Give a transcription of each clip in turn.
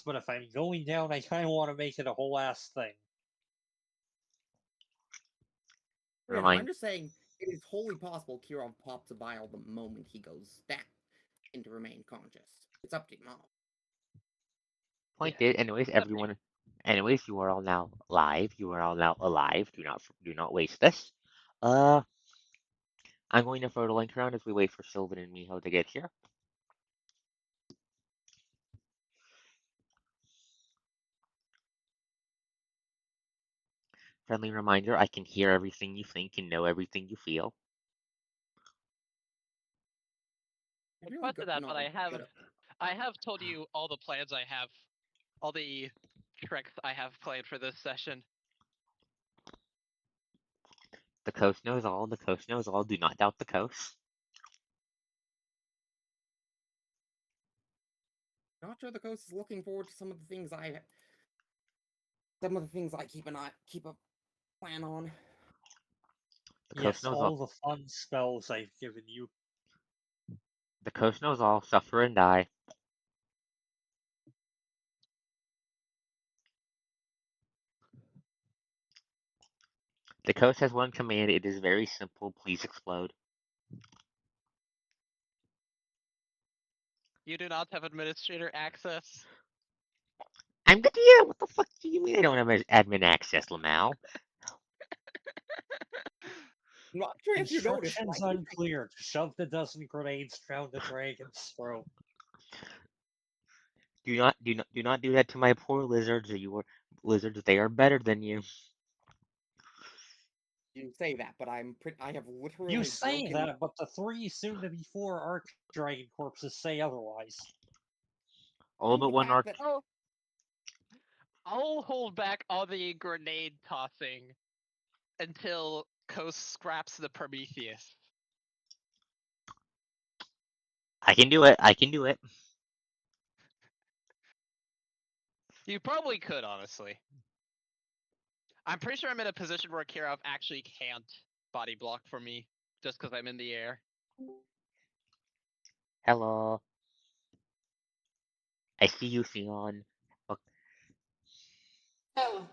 course, but if I'm going down, I kind of want to make it a whole ass thing. I'm just saying, it is wholly possible Kirov pops a bile the moment he goes down and to remain conscious. It's up to your mom. Point is, anyways, you are all now live. You are all now alive. Do not waste this. I'm going to throw the link around as we wait for Sylvan and Miho to get here. Friendly reminder, I can hear everything you think and know everything you feel. But I have told you all the plans I have, all the tricks I have planned for this session. The coast knows all. The coast knows all. Do not doubt the coast. Not sure the coast is looking forward to some of the things I keep a plan on. Yes, all the fun spells I've given you. The coast knows all. Suffer and die. The coast has one command. It is very simple. Please explode. You do not have administrator access. I'm good. Yeah, what the fuck do you mean I don't have admin access, Lamau? Not sure if you noticed. Instructions unclear. Shove the dozen grenades down the dragon's throat. Do not do that to my poor lizards. Lizards. They are better than you. You say that, but I have literally. You say that, but the 3 soon-to-be 4 Arc Dragon corpses say otherwise. All but one Arc. I'll hold back all the grenade tossing until Coast scraps the Prometheus. I can do it. I can do it. You probably could, honestly. I'm pretty sure I'm in a position where Kirov actually can't body block for me just because I'm in the air. Hello. I see you, Theon. Oh.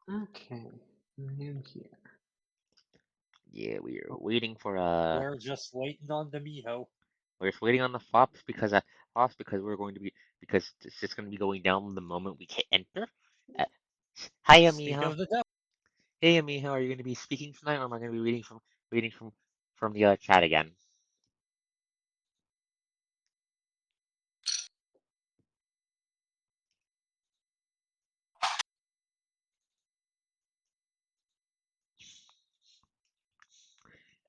Okay, I am here. Yeah, we are waiting for We're just waiting on the Miho. We're just waiting on the flops because we're going to be it's just going to be going down the moment we hit enter. Hiya, Miho. Hey, Miho, are you going to be speaking tonight, or am I going to be reading from the chat again?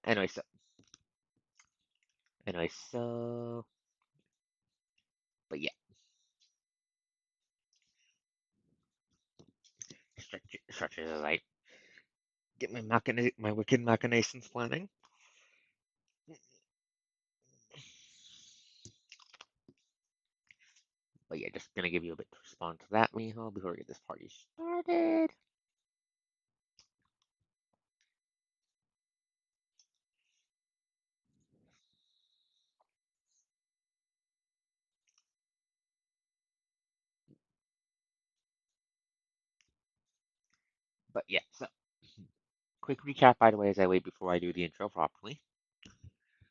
Anyway, but yeah. Structure is like get my wicked machinations planning. But yeah, just gonna give you a bit to respond to that, Miho, before we get this party started. But yeah, so quick recap, by the way, as I wait before I do the intro properly.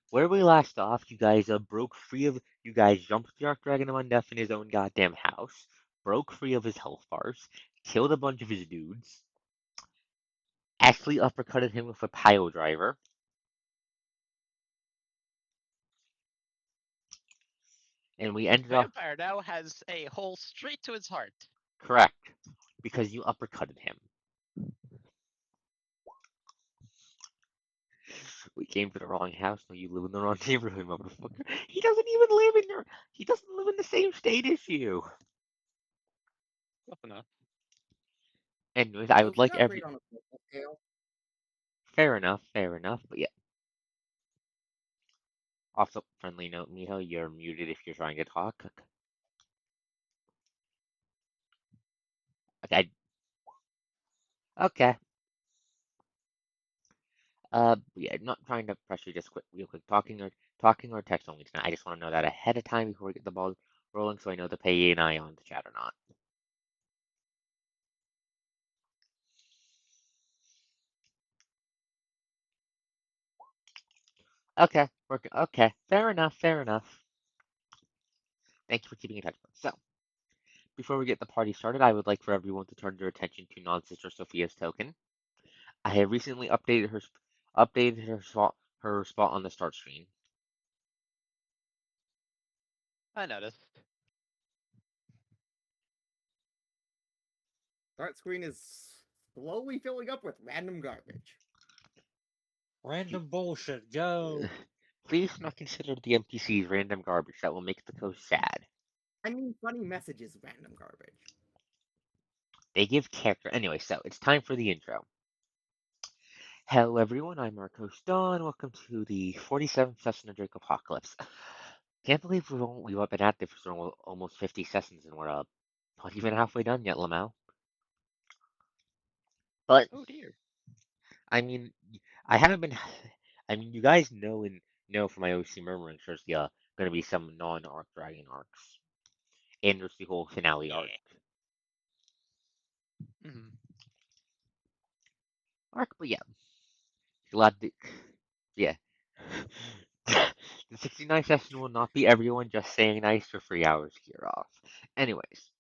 Where we last off, you guys broke free of. You guys jumped the Arc Dragon of Undeath in his own goddamn house, broke free of his health bars, killed a bunch of his dudes, actually uppercutted him with a pile driver. And we ended up. Vampire now has a hole straight to his heart. Correct, because you uppercutted him. We came to the wrong house. No, you live in the wrong neighborhood, motherfucker. He doesn't even live in there. He doesn't live in the same state as you. Close enough. Anyways, I would like every. Fair enough, but yeah. Also, friendly note, Miho, you're muted if you're trying to talk. Okay. Okay. Yeah, not trying to pressure you, just real quick, talking or text only tonight. I just want to know that ahead of time before we get the ball rolling so I know to pay an eye on the chat or not. Okay, okay. Fair enough, fair enough. Thank you for keeping in touch. So, before we get the party started, I would like for everyone to turn their attention to non-sister Sophia's token. I have recently updated her spot on the start screen. I noticed. Start screen is slowly filling up with random garbage. Random bullshit, go! Please do not consider the NPCs random garbage. That will make the coast sad. I mean, funny messages, random garbage. They give character. Anyway, so it's time for the intro. Hello everyone, I'm ArkosDawn. Welcome to the 47th session of Drakopocalypse. Can't believe we've been at this for almost 50 sessions and we're not even halfway done yet, Lamau. But Oh dear. I mean, I haven't been. I mean, you guys know from my OC murmurings, there's gonna be some non-arc dragon arcs, and there's the whole finale arc. Mhm. But yeah, glad to, yeah. The 69th session will not be everyone just saying nice for 3 hours here off. Anyways,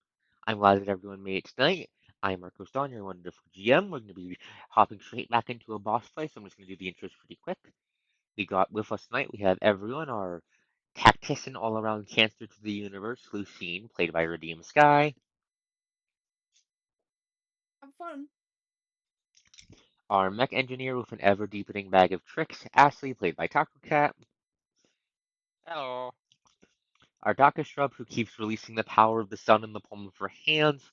I'm glad that everyone made it tonight. I'm ArkosDawn, your wonderful GM. We're going to be hopping straight back into a boss fight, so I'm just going to do the intros pretty quick. We got with us tonight, we have everyone, our tactician all-around cancer to the universe, Lucine, played by Redeem Sky. Have fun. Our mech engineer with an ever-deepening bag of tricks, Ashley, played by Taco Cat. Hello. Our Daka Shrub, who keeps releasing the power of the sun in the palm of her hands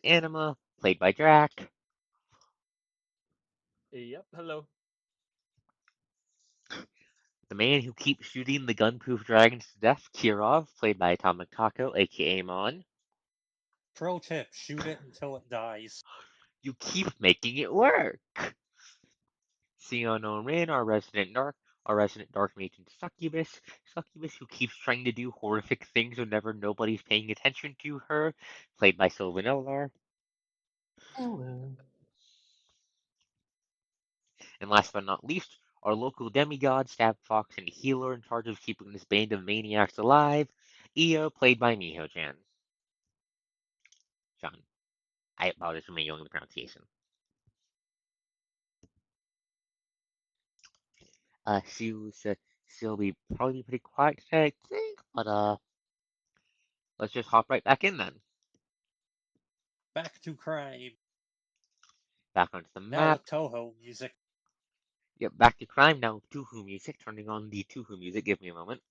Anima, played by Drac. Yep, hello. The man who keeps shooting the gun-proof dragons to death, Kirov, played by Atomic Taco, aka Mon. Pro tip, shoot it until it dies. You keep making it work! Sion Rin, our resident dark mage and Succubus who keeps trying to do horrific things whenever nobody's paying attention to her, played by Sylvan Eldar. Hello. And last but not least, our local demigod, Stab Fox, and healer in charge of keeping this band of maniacs alive, Io, played by Miho-chan. John, I apologize for mangling the pronunciation. She'll be probably pretty quiet today, I think, but let's just hop right back in then. Back to crime. Back onto the Now map. with Toho music. Yep, back to crime now with Tuhu music. Turning on the Tuhu music. Give me a moment.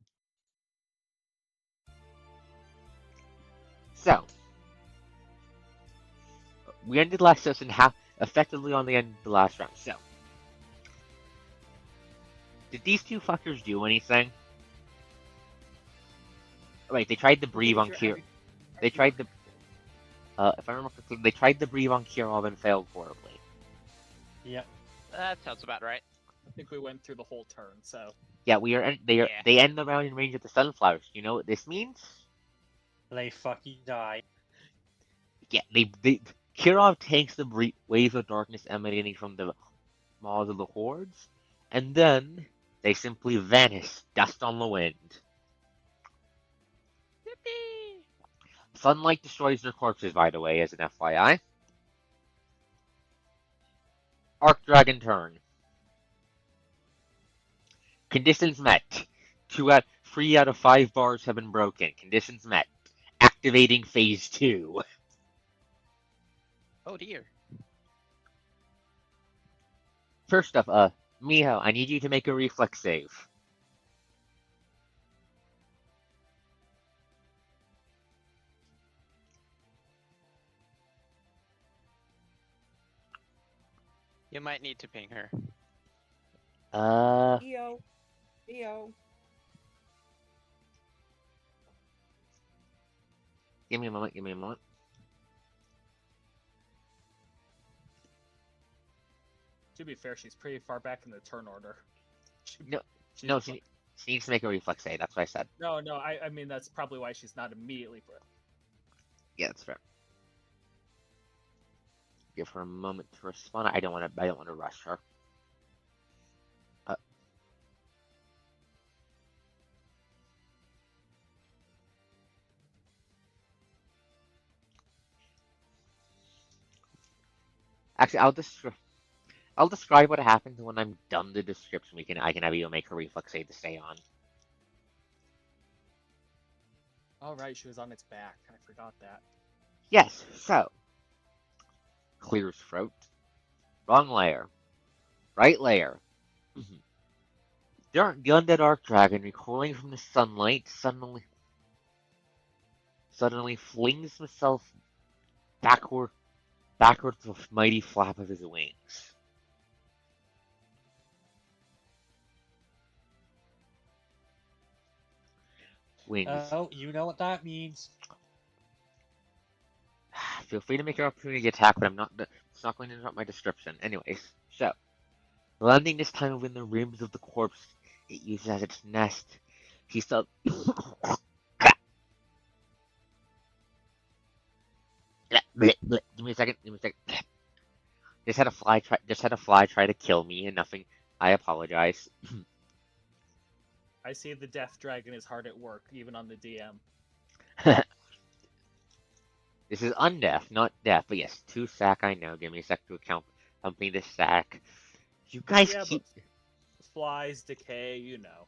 So, we ended last session effectively on the end of the last round. So, did these two fuckers do anything? Right, they tried to breathe on Kirov. They tried to. If I remember correctly, they tried to breathe on Kirov and failed horribly. Yep. That sounds about right. I think we went through the whole turn, so. Yeah, they end the round in range of the sunflowers. You know what this means? They fucking die. Yeah, Kirov takes the wave of darkness emanating from the maws of the hordes, and then they simply vanish, dust on the wind. Yippee! Sunlight destroys their corpses, by the way, as an FYI. Arc Dragon turn. Conditions met. 3 out of 5 bars have been broken. Conditions met. Activating phase 2. Oh dear. First up, Miho, I need you to make a reflex save. You might need to ping her. EO. Give me a moment. To be fair, she's pretty far back in the turn order. No, She needs to make a reflex save. That's what I said. No, I mean that's probably why she's not immediately. Yeah, that's fair. Give her a moment to respond. I don't want to rush her. Actually, I'll describe what happens when I'm done the description. I can have you make her reflex save to stay on. All right, she was on its back. I forgot that. Yes. So clears throat. Wrong layer. Right layer. The undead arc dragon, recoiling from the sunlight, suddenly flings himself backwards with a mighty flap of his wings. Oh, you know what that means. Feel free to make your opportunity attack, but it's not going to interrupt my description. Anyways, so landing this time within the ribs of the corpse it uses as its nest, he felt. Give me a second. Just had a fly try to kill me, and nothing. I apologize. I see the death dragon is hard at work, even on the DM. This is undeath, not death. But yes, 2 sack. I know. Give me a sec to accompany this sack. You guys Yeah, keep. but flies, decay, you know.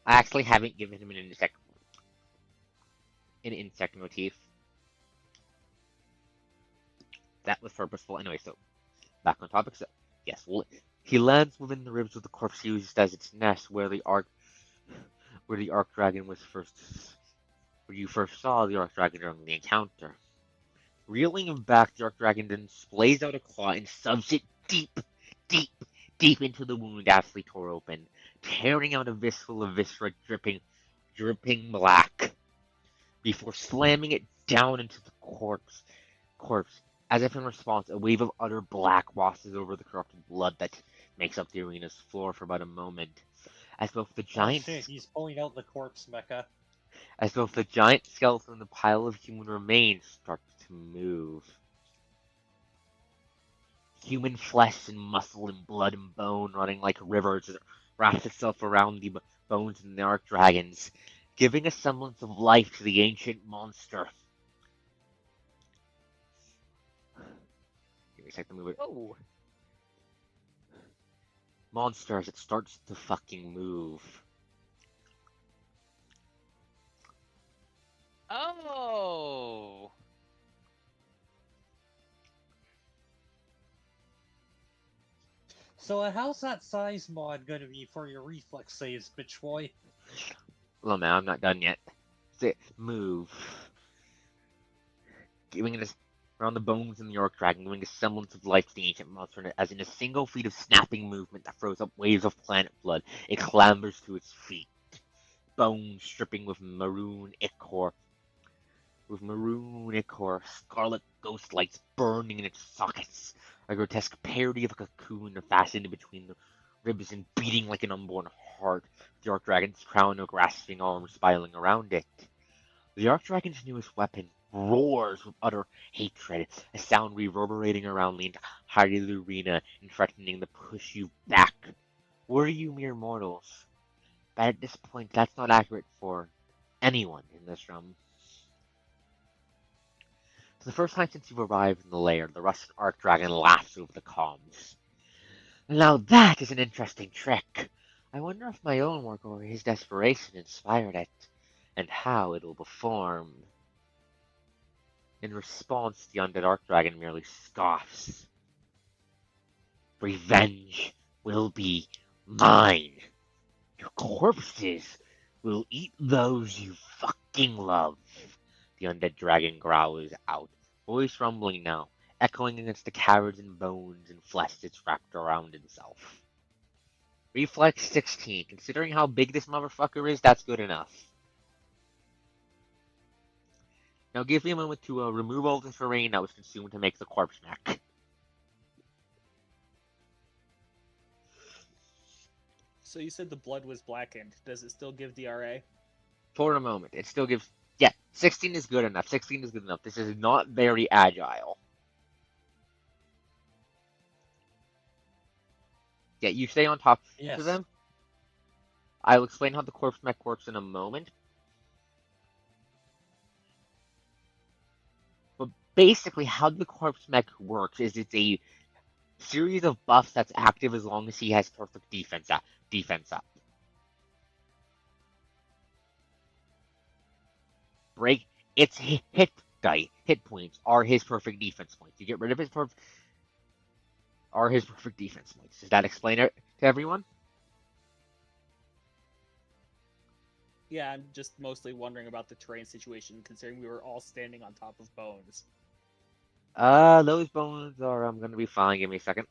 I actually haven't given him an insect motif. That was purposeful. Anyway, so back on topic. So yes, he lands within the ribs of the corpse used as its nest, where the arc dragon was first. Where you first saw the arc dragon during the encounter. Reeling him back, the arc dragon then splays out a claw and subs it deep into the wound Ashley tore open, tearing out a fistful of viscera dripping black, before slamming it down into the corpse. As if in response, a wave of utter black washes over the corrupted blood that makes up the arena's floor for about a moment. As both the giant Oh shit, he's pulling out the corpse mecha. As both the giant skeleton and the pile of human remains start to move. Human flesh and muscle and blood and bone running like rivers wraps itself around the bones and the arc dragons, giving a semblance of life to the ancient monster. Give me a second to move it. Oh. Monster as it starts to fucking move. Oh. So how's that size mod gonna be for your reflex saves, bitch boy? Well, man, I'm not done yet. Move. Giving it around the bones in the Orc Dragon, giving a semblance of life to the ancient monster, as in a single feat of snapping movement that throws up waves of planet blood, it clambers to its feet. Bones dripping with maroon ichor, scarlet ghost lights burning in its sockets, a grotesque parody of a cocoon fastened between the ribs and beating like an unborn heart, the Arc Dragon's crown of grasping arms spiraling around it. The Arc Dragon's newest weapon roars with utter hatred, a sound reverberating around the entirety of the arena and threatening to push you back. Were you mere mortals? But at this point, that's not accurate for anyone in this realm. For the first time since you've arrived in the lair, the Russian Arc Dragon laughs over the comms. Now that is an interesting trick. I wonder if my own work or his desperation inspired it, and how it will perform. In response, the undead Arc Dragon merely scoffs. Revenge will be mine. Your corpses will eat those you fucking love. The undead dragon growls out, voice rumbling now, echoing against the caverns and bones and flesh that's wrapped around himself. Reflex 16. Considering how big this motherfucker is, that's good enough. Now give me a moment to remove all the terrain that was consumed to make the corpse mech. So you said the blood was blackened. Does it still give DRA? For a moment, it still gives. Yeah, 16 is good enough. 16 is good enough. This is not very agile. Yeah, you stay on top of Yes. them. I'll explain how the corpse mech works in a moment. But basically, how the corpse mech works is it's a series of buffs that's active as long as he has perfect defense up. Break its hit points are his perfect defense points. You get rid of his perfect defense points. Does that explain it to everyone? Yeah, I'm just mostly wondering about the terrain situation, considering we were all standing on top of bones. Those bones are gonna be fine. Give me a second.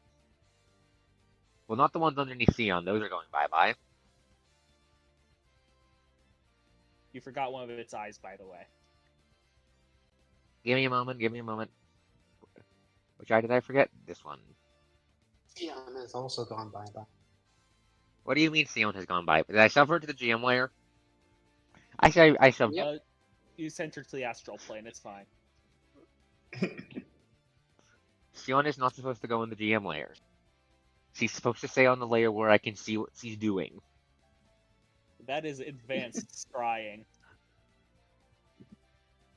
Well, not the ones underneath Sion. Those are going bye-bye. You forgot one of its eyes, by the way. Give me a moment. Which eye did I forget? This one. Sion has also gone bye-bye. What do you mean Sion has gone by? Did I suffer to the GM layer? I shoved. Yep. You sent her to the astral plane. It's fine. Sion is not supposed to go in the GM layer. She's supposed to stay on the layer where I can see what she's doing. That is advanced scrying.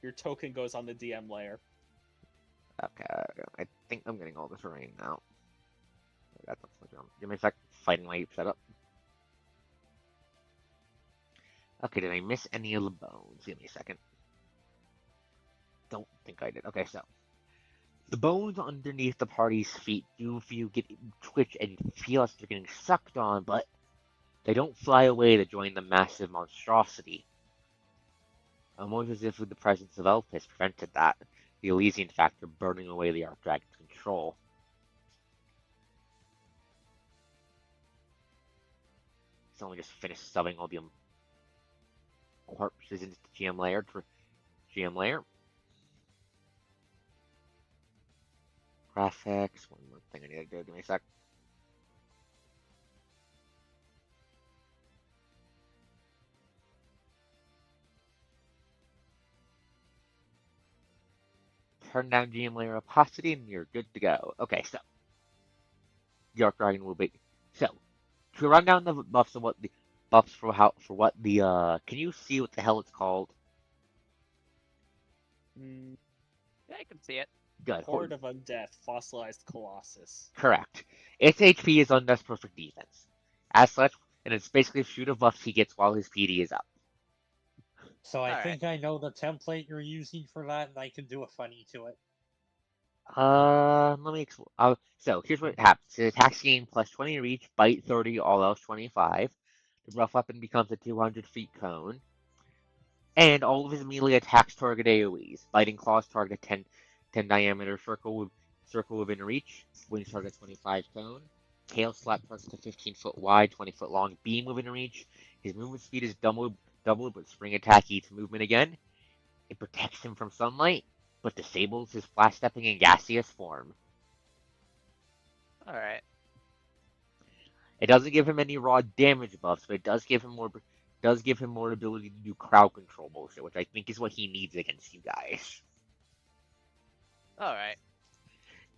Your token goes on the DM layer. Okay, I think I'm getting all the terrain now. Give me a sec. Fighting my setup. Okay, did I miss any of the bones? Give me a second. Don't think I did. Okay, so the bones underneath the party's feet do feel get twitch and feel as they're getting sucked on, but they don't fly away to join the massive monstrosity. Almost as if the presence of Elpis prevented that, the Elysian factor burning away the Archdragon's control. Someone just finished subbing all the corpses into the GM layer. Graphics. One more thing I need to do. Give me a sec. Turn down GM layer opacity and you're good to go. Okay, so the Archdragon will be. So to run down the buffs and what the buffs for what the can you see what the hell it's called? Yeah, I can see it. Good. Horde of Undeath, Fossilized Colossus. Correct. Its HP is Undeath's perfect defense. As such, and it's basically a shoot of buffs he gets while his PD is up. So I Alright. think I know the template you're using for that, and I can do a funny to it. Let me explain. So here's what happens. The attack scheme plus 20 reach, bite 30, all else 25. The rough weapon becomes a 200 feet cone. And all of his melee attacks target AoEs. Biting claws target 10 diameter circle within reach. Wings target 25 cone. Tail slap targets a 15 foot wide, 20 foot long beam within reach. His movement speed is doubled, but spring attack eats movement again. It protects him from sunlight, but disables his flash stepping and gaseous form. Alright. It doesn't give him any raw damage buffs, but it does give him more ability to do crowd control bullshit, which I think is what he needs against you guys. Alright.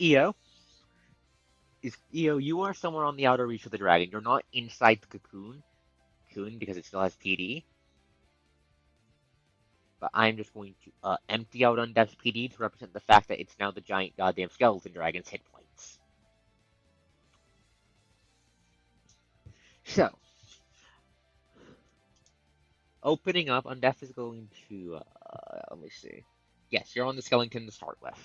EO, you are somewhere on the outer reach of the dragon. You're not inside the cocoon because it still has PD. But I'm just going to empty out Undeath's PD to represent the fact that it's now the giant goddamn skeleton dragon's hit points. So, opening up, Undeath is going to, let me see. Yes, you're on the skeleton to start with.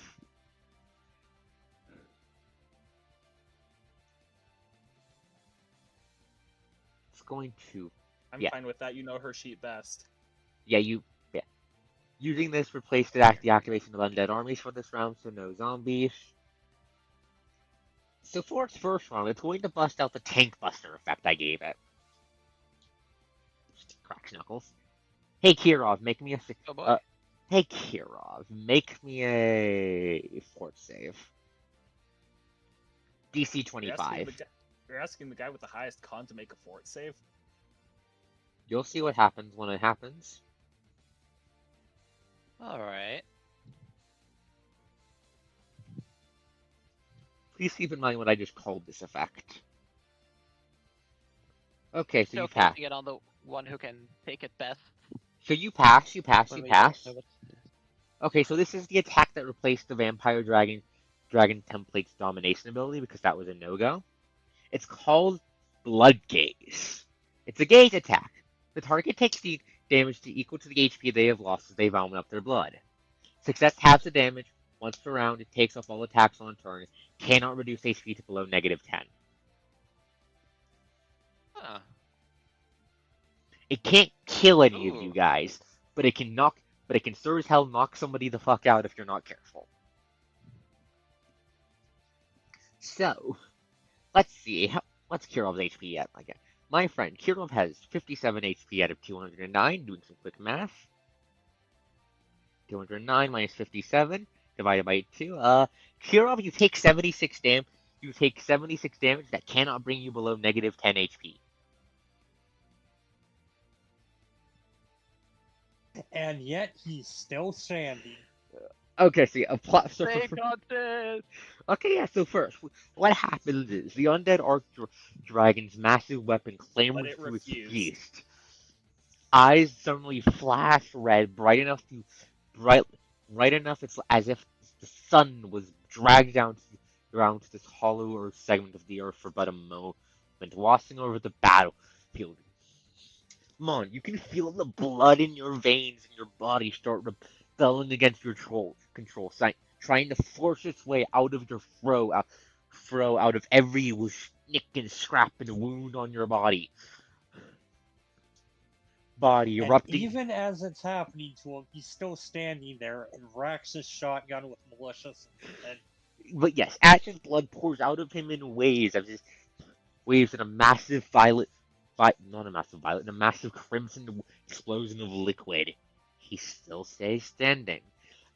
It's going to, I'm Yeah. fine with that. You know her sheet best. yeah. Using this replaced the activation of Undead Armies for this round, so no zombies. So for its first round, it's going to bust out the Tank Buster effect I gave it. Just cracks knuckles. Hey Kirov, make me a Oh boy. Hey Kirov, make me a fort save. DC 25. You're asking the guy with the highest con to make a fort save? You'll see what happens when it happens. Alright. Please keep in mind what I just called this effect. Okay, so Still you pass. casting it on the one who can take it best. So you pass, you when we don't pass. know what- Okay, so this is the attack that replaced the Vampire Dragon template's domination ability because that was a no-go. It's called Blood Gaze. It's a gaze attack. The target takes the damage to equal to the HP they have lost as they vomit up their blood. Success halves the damage. Once per round, it takes off all attacks on a turn. Cannot reduce HP to below -10. Huh. It can't kill any of Ooh. you guys, but it can sure as hell knock somebody the fuck out if you're not careful. So, let's see. What's Kirov's HP at? Like, my friend Kirov has 57 HP out of 209. Doing some quick math. 209 minus 57 divided by 2. Kirov, you take 76 damage. You take 76 damage that cannot bring you below -10 HP. And yet he's still standing. Okay, so yeah, Stay conscious! okay, yeah. So first, what happens is the undead dragon's massive weapon clambers it through its refused. beast. Eyes suddenly flash red, bright enough. It's as if the sun was dragged down to this hollow earth segment of the earth for but a moment, washing over the battlefield. Mon, you can feel the blood in your veins and your body start rebelling against your control sight, trying to force its way out of your out of every nick and scrap and wound on your body. Body And erupting. even as it's happening to him, he's still standing there and racks his shotgun with malicious intent. But yes, Ash's blood pours out of him in waves in a massive in a massive crimson explosion of liquid. He still stays standing.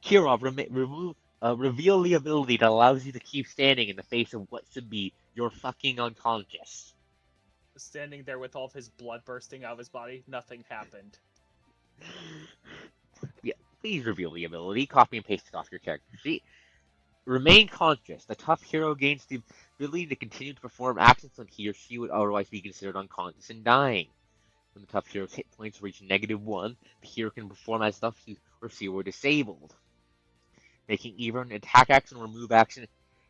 Kirov, reveal the ability that allows you to keep standing in the face of what should be your fucking unconscious. Standing there with all of his blood bursting out of his body, nothing happened. Yeah, please reveal the ability. Copy and paste it off your character sheet. Remain conscious. The tough hero gains the ability to continue to perform actions when he or she would otherwise be considered unconscious and dying. When the tough hero's hit points reach -1, the hero can perform as though he or she were disabled, making either an attack action or move action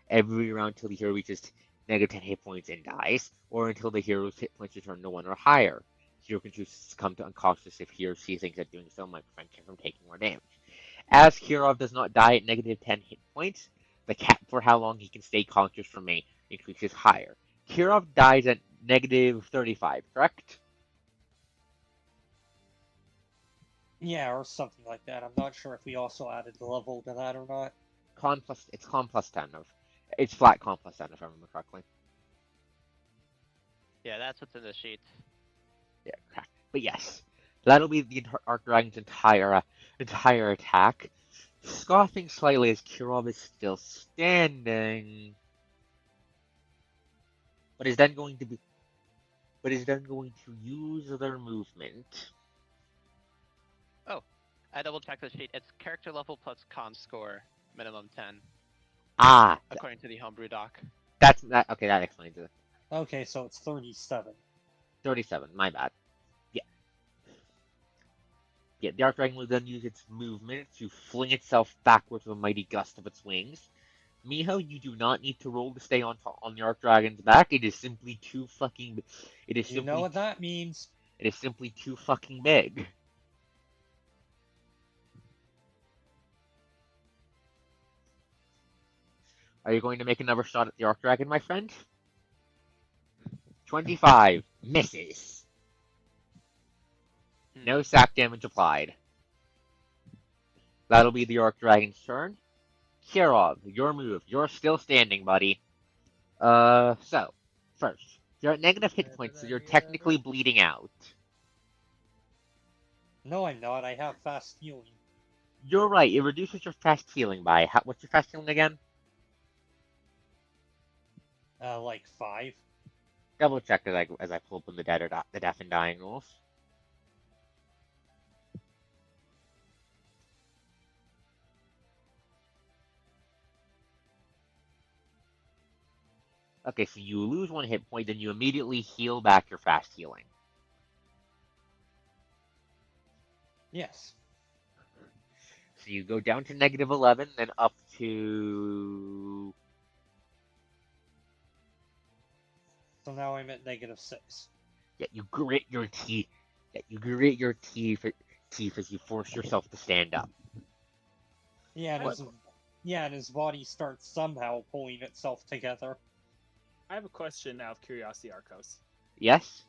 every round until the hero reaches -10 hit points and dies, or until the hero's hit points return to 1 or higher. The hero can choose to succumb to unconscious if he or she thinks that doing so might prevent him from taking more damage. As Kirov does not die at -10 hit points, the cap for how long he can stay conscious increases higher. Kirov dies at -35, correct? Yeah, or something like that. I'm not sure if we also added the level to that or not. It's con plus 10 it's flat con plus 10 if I remember correctly. Yeah, that's what's in the sheet. Yeah, correct. But yes, that'll be the ArkDragon's entire attack. Scoffing slightly as Kirov is still standing, but is then going to use their movement. I double checked the sheet. It's character level plus con score, minimum 10, Ah, according to the homebrew doc. okay, that explains it. Okay, so it's 37. 37, my bad. Yeah, the ArkDragon will then use its movement to fling itself backwards with a mighty gust of its wings. Miho, you do not need to roll to stay on the ArkDragon's back. It is simply too fucking. You know what that means? It is simply too fucking big. Are you going to make another shot at the ArkDragon, my friend? 25 misses. No sack damage applied. That'll be the ArkDragon's turn. Kirov, your move. You're still standing, buddy. So, first, you're at negative hit points, so you're technically bleeding out. No, I'm not. I have fast healing. You're right, it reduces your fast healing by, what's your fast healing again? Like 5. Double check as I pull up in the death and dying rules. Okay, so you lose 1 hit point, then you immediately heal back your fast healing. Yes. So you go down to -11, then up to... So now I'm at -6. Yeah, you grit your teeth. Yeah, you grit your teeth as you force yourself to stand up. Yeah, and his body starts somehow pulling itself together. I have a question out of curiosity, Arcos. Yes?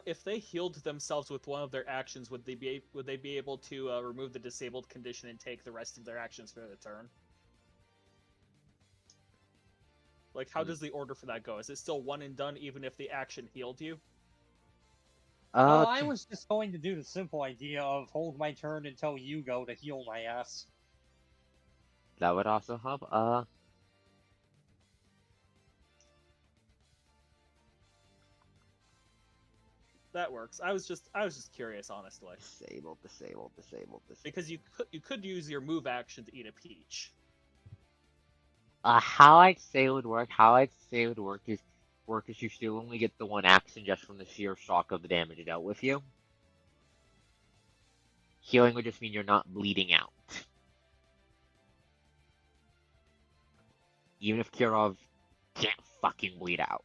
If they healed themselves with one of their actions, would they be able to remove the disabled condition and take the rest of their actions for the turn? Like, how does the order for that go? Is it still one and done even if the action healed you? Oh, I was just going to do the simple idea of hold my turn until you go to heal my ass. That would also help. That works. I was just curious, honestly. Disabled. Because you could use your move action to eat a peach. How I'd say it would work is you still only get the one action just from the sheer shock of the damage it dealt with you. Healing would just mean you're not bleeding out. Even if Kirov can't fucking bleed out.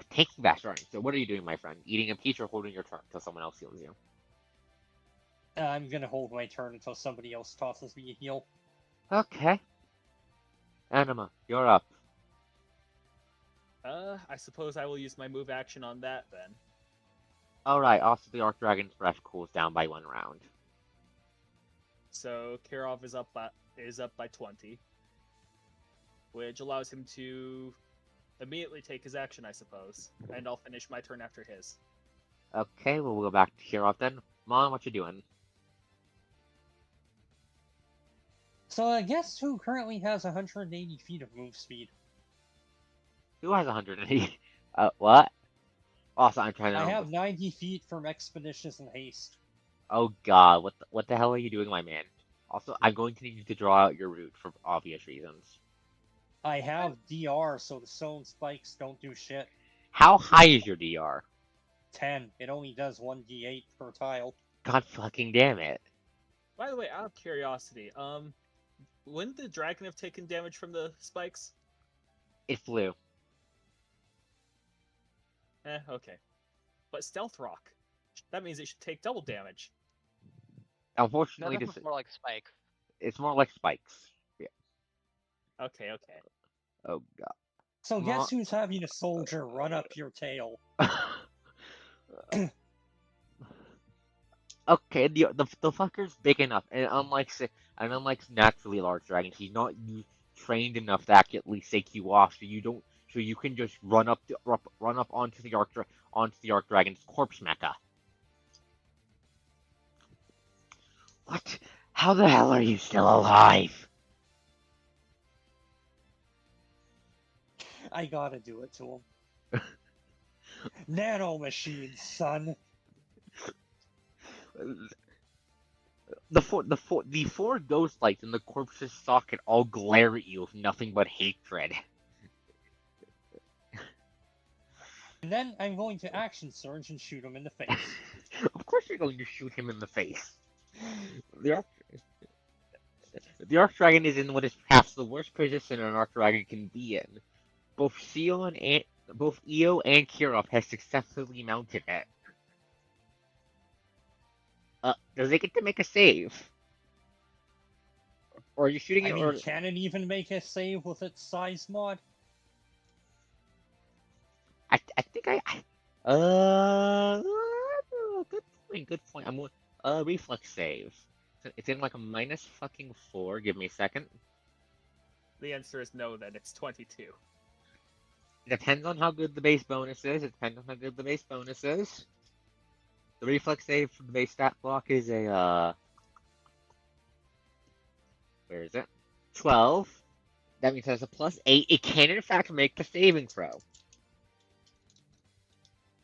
Taking fast running. So what are you doing, my friend? Eating a peach or holding your turn until someone else heals you? I'm gonna hold my turn until somebody else tosses me a heal. Okay. Anima, you're up. I suppose I will use my move action on that then. Alright, also the Archdragon's Breath cools down by 1 round. So Kirov is up by 20, which allows him to immediately take his action, I suppose, and I'll finish my turn after his. Okay, well, we'll go back to Kirov then. Mon, what you doing? So guess who currently has 180 feet of move speed? Who has 180? What? Also, I'm trying to I remember. have 90 feet from Expeditious and Haste. Oh god, what the hell are you doing, my man? Also, I'm going to need you to draw out your route for obvious reasons. I have DR, so the stone spikes don't do shit. How high is your DR? 10. It only does 1d8 per tile. God fucking damn it. By the way, out of curiosity, wouldn't the dragon have taken damage from the spikes? It flew. Okay. But Stealth Rock, that means it should take double damage. No, Unfortunately, this is more like Spike. it's more like spikes. Yeah. Okay. Oh god. So guess who's having a soldier run up your tail? Okay, the fucker's big enough, and unlike naturally large dragons, he's not trained enough to accurately shake you off, so you can just run up onto the Ark Dragon's corpse mecha. What? How the hell are you still alive? I gotta do it to him. Nano machines, son. The four ghost lights in the corpse's socket all glare at you with nothing but hatred. And then I'm going to action surge and shoot him in the face. Of course you're going to shoot him in the face. The Archdragon is in what is perhaps the worst position an Archdragon can be in. Both Eo and Kirov has successfully mounted it. Does it get to make a save? Or are you shooting it? I mean, can it even make a save with its size mod? I think good point. I'm reflex save. It's in like a -4. Give me a second. The answer is no, then. It's 22. It depends on how good the base bonus is. The reflex save for the base stat block is a, where is it? 12. That means it has a +8. It can, in fact, make the saving throw.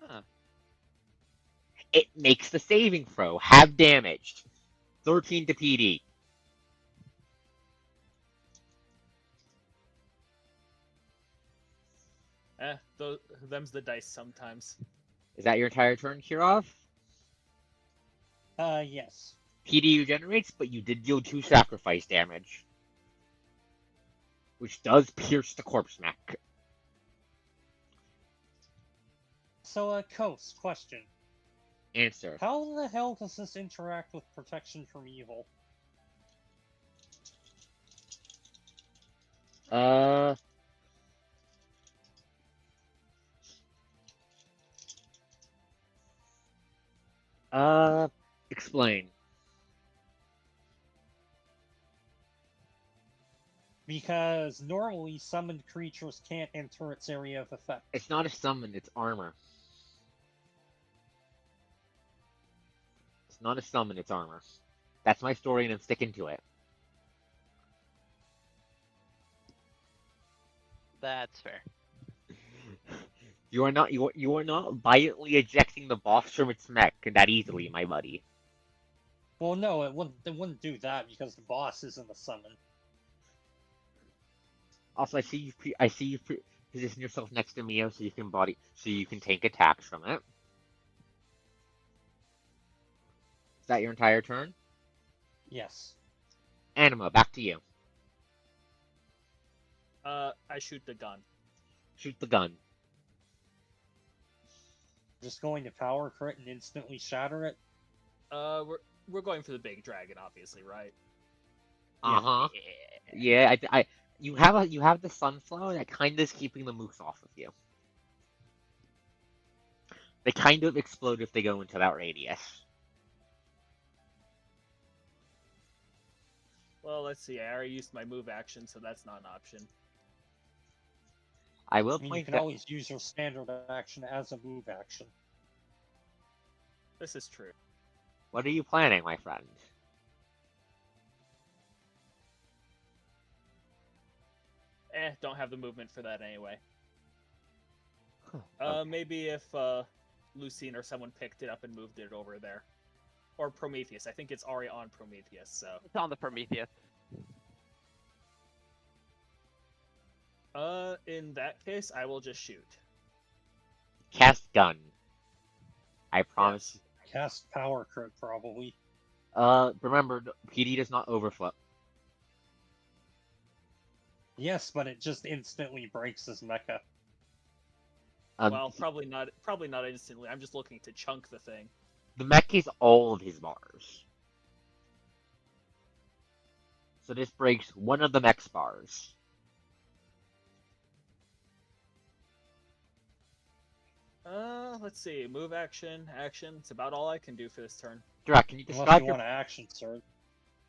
Huh. It makes the saving throw. Have damaged. 13 to PD. Them's the dice sometimes. Is that your entire turn, Kirov? Yes. PD regenerates, but you did deal 2 sacrifice damage. Which does pierce the corpse mech. So, Coast, question. Answer. How the hell does this interact with protection from evil? Explain. Because normally summoned creatures can't enter its area of effect. It's not a summon, it's armor. It's not a summon, it's armor. That's my story and I'm sticking to it. That's fair. You are not violently ejecting the boss from its mech that easily, my buddy. Well, no, it wouldn't do that because the boss isn't a summon. Also, I see you position yourself next to Mio so you can take attacks from it. Is that your entire turn? Yes. Anima, back to you. I shoot the gun. Shoot the gun. Just going to power crit and instantly shatter it? We're going for the big dragon, obviously, right? Uh-huh. Yeah, you have the sunflower that kind of is keeping the moose off of you. They kind of explode if they go into that radius. Well, let's see. I already used my move action, so that's not an option. I will I mean, you point can that always use your standard action as a move action. This is true. What are you planning, my friend? Don't have the movement for that anyway. Okay. Maybe if Lucine or someone picked it up and moved it over there. Or Prometheus. I think it's already on Prometheus, so. It's on the Prometheus. In that case, I will just shoot. Cast gun. I promise. Yes. Cast power crit, probably. Remember, PD does not overflow. Yes, but it just instantly breaks his mecha. Well, probably not instantly. I'm just looking to chunk the thing. The mech is all of his bars. So this breaks one of the mech's bars. Let's see. Move action. It's about all I can do for this turn. Drak, can you Unless describe you your... want to action surge.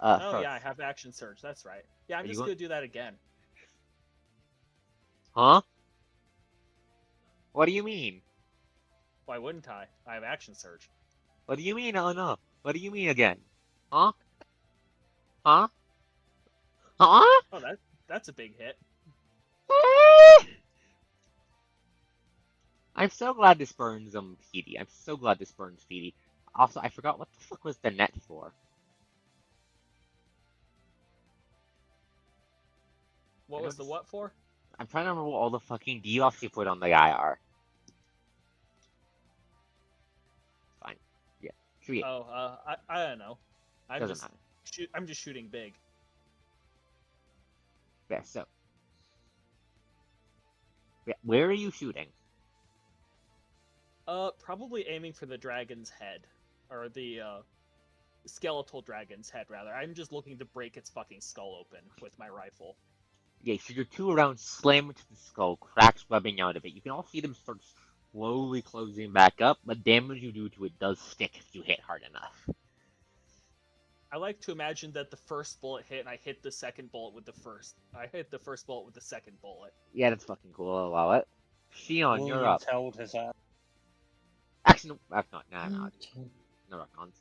Oh, first. yeah, I have action surge. That's right. Yeah, I'm Are you just going- gonna do that again. Huh? What do you mean? Why wouldn't I? I have action surge. What do you mean? Oh no. What do you mean again? Huh? Huh? Huh? Oh, that's a big hit. I'm so glad this burns PD. I'm so glad this burns PD. Also, I forgot what the fuck was the net for. What was the what for? I'm trying to remember what all the fucking debuffs you put on the guy are. Fine. Yeah. Shoot. Oh, I don't know. Doesn't matter. I'm just shooting big. Yeah, so. Yeah, where are you shooting? Probably aiming for the dragon's head. Or the, skeletal dragon's head, rather. I'm just looking to break its fucking skull open with my rifle. Yeah, so your 2 rounds slam into the skull, cracks webbing out of it. You can all see them start slowly closing back up, but damage you do to it does stick if you hit hard enough. I like to imagine that the first bullet hit, and I hit the second bullet with the first. I hit the first bullet with the second bullet. Yeah, that's fucking cool. I'll allow it. Shion, you're up. Held his ass. Actually, no, that's not. Nah, no. No retcons.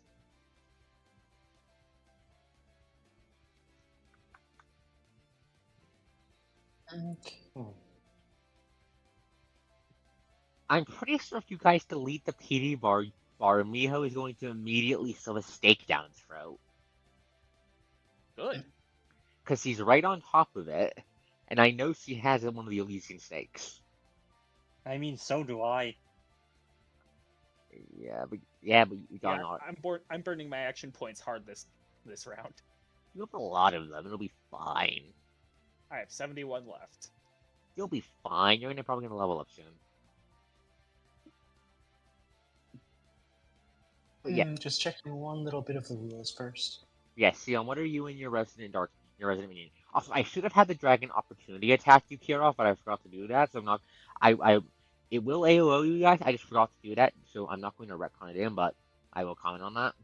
Okay. I'm pretty sure if you guys delete the PD bar, Miho is going to immediately shove a stake down his throat. Good. Because he's right on top of it, and I know she has one of the Elysian stakes. I mean, so do I. Yeah, but you don't know. I'm burning my action points hard this round. You have a lot of them. It'll be fine. I have 71 left. You'll be fine. You're probably gonna level up soon. But yeah. Just checking one little bit of the rules first. Yeah, Sion, what are you in your Resident Minion? Also, I should have had the dragon opportunity attack you, Kirov, but I forgot to do that, so I'm not... It will AOO you guys, I just forgot to do that, so I'm not going to retcon it in, but I will comment on that.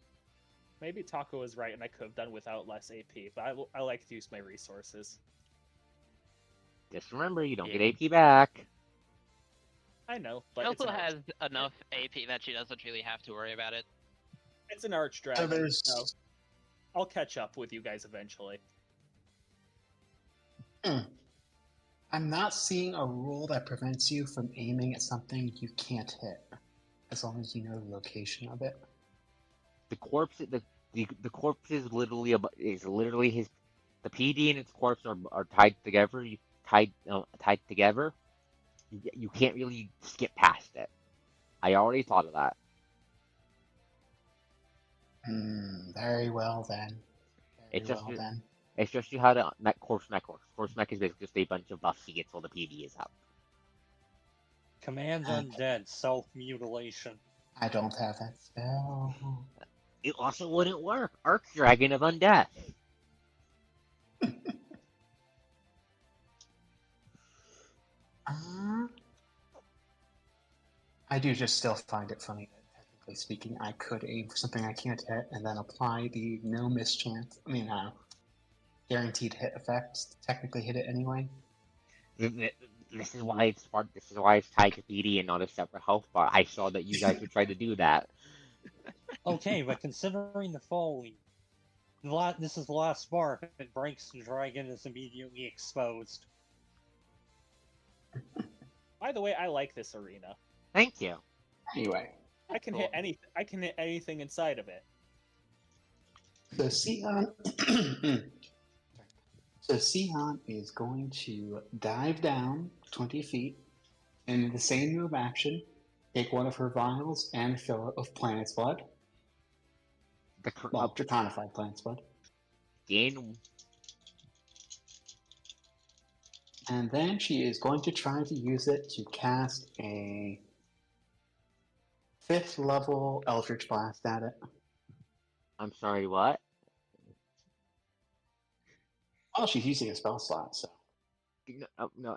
Maybe Taco was right and I could have done without less AP, but I like to use my resources. Just remember, you don't get AP back. I know, but She also has enough AP that she doesn't really have to worry about it. It's an archdragon, so I'll catch up with you guys eventually. I'm not seeing a rule that prevents you from aiming at something you can't hit, as long as you know the location of it. The corpse is literally his. The PD and its corpse are tied together. Tied together. You can't really skip past it. I already thought of that. Very well then. It's just you how to corpse mech works. Corpse mech is basically just a bunch of buffs he gets while the PD is up. Command undead, self-mutilation. I don't have that spell. It also wouldn't work. Archdragon of Undeath. I do just still find it funny that, technically speaking, I could aim for something I can't hit and then apply the no miss chance. Guaranteed hit effects to technically hit it anyway. This is why it's smart. This is why it's tied to PD and not a separate health bar. I saw that you guys would try to do that. Okay, but considering the following, this is the last spark. If it breaks, the dragon is immediately exposed. By the way, I like this arena. Thank you. Anyway, I can hit anything. I can hit anything inside of it. so Sion is going to dive down 20 feet, and in the same move action, take one of her vials and fill it with planet's blood. Draconified planet's blood. And then she is going to try to use it to cast a 5th level Eldritch Blast at it. I'm sorry, what? Well, she's using a spell slot, so. No.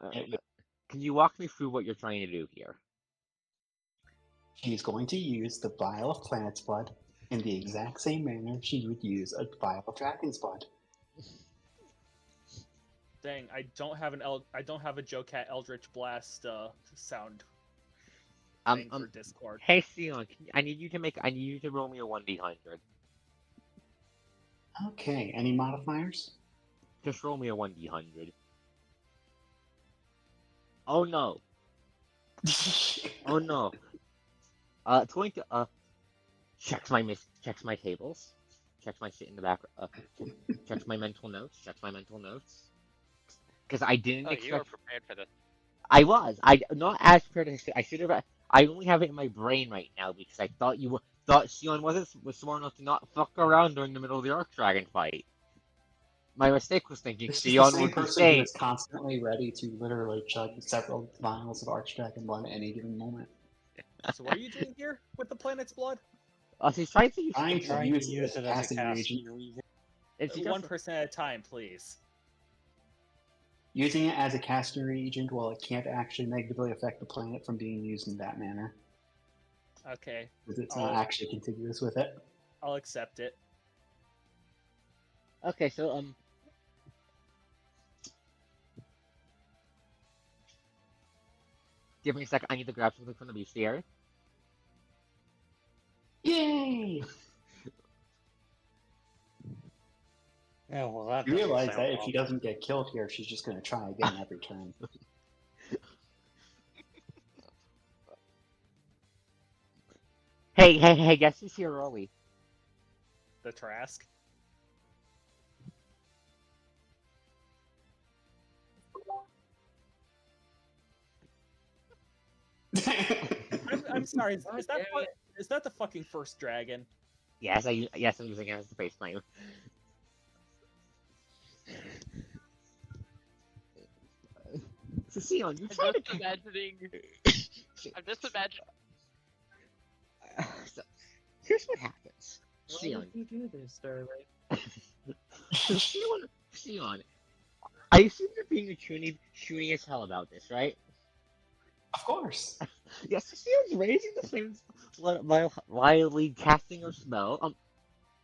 Can you walk me through what you're trying to do here? She's going to use the vial of planet's blood in the exact same manner she would use a vial of dragon's blood. Dang, I don't have a Joe-Cat Eldritch Blast sound thing for Discord. Hey Sion, I need you to roll me a 1d100. Okay, any modifiers? Just roll me a 1d100. Oh no. Oh no. It's going to checks my tables, checks my shit in the back, checks my mental notes, because I didn't expect. You were prepared for this. I was. I not as prepared as I should have. I only have it in my brain right now because I thought Sion was smart enough to not fuck around during the middle of the Archdragon fight. My mistake was thinking Sion would be safe. Who is constantly ready to literally chug several vials of Archdragon blood at any given moment. So what are you doing here with the planet's blood? She's trying to use it as a casting agent. 1% at a time, please. Using it as a casting agent while it can't actually negatively affect the planet from being used in that manner. Okay. Because it's not actually contiguous with it. I'll accept it. Okay, so give me a second. I need to grab something from the bestiary. Yay! Yeah, well, that You doesn't realize sound that if she awful. doesn't get killed here, she's just going to try again every turn. Hey, guess who's here early? The Trask. I'm sorry. Is that the fucking first dragon? Yes, I'm using it as the face flame. So, Sion, you tried to... I'm just imagining. So, here's what happens. Why Sion. would you do this, Starlight? So, Sion, I assume you're being chuny as hell about this, right? Of course. Yes, so Sion's raising the flames while wildly casting her spell.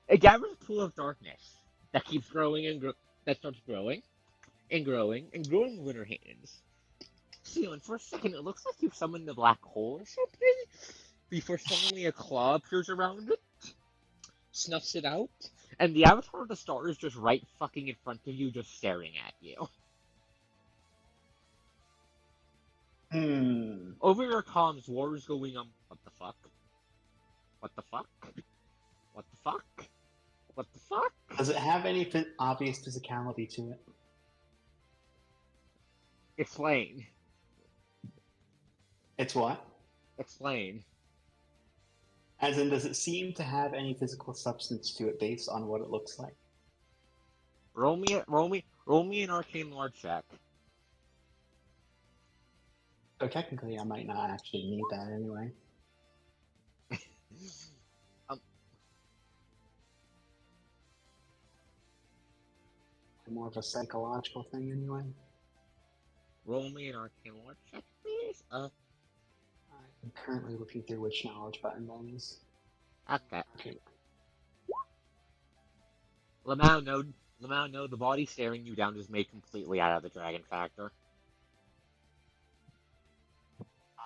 It gathers a pool of darkness that keeps growing that starts growing and growing and growing with her hands. Sion, for a second, it looks like you've summoned a black hole or something, before suddenly a claw appears around it, snuffs it out, and the avatar of the star is just right fucking in front of you, just staring at you. Over your comms, war is going on. What the fuck? What the fuck? What the fuck? What the fuck? Does it have any obvious physicality to it? Explain. It's what? Explain. As in, does it seem to have any physical substance to it based on what it looks like? Roll me an arcane lore check. So technically, I might not actually need that anyway. More of a psychological thing anyway. Roll me an arcane lore check, please. I'm currently looking through which knowledge button that is. Okay. Okay. Lamau, no, the body staring you down is made completely out of the dragon factor.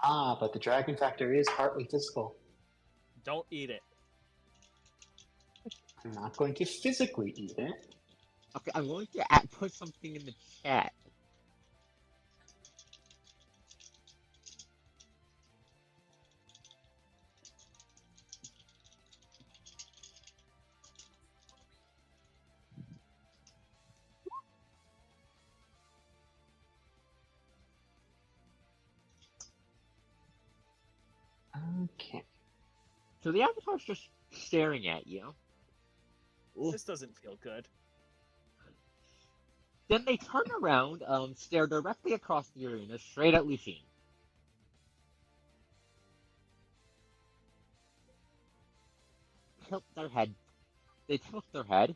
Ah, but the dragon factor is partly physical. Don't eat it. I'm not going to physically eat it. Okay, I'm going to put something in the chat. Okay. So the avatar's just staring at you. This doesn't feel good. Then they turn around, stare directly across the arena, straight at Lucine. Tilt their head. They tilt their head.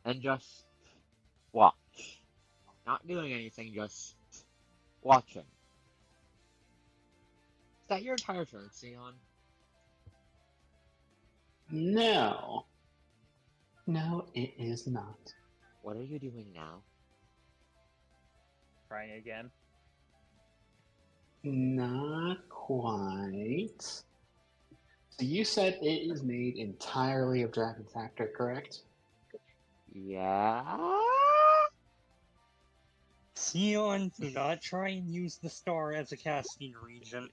And just watch. Not doing anything, just watching. Is that your entire turn, Sion? No. No, it is not. What are you doing now? Trying again. Not quite. So you said it is made entirely of dragon factor, correct? Yeah? Sion, do not try and use the star as a casting region.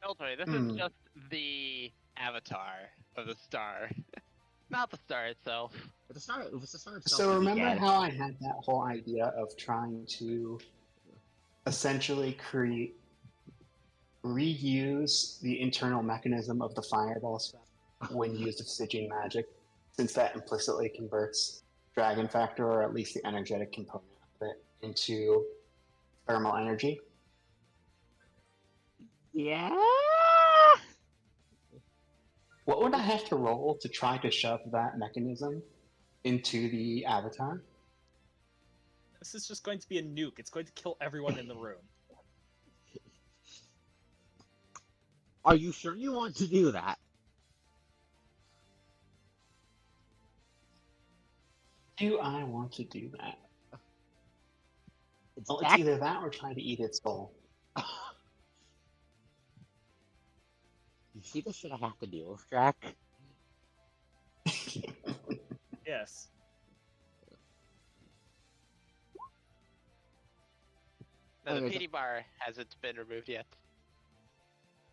Don't worry, this is just the avatar of the star, not the star itself. But the star itself So would be remember dead. how I had that whole idea of trying to essentially reuse the internal mechanism of the fireball spell when used with Stygian magic, since that implicitly converts dragon factor, or at least the energetic component of it, into thermal energy? Yeah? What would I have to roll to try to shove that mechanism into the avatar? This is just going to be a nuke. It's going to kill everyone in the room. Are you sure you want to do that? Do I want to do that? It's Well, it's either that or try to eat its soul. You see the shit I have to deal with, Drac? Yes. No, the Okay, PD bar hasn't been removed yet.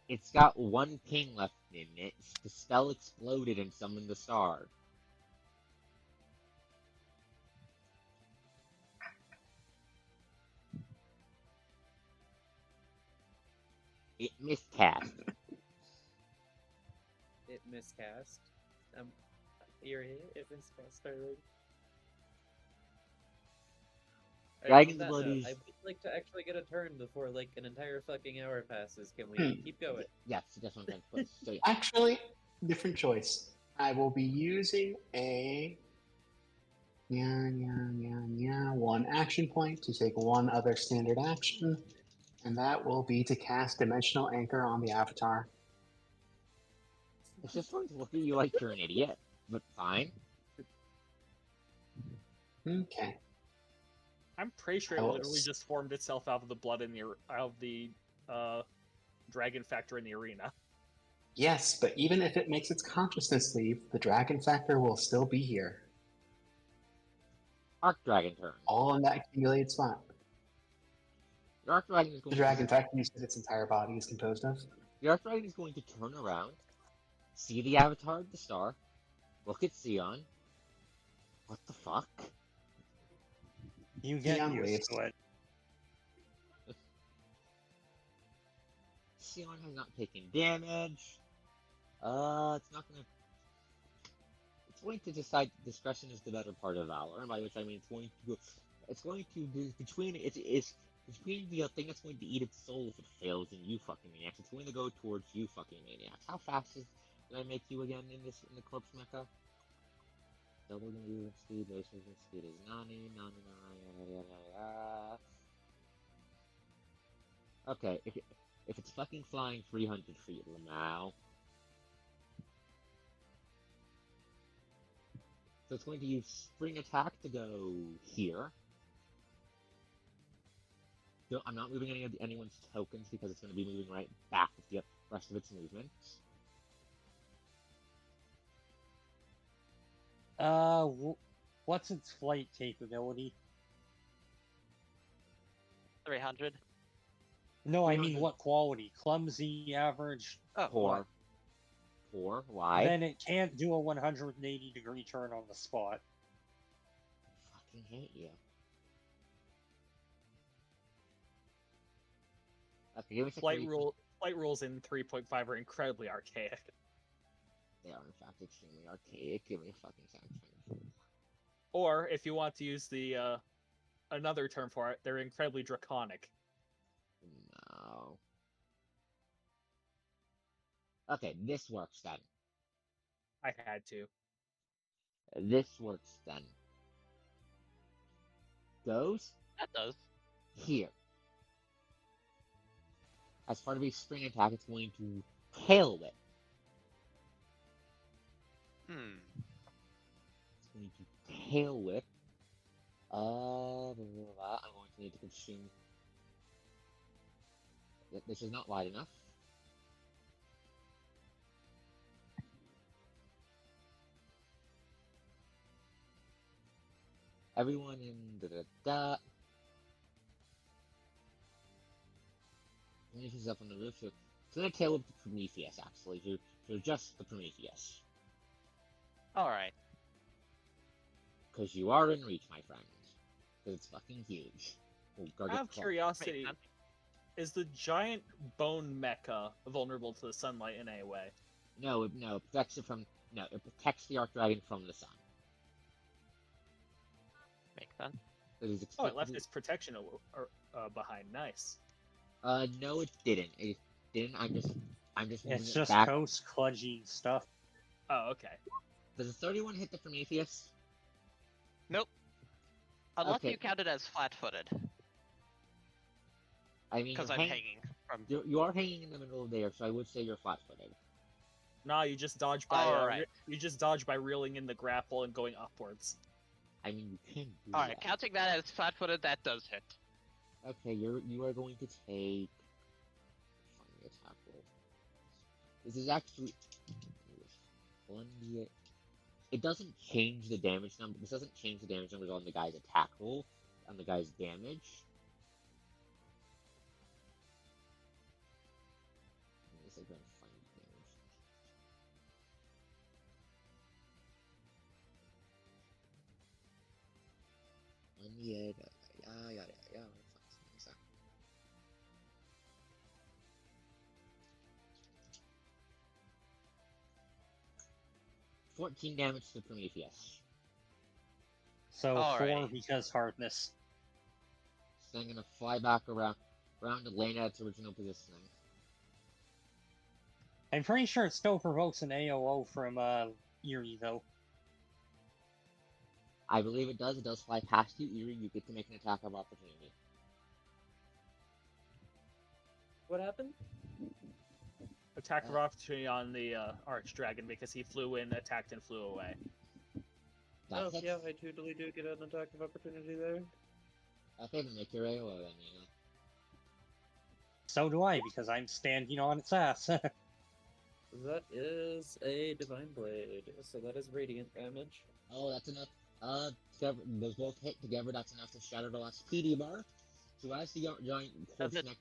It's got one ping left in it. The spell exploded and summoned the star. It miscast. It miscast. You're hit. It miscast already. Dragon's On that Blood note, is... I would like to actually get a turn before like an entire fucking hour passes. Can we keep going? Yes, that's what I'm trying to put. So, yeah. Actually, different choice. I will be using a one action point to take one other standard action, and that will be to cast Dimensional Anchor on the Avatar. It's just going to look at you like you're an idiot, but fine. Okay. I'm pretty sure it literally just formed itself out of the blood in the dragon factor in the arena. Yes, but even if it makes its consciousness leave, the dragon factor will still be here. Arc Dragon turn. All in that accumulated spot. The Arc Dragon is going The dragon factor you said its entire body is composed of. The Arc Dragon is going to turn around, see the avatar of the star, look at Sion. What the fuck? You get Sion used waves. to it. Sion has not taken damage. It's not gonna... It's going to decide discretion is the better part of valor, and by which I mean it's going to go... It's going to... Between the thing that's going to eat its soul if it fails and you fucking maniacs, it's going to go towards you fucking maniacs. How fast did I make you again in the corpse mecha? Double the movement speed, base movement speed is 90. Okay, if it's fucking flying 300 feet, Lamau. So it's going to use spring attack to go here. So I'm not moving anyone's tokens because it's going to be moving right back with the rest of its movement. What's its flight capability? 300. No, I mean what quality? Clumsy, average? Oh, Poor. Poor. Why? Then it can't do a 180-degree turn on the spot. I fucking hate you. Okay, give me Flight rules in 3.5 are incredibly archaic. They are in fact extremely archaic. Give me a fucking second. Or if you want to use the another term for it, they're incredibly draconic. No. Okay, this works then. I had to. This works then. Goes that does. here. As part of a spring attack, it's going to tail whip. It's going to tail whip. I'm going to need to consume. This is not wide enough. Everyone in Prometheus is up on the roof. So it's going to tail whip the Prometheus, actually. So just the Prometheus. Alright. Because you are in reach, my friend. Because it's fucking huge. Out of curiosity, is the giant bone mecha vulnerable to the sunlight in any way? No, it protects it from... No, it protects the Arc Dragon from the sun. Makes sense. Oh, it left its protection behind. Nice. No, it didn't. It didn't. I'm just It's just back. post kludgy stuff. Oh, okay. Does a 31 hit the Prometheus? Nope. Unless Okay. you count it as flat-footed. I mean, Because I'm hanging from... You are hanging in the middle of there, so I would say you're flat-footed. Nah, you just dodge by Alright. you just dodge by reeling in the grapple and going upwards. I mean, you can do Alright, that. counting that as flat-footed, that does hit. Okay, you are going to take. Find the attack roll. This is actually 1d8. It doesn't change the damage number. This doesn't change the damage numbers on the guy's attack roll, on the guy's damage. Let's see if I can find the damage. On the edge, yeah. 14 damage to Prometheus. So 4 Alrighty. because hardness. So I'm gonna fly back around to land at its original positioning. I'm pretty sure it still provokes an AOO from Eerie though. I believe it does. It does fly past you, Eerie. You get to make an attack of opportunity. What happened? Attack of opportunity on the Archdragon because he flew in, attacked, and flew away. That Oh, hits. yeah, I totally do get an attack of opportunity there. Okay, then make your AOO then, you know. So do I, because I'm standing on its ass. That is a Divine Blade, so that is radiant damage. Oh, that's enough. Together, those both hit together. That's enough to shatter the last PD bar. So as the giant corpse next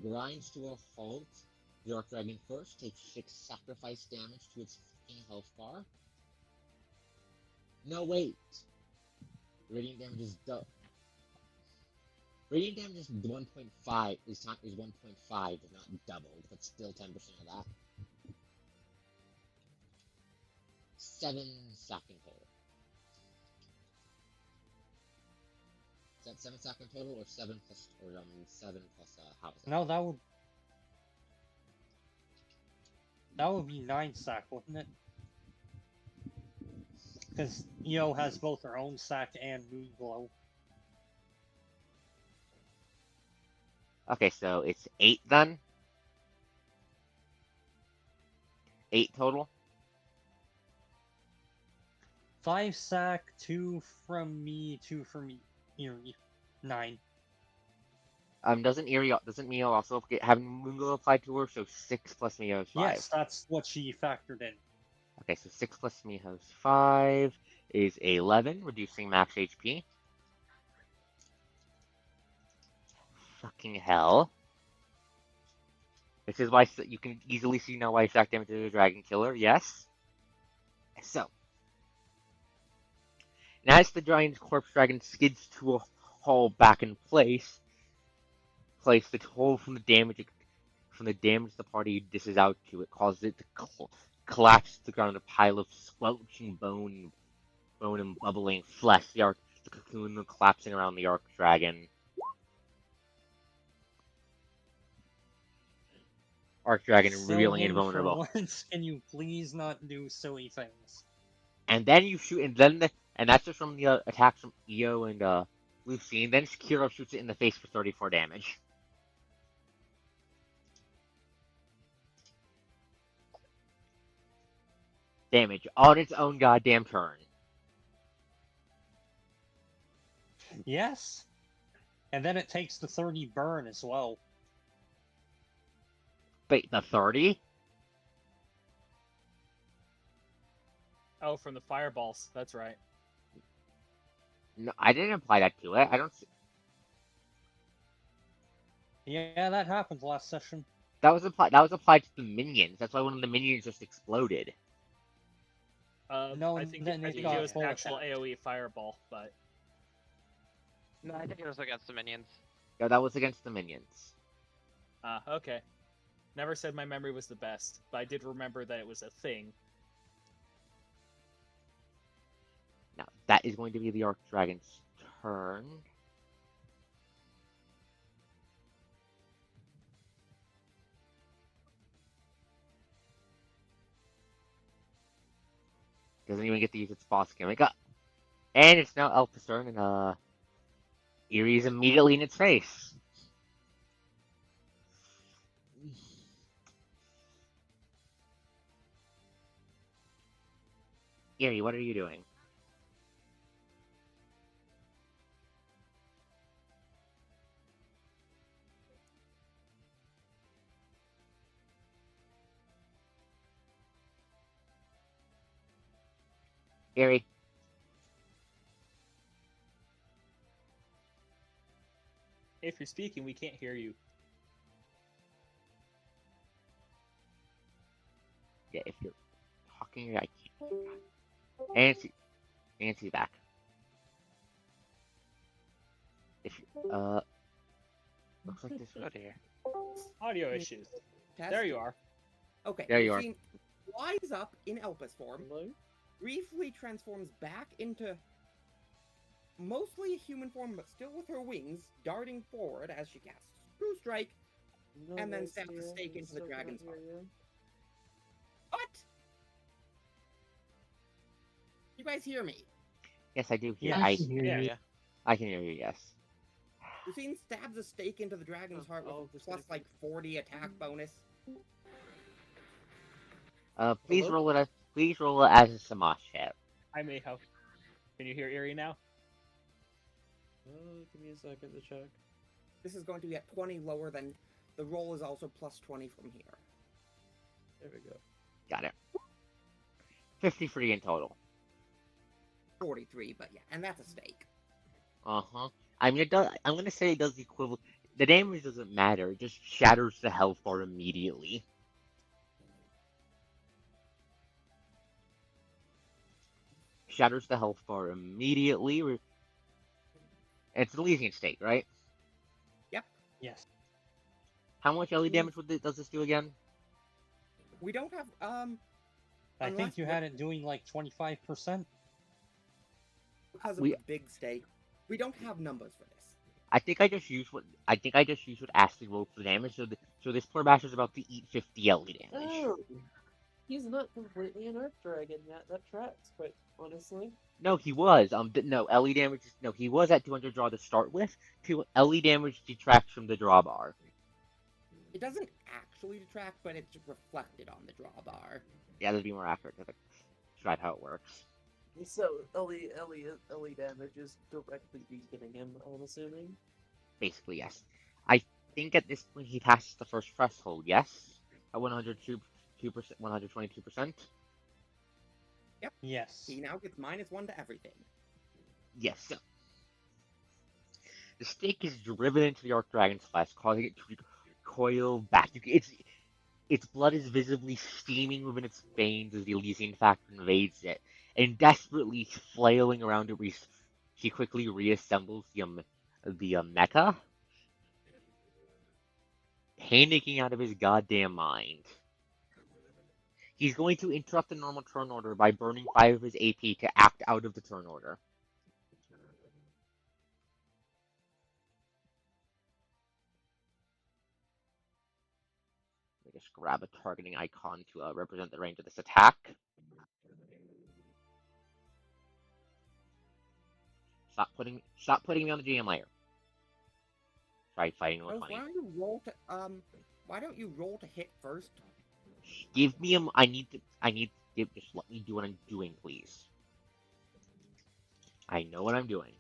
grinds to a halt, the Archdragon first takes 6 sacrifice damage to its 15 health bar. No, wait. Radiant damage is Radiant damage is 1.5. Is 1.5, if not doubled, but still 10% of that. 7 sack in total. Is that 7 sack in total, or 7 plus, how is that? No, that would be 9 sack, wouldn't it? Because Io has both her own sack and moon glow. Okay, so it's 8 then? 8 total? 5 sack, 2 from me, 2 from Eerie. 9. Doesn't Mio also have Moonglow applied to her? So 6 plus Mio is 5. Yes, that's what she factored in. Okay, so 6 plus Miho's 5 is 11, reducing max HP. Fucking hell. This is why you can easily see now why sack damage is a dragon killer, yes? So, and as the giant corpse dragon skids to a halt back in place, the toll from the damage the party dishes out to it causes it to collapse to the ground, a pile of squelching bone and bubbling flesh. The cocoon collapsing around the Archdragon. Archdragon revealing invulnerable. For once, can you please not do silly things? And then you shoot, and that's just from the attacks from Io and Lucy, and then Shakiro shoots it in the face for 34 damage. Damage on its own goddamn turn. Yes. And then it takes the 30 burn as well. Wait, the 30? Oh, from the fireballs. That's right. No, I didn't apply that to it. I don't see. Yeah, that happened last session. That was applied to the minions. That's why one of the minions just exploded. No, I think then it it got was full actual attack. AoE fireball, but No, I think it was against the minions. Yeah, that was against the minions. okay. Never said my memory was the best, but I did remember that it was a thing. Now, that is going to be the Archdragon's turn. Doesn't even get to use its boss gimmick. And it's now Elf's turn, and Eerie's immediately in its face. Eerie, what are you doing? Gary. If you're speaking, we can't hear you. Yeah, if you're talking, I can't. Nancy's back. If looks like this. Oh dear. Audio issues. Test. There you are. Okay. There you are. Flies up in Elpis form, Hello? briefly transforms back into mostly a human form, but still with her wings, darting forward as she casts True Strike, No, and then guys, stabs a yeah, stake I into the still can't dragon's hear heart. you. What? You guys hear me? Yes, I do hear. Yes. I can hear Yeah. you. Yeah. I can hear you. Yes. Lucine stabs a stake into the dragon's heart with Oh, a plus like 40 attack bonus. Please Hello? roll it. Please roll it as a Samash chat. I may have. Can you hear Erie now? Give me a second to check. This is going to be at 20 lower than the roll is also plus 20 from here. There we go. Got it. 53 in total. 43, but yeah, and that's a stake. Uh-huh. I mean, it does. I'm gonna say it does the equivalent. The damage doesn't matter. It just shatters the health bar immediately. Shatters the health bar immediately. It's an Elysian state, right? Yes. How much LE damage does this do again? We don't have I Unless think you the- had it doing like 25%. because of We- the big stake. We don't have numbers for this. I think I just used what Ashley rolled for the damage. So this poor bastard's about to eat 50 LE damage. Oh! He's not completely an Arc Dragon yet. That tracks, quite honestly. No, he was. No, LE damage. No, he was at 200 draw to start with. LE damage detracts from the draw bar. It doesn't actually detract, but it's reflected on the drawbar. Yeah, that'd be more accurate to describe how it works. So, Ellie damage is directly weakening him, I'm assuming. Basically, yes. I think at this point he passes the first threshold. Yes, at 102%, 122%. Yes. He now gets -1 to everything. Yes. So, the stake is driven into the Arc Dragon's flesh, causing it to recoil back. Its blood is visibly steaming within its veins as the Elysian factor invades it, and desperately flailing around it, he quickly reassembles the mecha, panicking out of his goddamn mind. He's going to interrupt the normal turn order by burning 5 of his AP to act out of the turn order. Let me just grab a targeting icon to represent the range of this attack. Stop putting me on the GM layer. Try fighting Rose, 120. why don't you roll to hit first? Give me a. I need to. Just let me do what I'm doing, please. I know what I'm doing.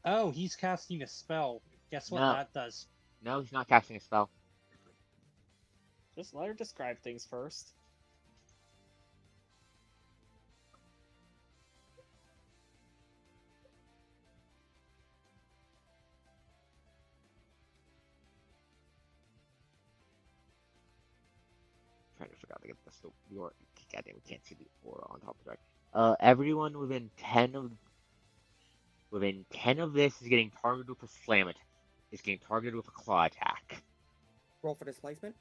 Oh, he's casting a spell. Guess what No. that does? No, he's not casting a spell. Just let her describe things first. Trying to figure out to get this. Goddamn, we can't see the aura on top of the dragon. Everyone within 10 of this is getting targeted with a slam attack. Is getting targeted with a claw attack. Roll for displacement.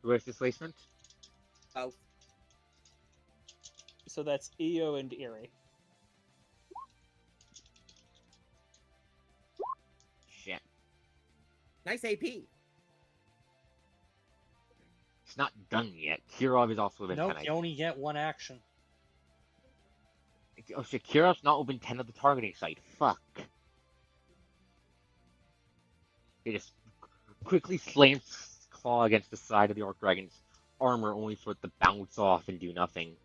Where's displacement? Oh, So that's Eo and Erie. Shit. nice AP. It's not done yet. Kirov is also within Nope, 10. you only get one action. Oh shit, Kirov's not within 10 of the targeting site. Fuck. He just quickly slams his claw against the side of the Arc Dragon's armor, only for it to bounce off and do nothing.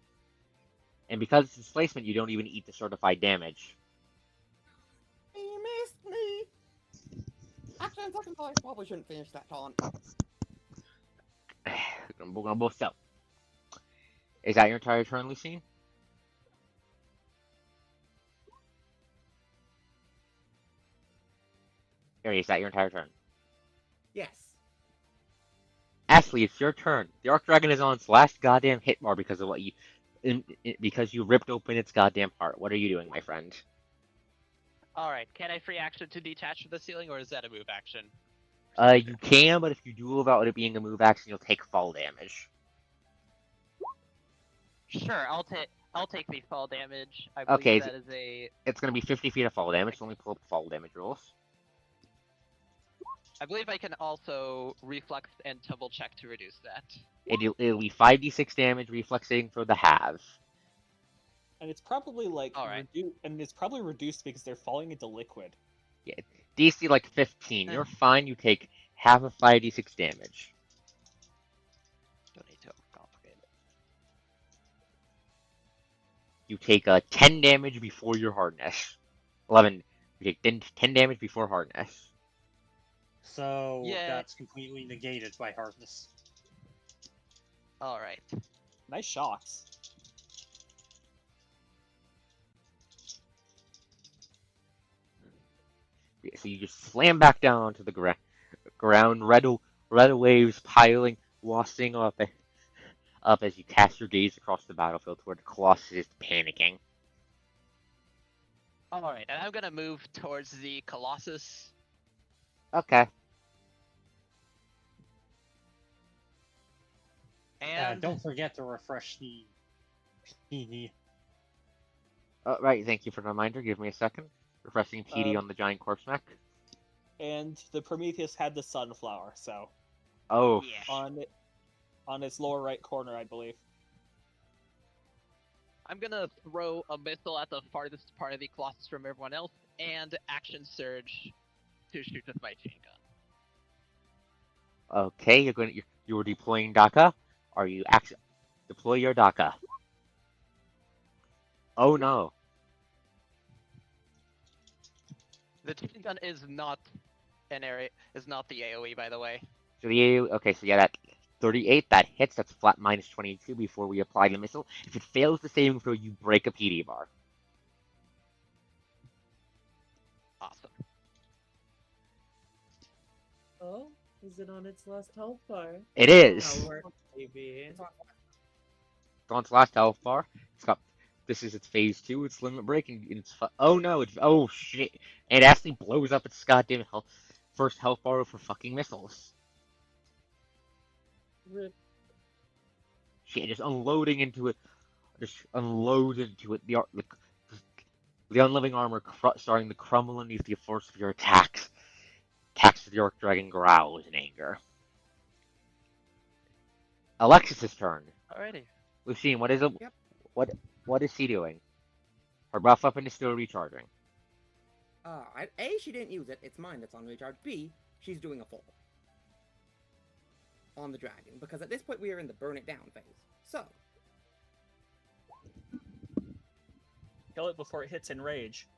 And because it's displacement, you don't even eat the certified damage. He missed me. second thought, I probably shouldn't finish that taunt. We're gonna both sell. Is that your entire turn, Lucine? Harry, is that your entire turn? Yes. Ashley, it's your turn. The Arc Dragon is on its last goddamn hit bar because of what you, because you ripped open its goddamn heart. What are you doing, my friend? Alright, can I free action to detach from the ceiling, or is that a move action? You can, but if you do without it being a move action, you'll take fall damage. Sure, I'll take the fall damage. I believe Okay, that is a. it's gonna be 50 feet of fall damage. Let me pull up fall damage rules. I believe I can also reflex and tumble check to reduce that. It'll be 5d6 damage, reflexing for the halve. And it's probably like Alright. it's probably reduced because they're falling into liquid. Yeah, DC like 15. You're fine. You take half of 5d6 damage. Don't need to overcomplicate it. You take 10 damage before your hardness. 11. You take 10 damage before hardness. So Yeah. that's completely negated by hardness. Alright. Nice shots. So you just slam back down onto the ground. Red waves piling, washing up as you cast your gaze across the battlefield toward the Colossus is panicking. Alright, and I'm gonna move towards the Colossus. Okay. And Don't forget to refresh the PD. Right, thank you for the reminder. Give me a second. Refreshing PD Um, on the giant corpse mech. And the Prometheus had the sunflower, so Oh, yeah. on its lower right corner, I believe. I'm gonna throw a missile at the farthest part of the Colossus from everyone else, and action surge to shoot with my chain gun. okay. You're deploying DACA. Are you actually deploy your DACA? Oh no. The chain gun is not an area. Is not the AOE, by the way. So yeah, that 38 that hits. That's flat minus 22 before we apply the missile. If it fails the saving throw, you break a PD bar. Awesome. Oh, is it on its last health bar? It is. Oh, maybe. It's on its last health bar. This is its phase 2. It's limit break, and oh no! Oh shit! And it actually blows up its goddamn first health bar for fucking missiles. Rip. Shit, just unloading into it. Just unloads into it. The unliving armor starting to crumble underneath the force of your attacks. Attacks the Arc Dragon growls in anger. Alexis's turn. Alrighty. Lucine, what is it? Yep. What is she doing? Her buff weapon is still recharging. A, she didn't use it. It's mine that's on recharge. B, she's doing a full on the dragon, because at this point we are in the burn it down phase. So, Kill it before it hits enrage.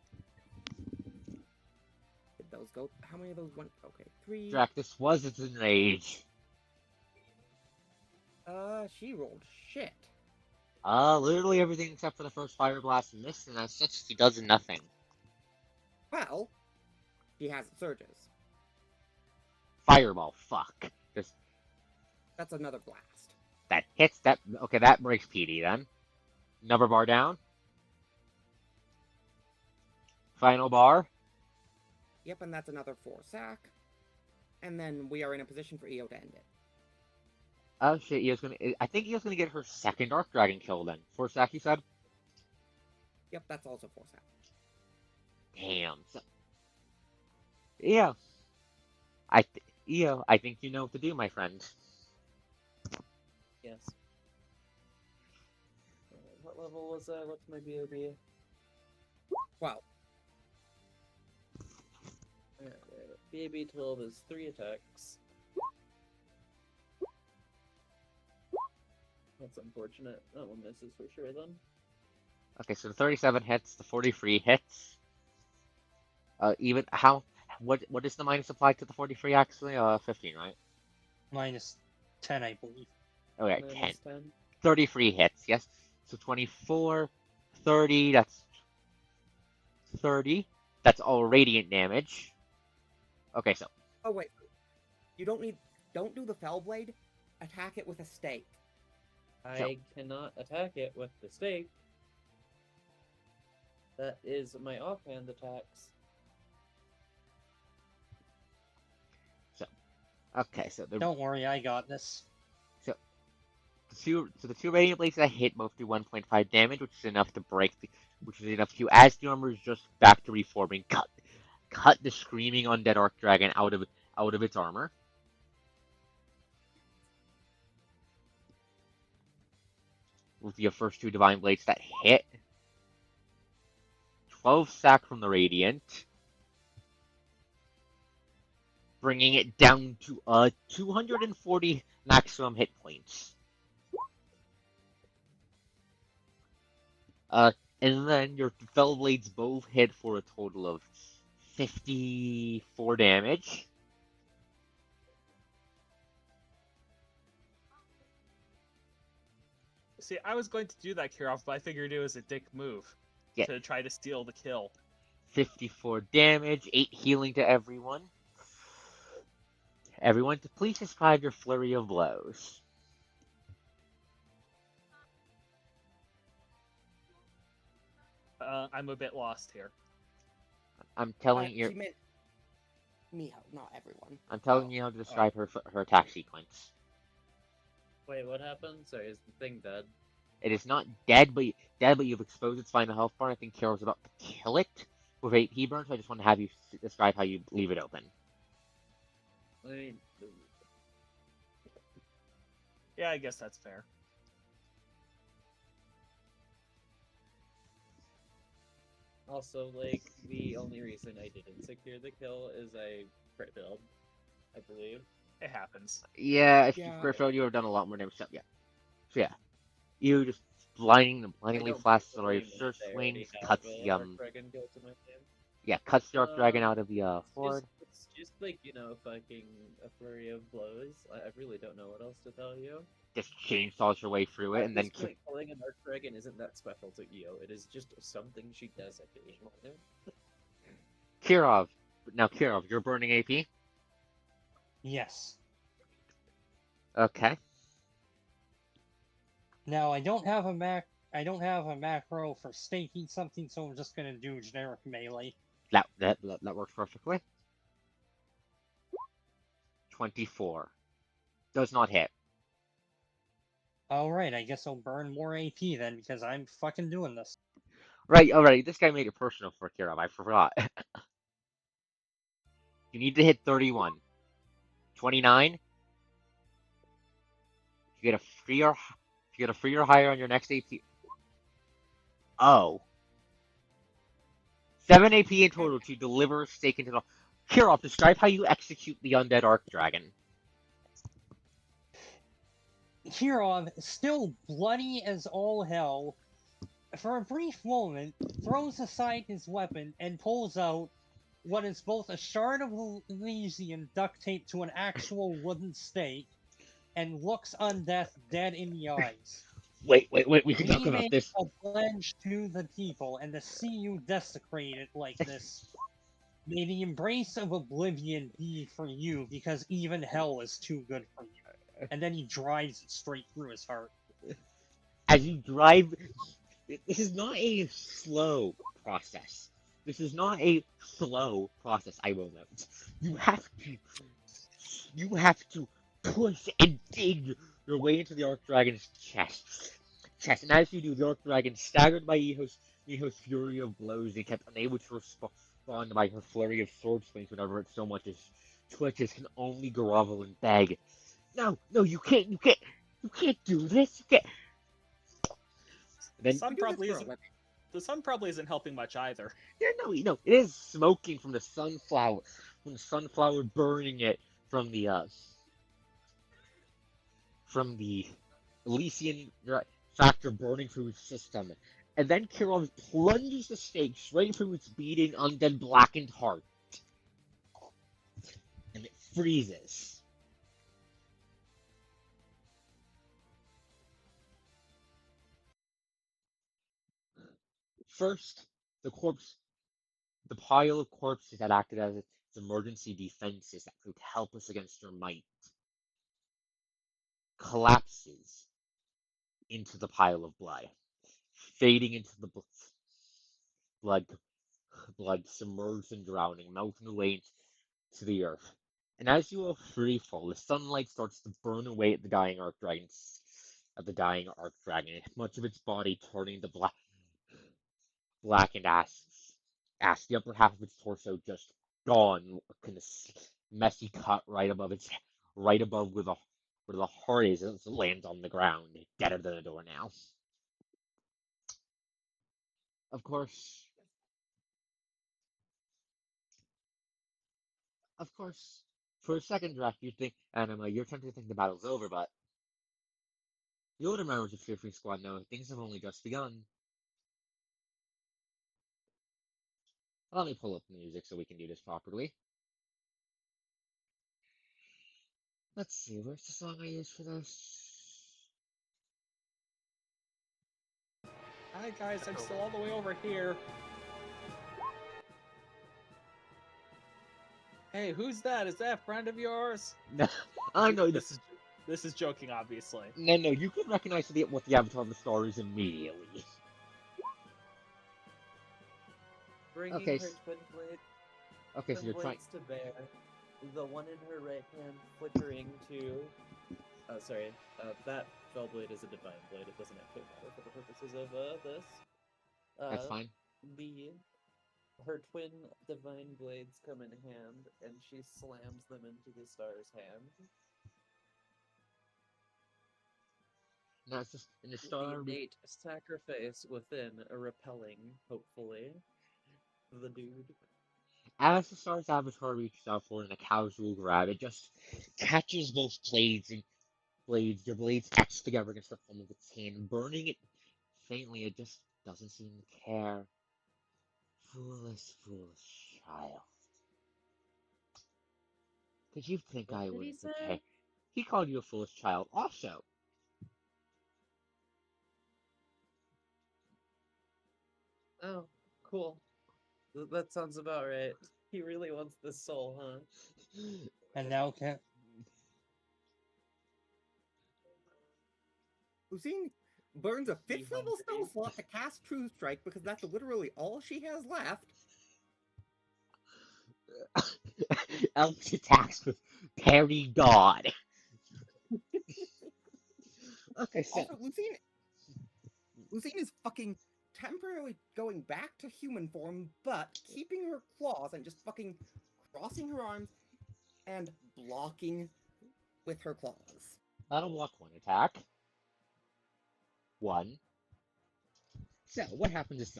did those go? How many of those went? Okay, 3. Drac, this was its enrage. She rolled shit. Literally everything except for the first fire blast missed, and as such, she does nothing. Well, she has surges. Fireball, fuck. Just That's another blast. that hits that. Okay, that breaks PD then. Number bar down. Final bar. Yep, and that's another 4 sack. And then we are in a position for EO to end it. Oh shit, I think Eo's gonna get her second Arc Dragon kill then. 4 sack, you said? Yep, that's also 4 sack. Damn. Yeah. Eo, I think you know what to do, my friend. Yes. What level was that? What's my BOB? Well, BAB 12 is 3 attacks. That's unfortunate. That one misses for sure then. Okay, so the 37 hits, the 43 hits. Even how What is the minus applied to the 43 actually? 15, right? Minus 10, I believe. Okay, 10. Minus 10. 33 hits, yes. So 24, 30, that's 30. That's all radiant damage. Okay, so Oh wait, you don't do the fell blade. Attack it with a stake. I cannot attack it with the stake. That is my offhand attacks. okay, so Don't worry, I got this. the two radiant blades that hit both do 1.5 damage, which is enough to which is enough to, as the armor is just back to reforming, cut the screaming undead arc dragon out of its armor. With the first two divine blades that hit. 12 sack from the radiant, bringing it down to 240 maximum hit points. And then your fell blades both hit for a total of 54 damage. See, I was going to do that, Kirov, but I figured it was a dick move to try to steal the kill. 54 damage, 8 healing to everyone. Everyone, please describe your flurry of blows. I'm a bit lost here. I'm telling She you. meant Miho, not everyone. I'm telling you how to describe her attack sequence. Wait, what happened? Sorry, is the thing dead? It is not dead, but you've exposed its final health bar. I think Carol's about to kill it with 8 burn, so I just want to have you describe how you leave it open. I mean, Yeah, I guess that's fair. also, like, the only reason I didn't secure the kill is I crit failed, I believe. It happens. Yeah, if you Yeah. Griffo, you would have done a lot more damage. So yeah, you just blindingly flash the ray of surge swings, cuts the cuts the arc dragon out of the ford. It's just like, fucking a flurry of blows. I really don't know what else to tell you. Just chainsaws your way through it, and then Killing an arc dragon isn't that special to Io. It is just something she does occasionally. Kirov. Now Kirov, you're burning AP. Yes. Okay. Now I don't have a macro for staking something, so I'm just gonna do generic melee. That works perfectly. 24. Does not hit. Alright, I guess I'll burn more AP then, because I'm fucking doing this. Right, alright, this guy made it personal for Kirov, I forgot. You need to hit 31. 29. If you get a free or higher on your next AP. Oh. 7 AP in total to deliver stake into the. Kirov, describe how you execute the undead arc dragon. Kirov, still bloody as all hell, for a brief moment, throws aside his weapon and pulls out what is both a shard of Elysian duct taped to an actual wooden stake, and looks Undeath dead in the eyes. Wait, we can talk about Leaving this. a pledge to the people, and to see you desecrated like this, may the embrace of oblivion be for you, because even hell is too good for you. And then he drives it straight through his heart. As you drive, this is not a slow process. This is not a slow process, I will note. You have to push and dig your way into the Arc Dragon's chest. And as you do, the Arc Dragon, staggered by Miho's fury of blows, and kept unable to respond by her flurry of sword swings whenever it so much as twitches, can only grovel and beg. No, you can't do this. You can't. The sun probably isn't helping much either. Yeah, no, it is smoking from the sunflower, burning it from the Elysian factor burning through its system, and then Kirov plunges the stake straight through its beating, undead, blackened heart. and it freezes. First, the pile of corpses that acted as its emergency defenses that could help us against your might, collapses into the pile of blood, fading into the blood, submerged and drowning, melting away to the earth. And as you are free fall, the sunlight starts to burn away at the dying arc dragon, much of its body turning to blackened ash. The upper half of its torso just gone, kind of messy cut right above where the heart is as it lands on the ground, deader than a door now. Of course, for a second draft, you think, Anima, you're tempted to think the battle's over, but the older members of Fear Free Squad know things have only just begun. Let me pull up the music so we can do this properly. Let's see, where's the song I used for this? Hi guys, I'm still all the way over here. Hey, who's that? Is that a friend of yours? No, I know this is joking, obviously. No, you can recognize what the avatar of the star is immediately. Bringing Okay. her twin blade. Okay, so you're trying. To bear, the one in her right hand flickering to. That fell blade is a divine blade. It doesn't actually matter for the purposes of this. That's fine. Her twin divine blades come in hand, and she slams them into the star's hand. No, it's just in the star. The innate sacrifice within a repelling, hopefully, the dude. As the star's avatar reaches out for it in a casual grab, it just catches both blades. Your blades catch together against the palm of its hand, burning it faintly. It just doesn't seem to care. Foolish child. Did you think What I did he wouldn't say? care? He called you a foolish child, also. Oh, cool. That sounds about right. He really wants this soul, huh? And now can Lucine burns a 5th level spell hungry? slot to cast True Strike because that's literally all she has left. Elf attacks with Parry God. Okay, so Also, Lucine is fucking temporarily going back to human form, but keeping her claws and just fucking crossing her arms and blocking with her claws. that'll block one attack. One. So what happens is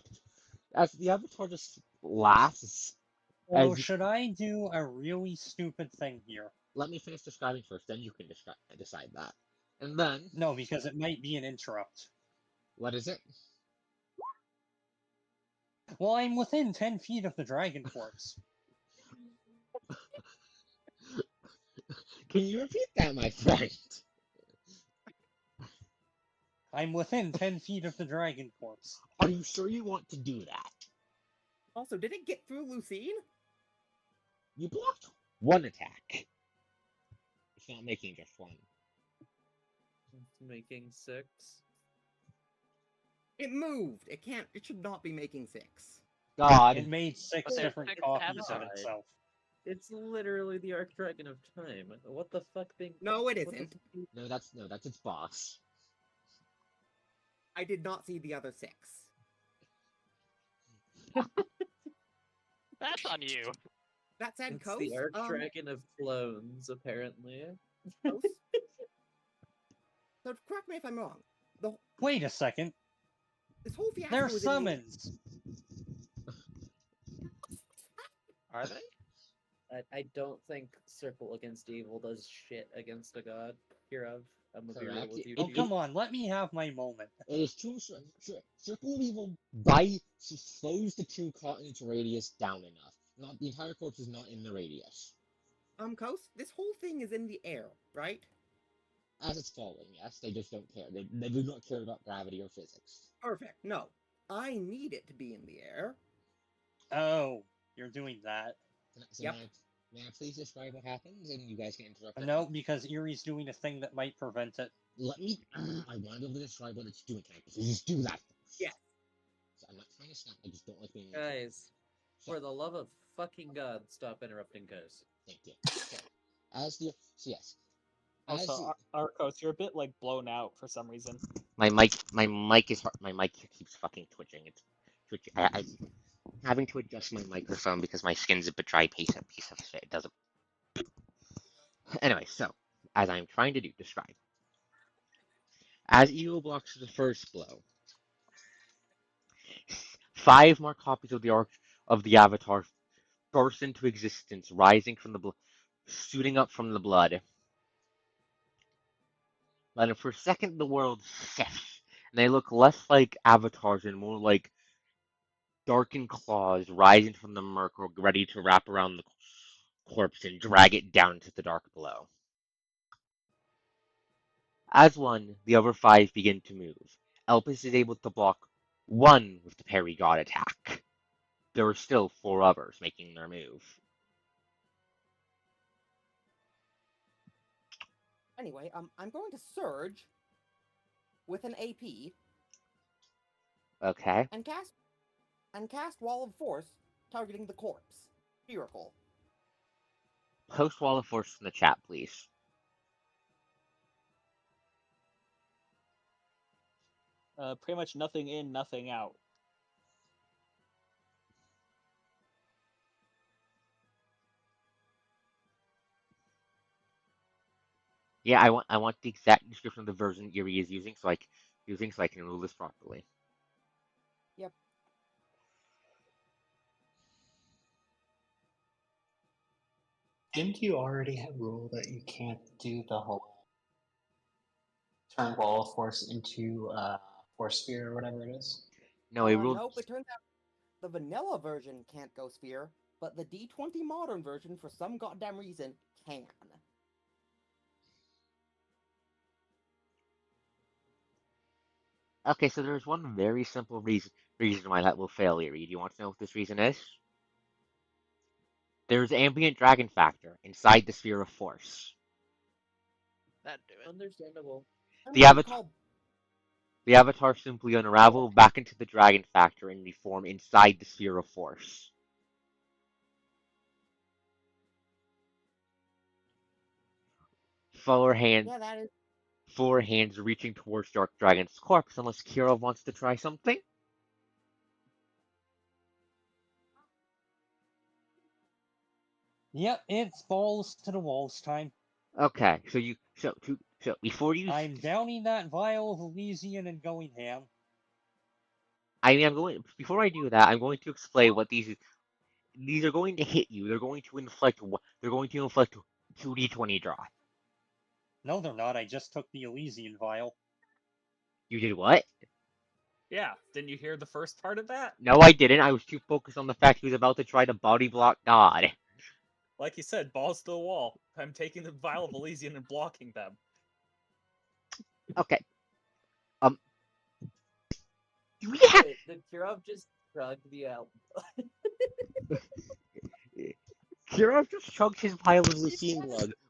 as the avatar just laughs. Well, should I do a really stupid thing here? Let me finish describing first, then you can decide that. And then... No, because it might be an interrupt. What is it? Well, I'm within 10 feet of the dragon corpse. Can you repeat that, my friend? I'm within 10 feet of the dragon corpse. Are you sure you want to do that? Also, did it get through Lucine? You blocked one attack. It's not making just one. It's making 6. It moved. It should not be making 6. God. It made 6 But there's different 6 copies of avatars. itself. It's literally the Archdragon of Time. What the fuck thing? No, it what the isn't. fuck- No, that's its boss. I did not see the other 6. That's on you. That said, It's Coast, the Archdragon of Clones, apparently. Coast? So correct me if I'm wrong. Wait a second. This whole fiasco They're was in the- summons. Are they? I don't think Circle Against Evil does shit against a god. Kirov, I'm gonna be real Correct. with you. Oh, dude. come on. Let me have my moment. It is true. Circle of Evil slows the 2 continents radius down enough. Not the entire corpse is not in the radius. Coast, this whole thing is in the air, right? As it's falling, yes, they just don't care. They do not care about gravity or physics. Perfect. No, I need it to be in the air. Oh, you're doing that. So Yep. may I please describe what happens, and you guys can interrupt? No, because Erie's doing a thing that might prevent it. Let me. I want to be able to describe what it's doing. Can I please do that first? Yes. So I'm not trying to stop. I just don't like being. Guys, So, for the love of fucking God, stop interrupting guys. thank you. So yes. As Also, Arcos, you're a bit like blown out for some reason. my mic keeps fucking twitching. It's twitching. I'm having to adjust my microphone because my skin's a bit dry piece of shit. It doesn't. Anyway, so as I'm trying to describe. As Ego blocks the first blow, 5 more copies of the Avatar burst into existence, rising from the shooting up from the blood. And for a second, the world shifts, and they look less like avatars and more like darkened claws rising from the murk, ready to wrap around the corpse and drag it down into the dark below. As one, the other 5 begin to move. Elpis is able to block 1 with the parry god attack. There are still 4 others making their move. Anyway, I'm going to surge with an AP Okay. and cast Wall of Force, targeting the corpse. Miracle. Post Wall of Force in the chat, please. Pretty much nothing in, nothing out. Yeah, I want the exact description of the version Erie is using so I can rule this properly. Yep. Didn't you already have rule that you can't do the whole turn Wall of Force into Force Sphere or whatever it is? No, he ruled. Nope, it turns out the vanilla version can't go sphere, but the D20 modern version, for some goddamn reason, can. Okay, so there's one very simple reason why that will fail, Erie. Do you want to know what this reason is? There's ambient dragon factor inside the sphere of force. That do it. Understandable. The avatar simply unravel back into the dragon factor and reform inside the sphere of force. Four hands, Yeah, that is. 4 hands reaching towards Dark Dragon's corpse, unless Kira wants to try something. Yep, it's balls to the walls time. Okay, so before you, I'm downing that vial of Elysian and going ham. before I do that, I'm going to explain what these are going to hit you. They're going to inflict 2d20 draw. No, they're not. I just took the Elysian vial. You did what? Yeah, didn't you hear the first part of that? No, I didn't. I was too focused on the fact he was about to try to body block God. Like you said, balls to the wall. I'm taking the vial of Elysian and blocking them. Okay. Do we have... Wait, did Kirov just drug the out? Kirov just chugged his vial of Lucine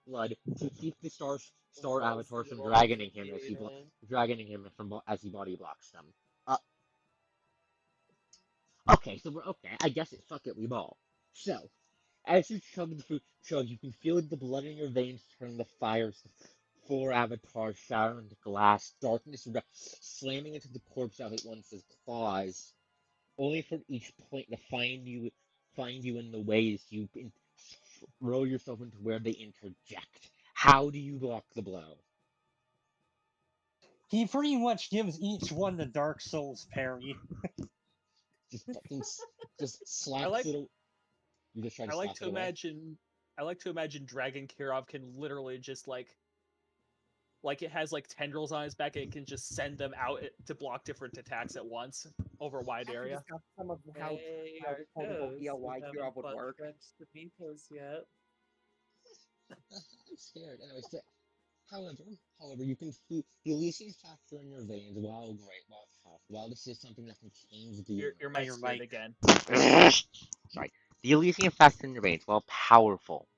blood to keep the star avatars from dragoning him as he body blocks them. Okay, so we're okay. I guess it's fuck it, we ball. So, as you chug the food, you can feel the blood in your veins turn the fires. 4 avatars shattering into glass, darkness slamming into the corpse out at once as claws, only for each point to find you in the ways you throw yourself into where they interject. How do you block the blow? He pretty much gives each one the Dark Souls parry. Just fucking just slaps I like- it. You just try to I like slap to it away? imagine Dragon Kirov can literally just like it has like tendrils on his back and it can just send them out to block different attacks at once over a wide area. Discuss some of how Hey, quote-unquote Arcos, ELY we Kirov haven't would butt work. scratched the Beatles yet. I'm scared. Anyway, however, you can feel the Elysian factor in your veins while great, while powerful. While this is something that can change the Your Hey, mic's your weird mic. again. Sorry. The Elysian factor in your veins, while powerful,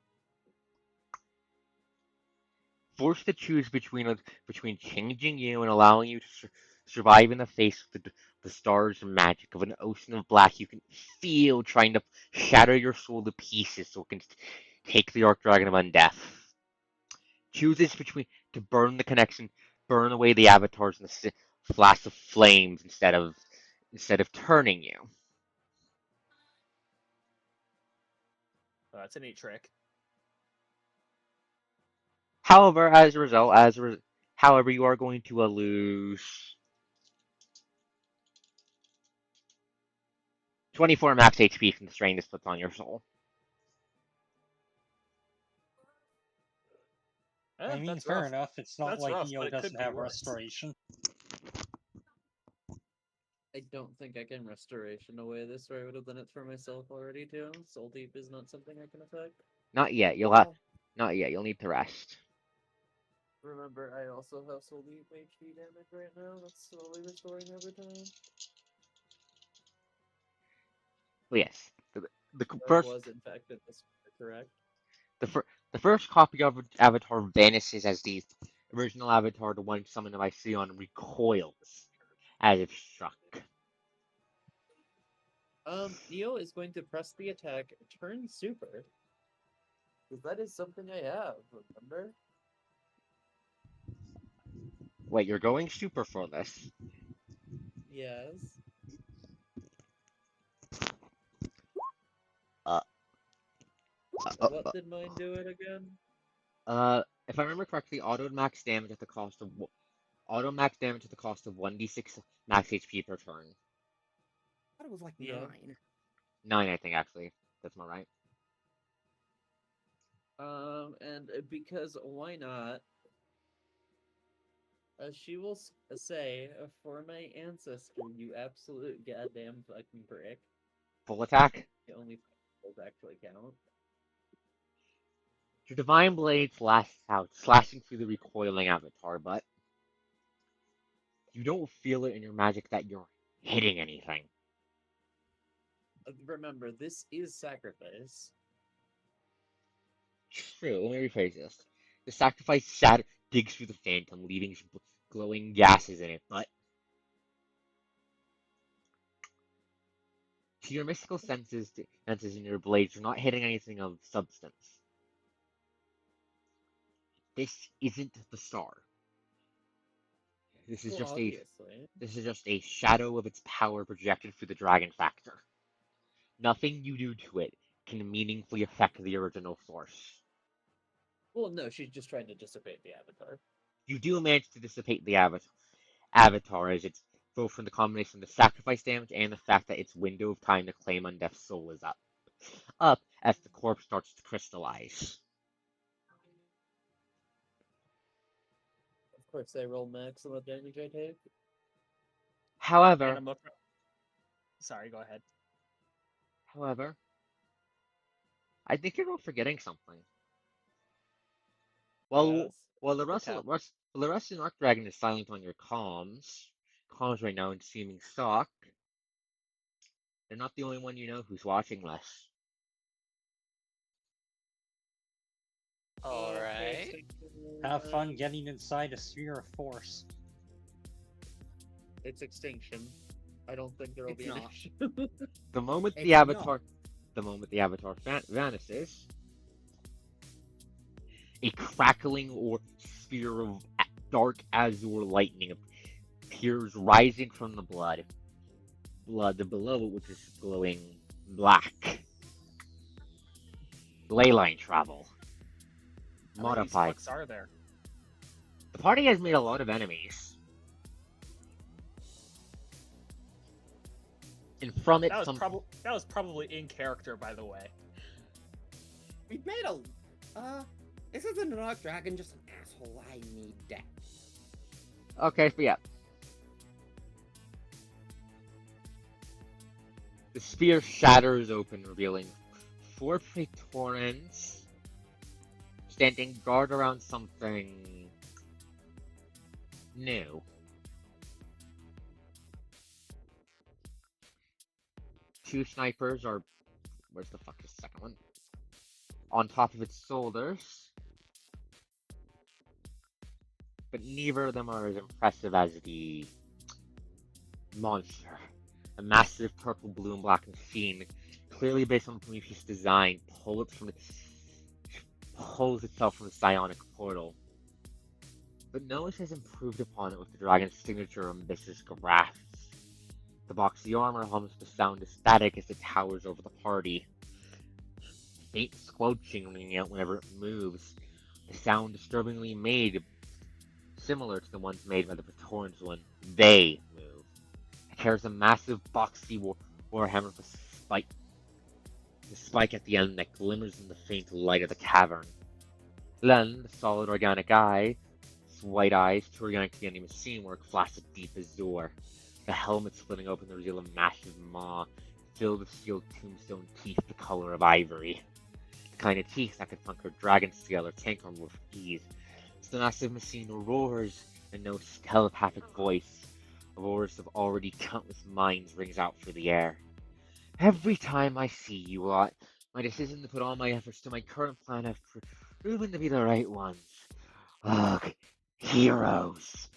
forced to choose between changing you and allowing you to survive in the face of the stars and magic of an ocean of black you can feel trying to shatter your soul to pieces so it can take the Arc Dragon of Undeath. Chooses between to burn the connection, burn away the avatars in the flash of flames instead of turning you. Oh, that's a neat trick. However, however, you are going to lose 24 max HP from the strain this puts on your soul. I mean, That's fair rough. enough. It's not That's like rough, Neo but it could doesn't be have worse. restoration. I don't think I can restoration away this, or I would have done it for myself already too. Soul Deep is not something I can affect. Not yet. Well, Not yet. You'll need to rest. Remember, I also have Soul Deep HP damage right now. That's slowly restoring over time. Well, yes. The That first was in fact at this correct. the first copy of Avatar vanishes as the original Avatar, the one summoned by Sion, recoils as if struck. Neo is going to press the attack, turn super. Because that is something I have, remember? Wait, you're going super for this? Yes. Uh, What did mine do it again? if I remember correctly, auto max damage at the cost of 1d6 max HP per turn. I thought it was like Yeah. 9. 9, I think, actually. That's more right. And because why not? She will say, for my ancestor, you absolute goddamn fucking prick. Full attack. The only those actually count. Your Divine Blade slashes out, slashing through the recoiling Avatar, but you don't feel it in your magic that you're hitting anything. Remember, this is sacrifice. True, let me rephrase this. The sacrifice digs through the phantom, leaving glowing gases in it, but to your mystical senses in your blades, you're not hitting anything of substance. This isn't the star. This is Well, just obviously. a shadow of its power projected through the dragon factor. Nothing you do to it can meaningfully affect the original source. Well, no, she's just trying to dissipate the avatar. You do manage to dissipate the avatar as it's both from the combination of the sacrifice damage and the fact that its window of time to claim Undeath's soul is up as the corpse starts to crystallize. Of course, I roll max on the damage I take. However, Sorry, go ahead. I think you're forgetting something. Yes. While the rest of the Arc Dragon is silent on your comms right now and seeming stock, they're not the only one you know who's watching this. Alright. Have fun getting inside a sphere of force. It's extinction. I don't think there will It's be an not. issue. The moment It's the avatar vanishes, a crackling or sphere of dark azure lightning appears rising from the blood below it, which is glowing black. Leyline travel. How many of these Modified. fucks are there? The party has made a lot of enemies. And from it, That was probably in character, by the way. We've made a. This isn't an Arc Dragon, just an asshole. I need that. Okay, but yeah. The sphere shatters open, revealing 4 Praetorians standing guard around something new. Two snipers are... Where's the fuck is the second one? On top of its shoulders. But neither of them are as impressive as the monster. A massive purple, blue, and black machine, clearly based on Prometheus' design, pulls itself from the psionic portal. But Noah has improved upon it with the dragon's signature ambitious grasp. The boxy armor hums to sound static as it towers over the party. Faint squelching ringing out whenever it moves, a sound disturbingly made, similar to the ones made by the Praetorians when they move. It carries a massive boxy warhammer with a spike at the end that glimmers in the faint light of the cavern. Then, the solid organic eye, its white eyes, too organic to be any machine work, flash a deep azure. The helmet splitting open to reveal a massive maw, filled with sealed tombstone teeth the color of ivory. The kind of teeth that could conquer dragon scale or tank armor with ease. The massive machine roars, and no telepathic voice, a voice of already countless minds rings out through the air. Every time I see you lot, my decision to put all my efforts to my current plan have proven to be the right ones. Ugh, heroes.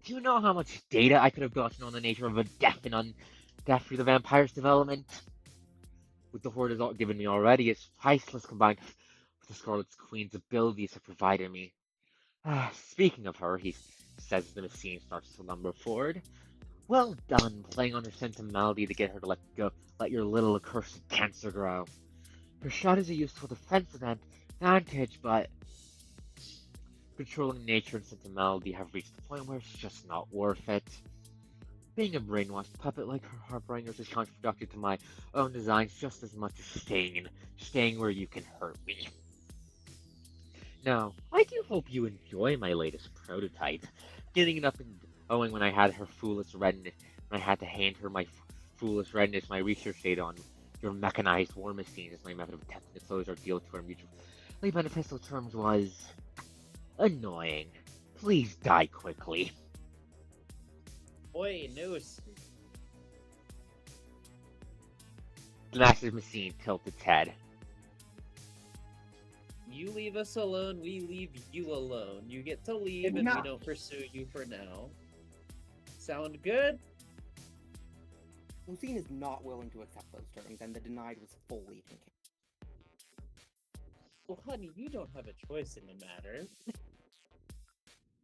Do you know how much data I could have gotten on the nature of a death and undeath through the vampire's development? With the Horde has given me already, it's priceless combined with the Scarlet Queen's abilities to provide me. Speaking of her, he says as the machine starts to lumber forward. Well done, playing on her sentimentality to get her to let your little accursed cancer grow. Her shot is a useful defensive advantage, but controlling nature and sentimentality have reached the point where it's just not worth it. Being a brainwashed puppet like her Harbingers is counterproductive to my own designs just as much as staying where you can hurt me. Now, I do hope you enjoy my latest prototype. Getting it up and going when I had her foolish readiness, when I had to hand her my foolish readiness, my research data on your mechanized war machine as my method of attempting to close our deal to our mutually beneficial terms was annoying. Please die quickly. Oi, noose. The massive machine tilted its head. You leave us alone, we leave you alone. You get to leave and we don't pursue you for now. Sound good? Lucine is not willing to accept those terms, and the denied was fully thinking. Well, honey, you don't have a choice in the matter.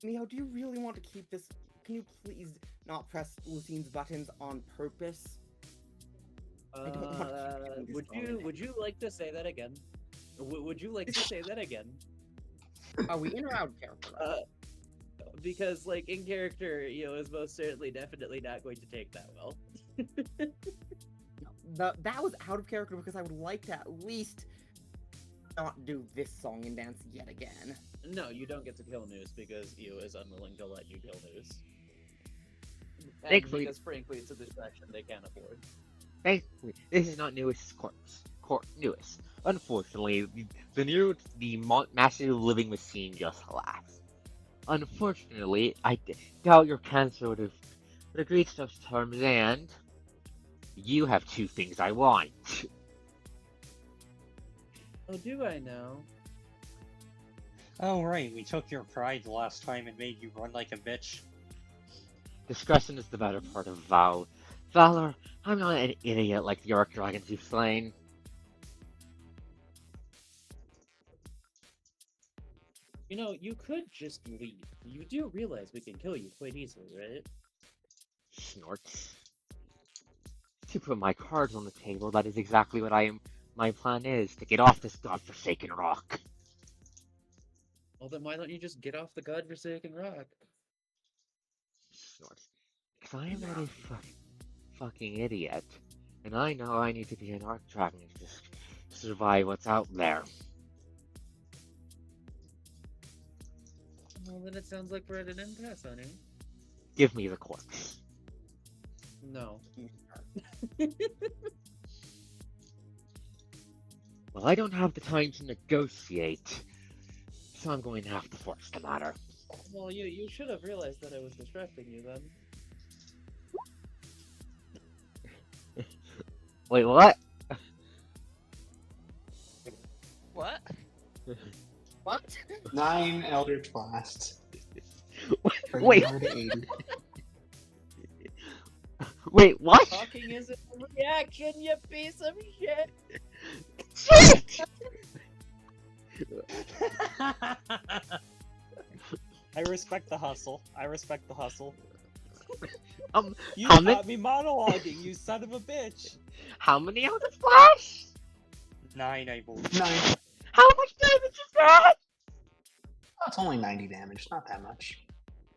Mio, do you really want to keep this? Can you please not press Lucine's buttons on purpose? I don't want to keep would you like to say that again? Would you like to say that again? Are we in or out of character? Because, like, in character, is most certainly definitely not going to take that well. That was out of character because I would like to at least not do this song and dance yet again. No, you don't get to kill Noose because Io is unwilling to let you kill Noose. And Thankfully, because frankly it's a distraction they can't afford. Thankfully, this is not Newest's corpse. Newest. Unfortunately, the massive living machine just laughs. Unfortunately, I doubt your cancer would agree to those terms, and you have two things I want. Oh, do I know? Oh right, we took your pride last time and made you run like a bitch. Discretion is the better part of valor. I'm not an idiot like the Ark Dragons you've slain. You could just leave. You do realize we can kill you quite easily, right? Snorts. To put my cards on the table, that is exactly what my plan is, to get off this godforsaken rock. Well, then why don't you just get off the godforsaken rock? Snorts. Because I am not a fucking idiot. And I know I need to be an Ark Dragon to survive what's out there. Well, then it sounds like we're at an impasse, honey. Give me the corpse. No. Well, I don't have the time to negotiate. So I'm going to have to force the matter. Well, you should have realized that I was distracting you then. Wait, what? What? What? 9 Eldritch Blasts. Wait, Bringing her to 80. wait, what? Talking isn't a reaction, you piece of shit! Shit! I respect the hustle. I respect the hustle. You how got me monologuing, you son of a bitch! How many Eldritch Blasts? 9, I believe. 9. How much damage is that? That's only 90 damage, not that much.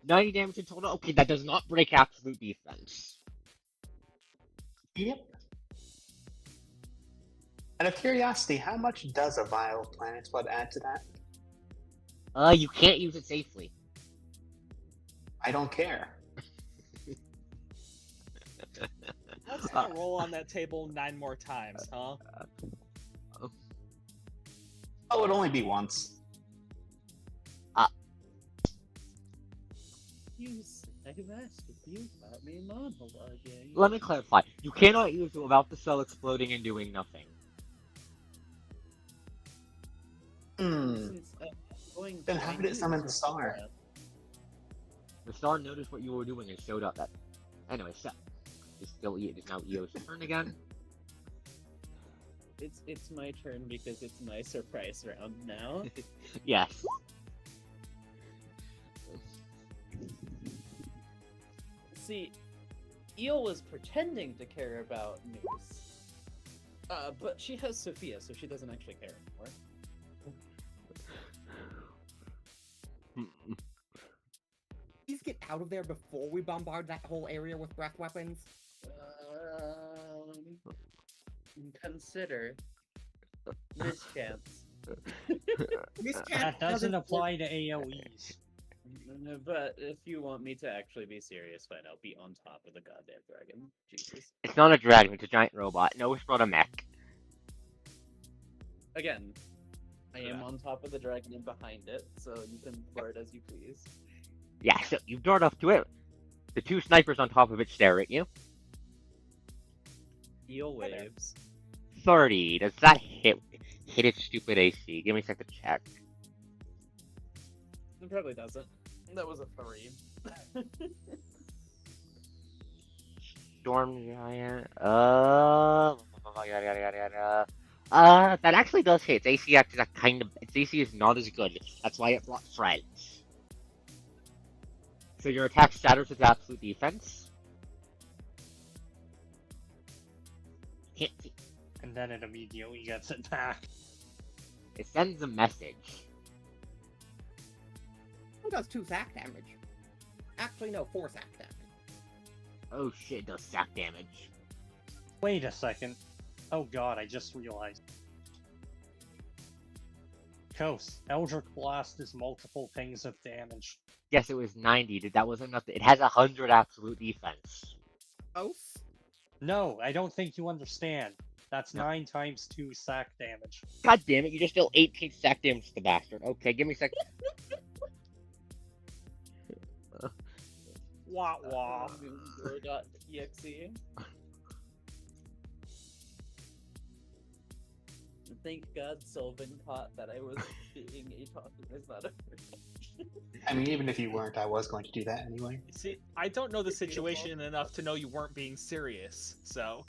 90 damage in total? Okay, that does not break absolute defense. Yep. Out of curiosity, how much does a vial of Planet's Blood add to that? You can't use it safely. I don't care. Let's not roll on that table 9 more times, huh? Oh, it would only be once. I've asked if you got me monologuing. Let me clarify. You cannot use it without the cell exploding and doing nothing. Since I'm going Then how did it summon the star? The star noticed what you were doing and showed up. That. Anyway, so it's now Eo's turn again. It's my turn because it's my surprise round now. Yes. See, Eel was pretending to care about Moose. But she has Sophia, so she doesn't actually care anymore. Please get out of there before we bombard that whole area with breath weapons. Consider mischance. That doesn't apply to AoEs. But if you want me to actually be serious, fine, I'll be on top of the goddamn dragon. Jesus. It's not a dragon, it's a giant robot. No, it's not a mech. Again, I am on top of the dragon and behind it, so you can floor it as you please. Yeah, so you dart up to it. The 2 snipers on top of it stare at you. Eel waves. 30. Does that hit its stupid AC? Give me a second to check. It probably doesn't. That was a 3. Storm Giant. That actually does hit. Its AC actually its AC is not as good. That's why it brought friends. So your attack shatters its absolute defense. Can't see. And then it immediately gets it back. It sends a message. Who does 2 sack damage? Actually, no, 4 sack damage. Oh shit, it does sack damage. Wait a second. Oh god, I just realized. Coast, Eldritch Blast is multiple pings of damage. Yes, it was 90. That wasn't enough. It has 100 absolute defense. Oh? No, I don't think you understand. That's No. 9 times 2 sack damage. God damn it, you just dealt 18 sack damage to the bastard. Okay, give me a second. Wah wah. .exe. Thank God Sylvan caught that I was being a talking is not a I mean, even if you weren't, I was going to do that anyway. See, I don't know the situation enough to know you weren't being serious, so...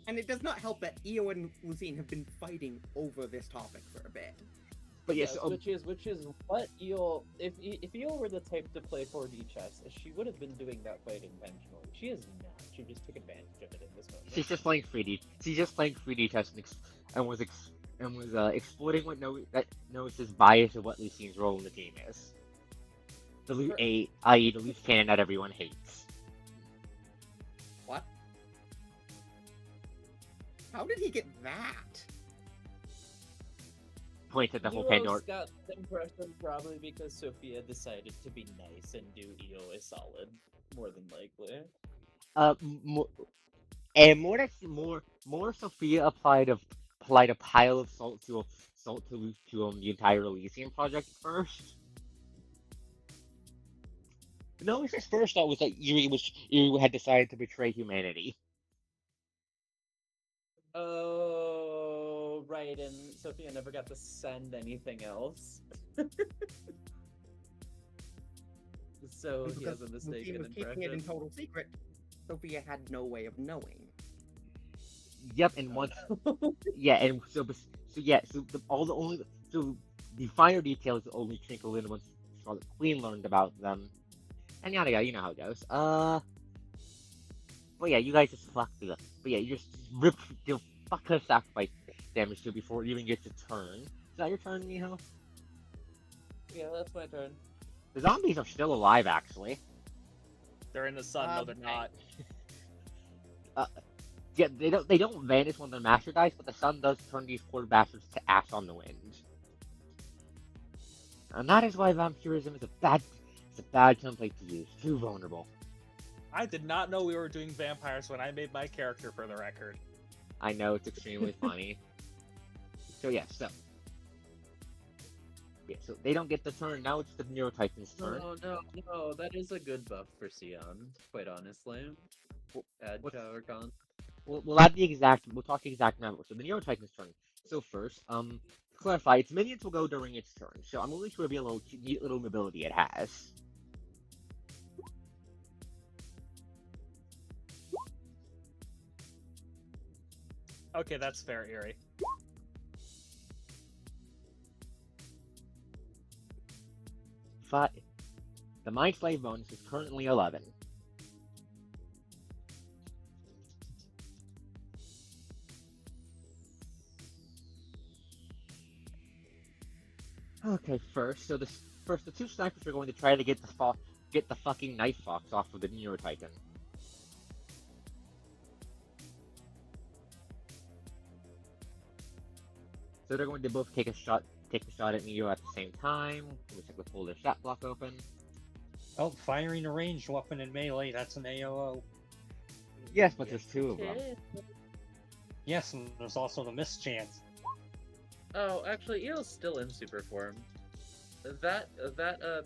And it does not help that Io and Lucine have been fighting over this topic for a bit. But yes, which is what Eel. If Eel were the type to play 4D chess, she would have been doing that fight intentionally. She is not. She just took advantage of it in this moment. she's just playing 3D. She's just playing 3D chess and was exploiting what Noah's bias of what Lucine's role in the game is. I.e. the loose cannon that everyone hates. What? How did he get that? Point at the whole Elo's Pandora. got the impression probably because Sophia decided to be nice and do Eo a solid, more than likely. More Sophia applied a pile of salt to insult to the entire Elysium project first. No, his first thought was that Yuri had decided to betray humanity. Oh, right, and Sophia never got to send anything else. So he has a Because mistaken was keeping it in impression. total secret, Sophia had no way of knowing. Yep, and once, yeah, and so the finer details only trickle in once Scarlet Queen learned about them, and yada yada. You know how it goes. But yeah, you guys just fucked it up. But yeah, you just rip the fuck her sacrifice damage to before it even gets a turn. Is that your turn, Miho? Yeah, that's my turn. The zombies are still alive, actually. They're in the sun. No, they're not. Yeah, they don't vanish when their master dies, but the sun does turn these poor bastards to ash on the wind. And that is why vampirism is a bad template to use. Too vulnerable. I did not know we were doing vampires when I made my character, for the record. I know, it's extremely funny. So yeah, so they don't get the turn. Now it's the Neurotitan's turn. No, that is a good buff for Sion, quite honestly. Add Tower Con. We'll talk the exact number. So the Neurotitan's turn. So first, to clarify, its minions will go during its turn. So I'm going to reveal a neat little ability it has. Okay, that's fair, Eerie. The Mind Slave bonus is currently 11. Okay, the two snipers are going to try to get the fucking Night Fox off of the Neurotitan. So they're going to both take a shot at Neo at the same time. Looks like they pull their stat block open. Oh, firing a ranged weapon in melee, that's an AOO. Yes, but there's two of them. Yes, and there's also the mischance. Oh, actually, Eel's still in super form. That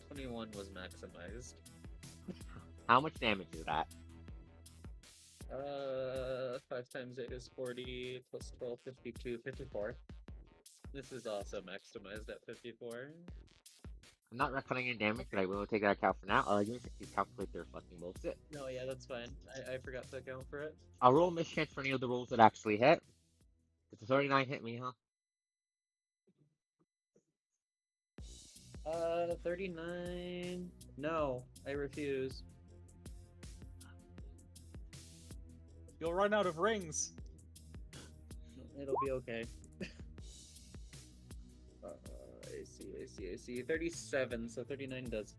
21 was maximized. How much damage is that? 5 times 8 is 40, plus 12, 52, 54. This is also maximized at 54. I'm not reckoning in damage, but I will take that account for now. You can calculate their fucking bullshit. No, yeah, that's fine. I forgot to account for it. I'll roll mischance for any of the rolls that actually hit. It's a 39 hit me, huh? 39. No, I refuse. You'll run out of rings. It'll be okay. I see. 37, so 39 does.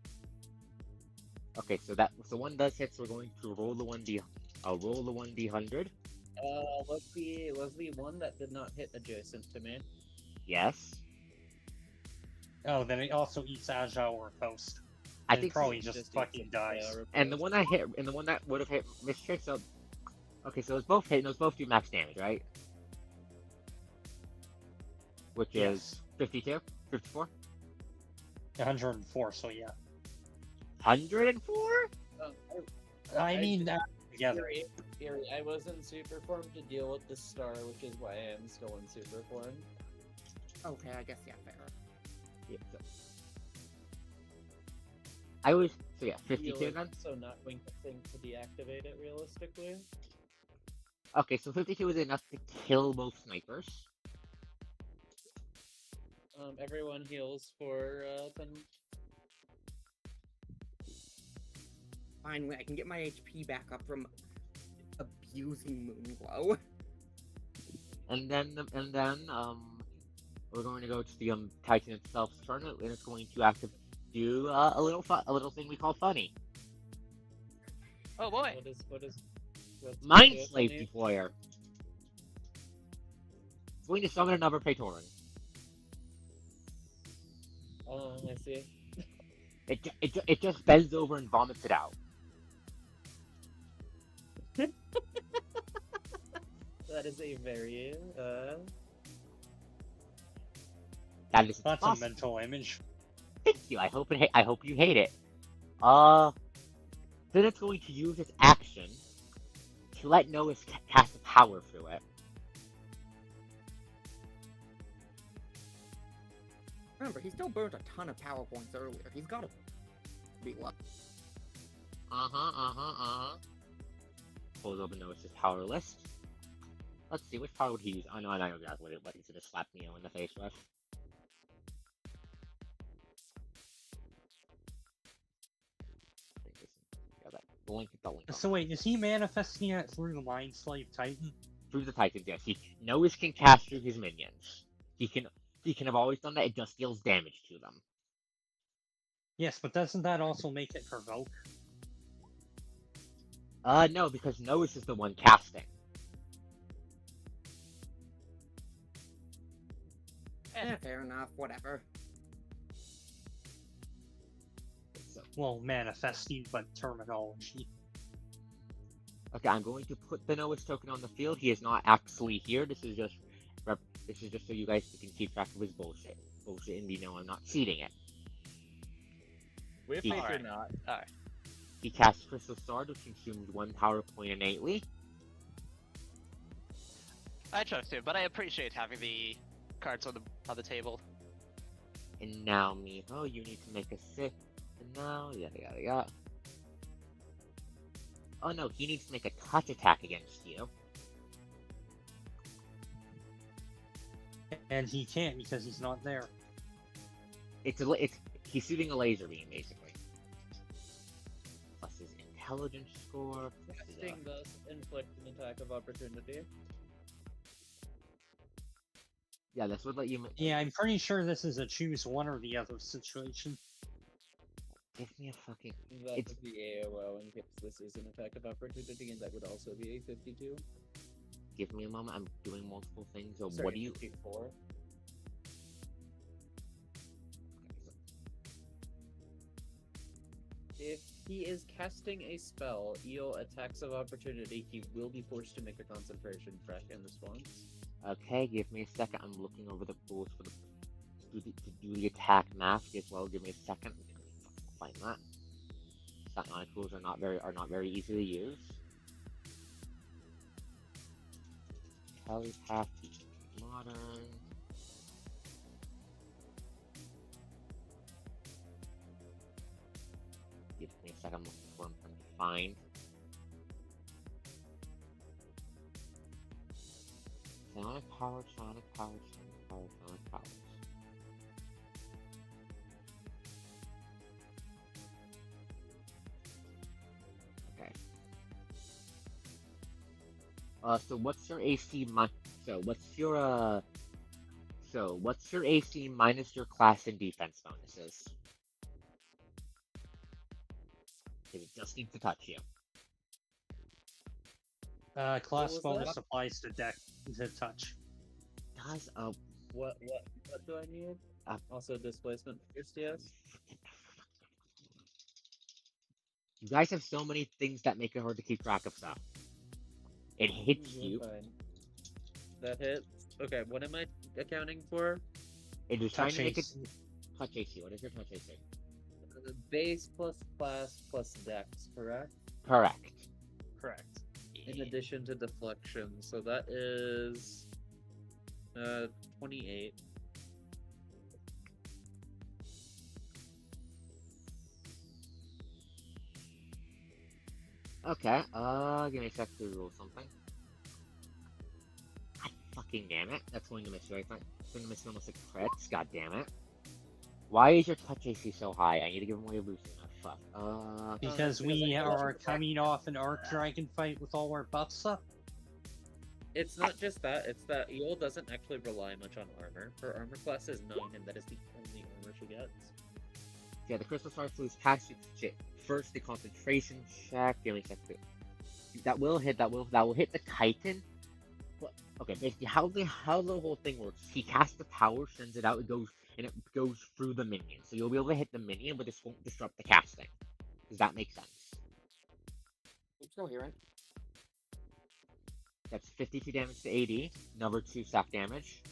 Okay, so one does hit, so we're going to roll the 1d. I'll roll the 1d100. Was the one that did not hit adjacent to me? Yes. Oh, then it also eats Agile or Coast. I It think probably just fucking dies. And the one that would have hit mischance. So, okay, so those both hit, and those both do max damage, right? Which is 52, 54. 104, so yeah. 104? I mean, together. Eerie, I was in super form to deal with the star, which is why I am still in super form. Okay, I guess, yeah, fair. Yeah, I was, 52 Healing, then? So not going to think to deactivate it realistically. Okay, so 52 is enough to kill both snipers. Everyone heals for 10. Finally, I can get my HP back up from abusing Moonglow. And then, we're going to go to the Titan itself's turn, and it's going to do a little thing we call funny. Oh boy! What's Mind what's Slave funny? Deployer. It's going to summon another Praetorian. I see. It just bends over and vomits it out. That is a very That is That's a possible. mental image. Thank you. I hope you hate it. Then it's going to use its action to let Noah cast a power through it. Remember, he still burned a ton of power points earlier. He's gotta be lucky. Pulls open Noah's power list. Let's see, which power would he use? Oh no, I know exactly what he's gonna slap Neo in the face with. So wait, is he manifesting it through the Mind Slave Titan? Through the Titans, yes. Noah's can cast through his minions. He can have always done that, it just deals damage to them. Yes, but doesn't that also make it provoke? No, because Noah's is the one casting. Fair enough, whatever. So, manifesting, but terminology. okay, I'm going to put the Noah's token on the field. He is not actually here. This is just so you guys can keep track of his bullshit. And you know I'm not cheating it. With He- faith or Alright. not. Alright. He casts Crystal Sword, which consumes 1 power point innately. I trust you, but I appreciate having the cards on the table. And now, Miho, you need to make a 6. And now, yada yada yada. Oh no, he needs to make a touch attack against you. And he can't because he's not there. He's shooting a laser beam, basically. Plus his intelligence score. Plus his, Casting thus inflict an attack of opportunity. yeah, this would let you. Yeah, I'm pretty sure this is a choose one or the other situation. Give me a fucking. That It's- would be AOO in case this is an attack of opportunity, and that would also be a 52. Give me a moment. I'm doing multiple things. So Sorry, what do you? 54. If he is casting a spell, EO attacks of opportunity, he will be forced to make a concentration check in response. Okay, give me a second. I'm looking over the rules for to do the attack mask as well. Give me a second. Find that. Static rules are not very easy to use. Telepathy, modern. Give me a second. I'm looking for them to find. Sonic power, sonic power, sonic power, sonic powers. Okay. So what's your AC what's your AC minus your class and defense bonuses? Because it just needs to touch you. Class was bonus that? applies to deck to touch. Guys, What do I need? Also displacement first, yes? you guys have so many things that make it hard to keep track of stuff. It hits you. Fine. That hits. Okay, what am I accounting for? It is trying to make it AC. touch AC. What is your touch AC? Base plus class plus dex, correct? Correct. Correct. In addition to deflection, so that is 28. Okay, give me a sec to roll something. God fucking damn it. That's going to miss, right? It's going to miss almost like crits. God damn it. Why is your touch AC so high? I need to give him away a boost. Oh, fuck. Because because we I are coming off an Arc Dragon fight with all our buffs up. It's not just that, it's that Eel doesn't actually rely much on armor. Her armor class is 9, and that is the only armor she gets. Yeah, the crystal starts to lose past you. First, the concentration check. Give me a sec. That will hit the Titan. But, okay, basically, how the whole thing works. He casts the power, sends it out, it goes through the minion. So you'll be able to hit the minion, but this won't disrupt the casting. Does that make sense? I'm still hearing. That's 52 damage to AD, another 2 stack damage.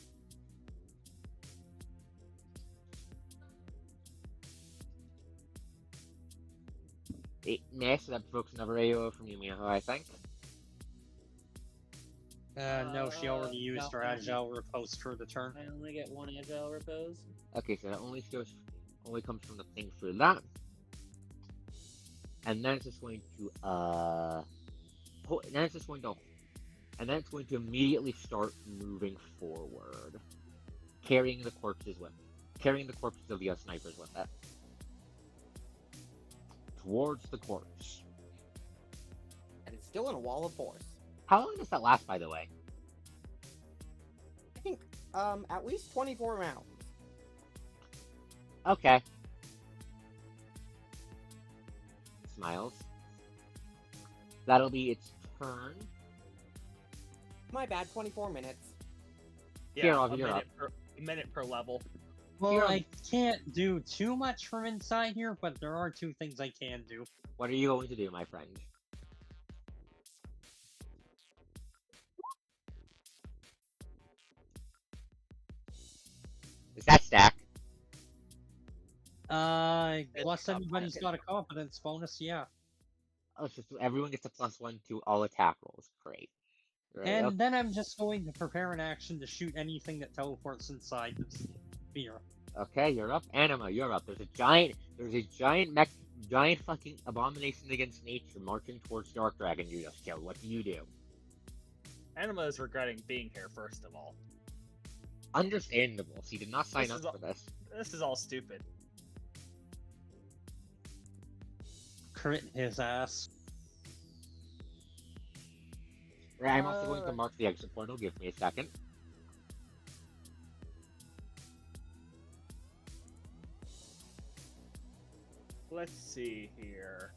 It missed. That provokes another AO from Yumiho, I think. No, she already used her no. agile riposte for the turn. I only get one agile repose. Okay, so that only comes from the thing for that. And then it's just going to then it's going to immediately start moving forward, carrying the corpses of the snipers with it towards the corpse. And it's still in a wall of force. How long does that last, by the way? I think at least 24 rounds. Okay. Smiles. That'll be its turn. My bad, 24 minutes. Here, Yeah, I'll a you're minute, a minute per level. Well, Here- I can't do too much from inside here, but there are two things I can do. What are you going to do, my friend? Is that stack? Unless anybody's got a competence bonus, yeah. Oh, it's just everyone gets a +1 to all attack rolls. Great. Right, And then I'm just going to prepare an action to shoot anything that teleports inside this sphere. okay, you're up. Anima, you're up. There's a giant fucking abomination against nature marching towards Dark Dragon you just killed. What do you do? Anima is regretting being here, first of all. Understandable. She did not sign This is up for this. This is all stupid. Crit his ass. Right, I'm also going to mark the exit portal. Give me a second. Let's see here.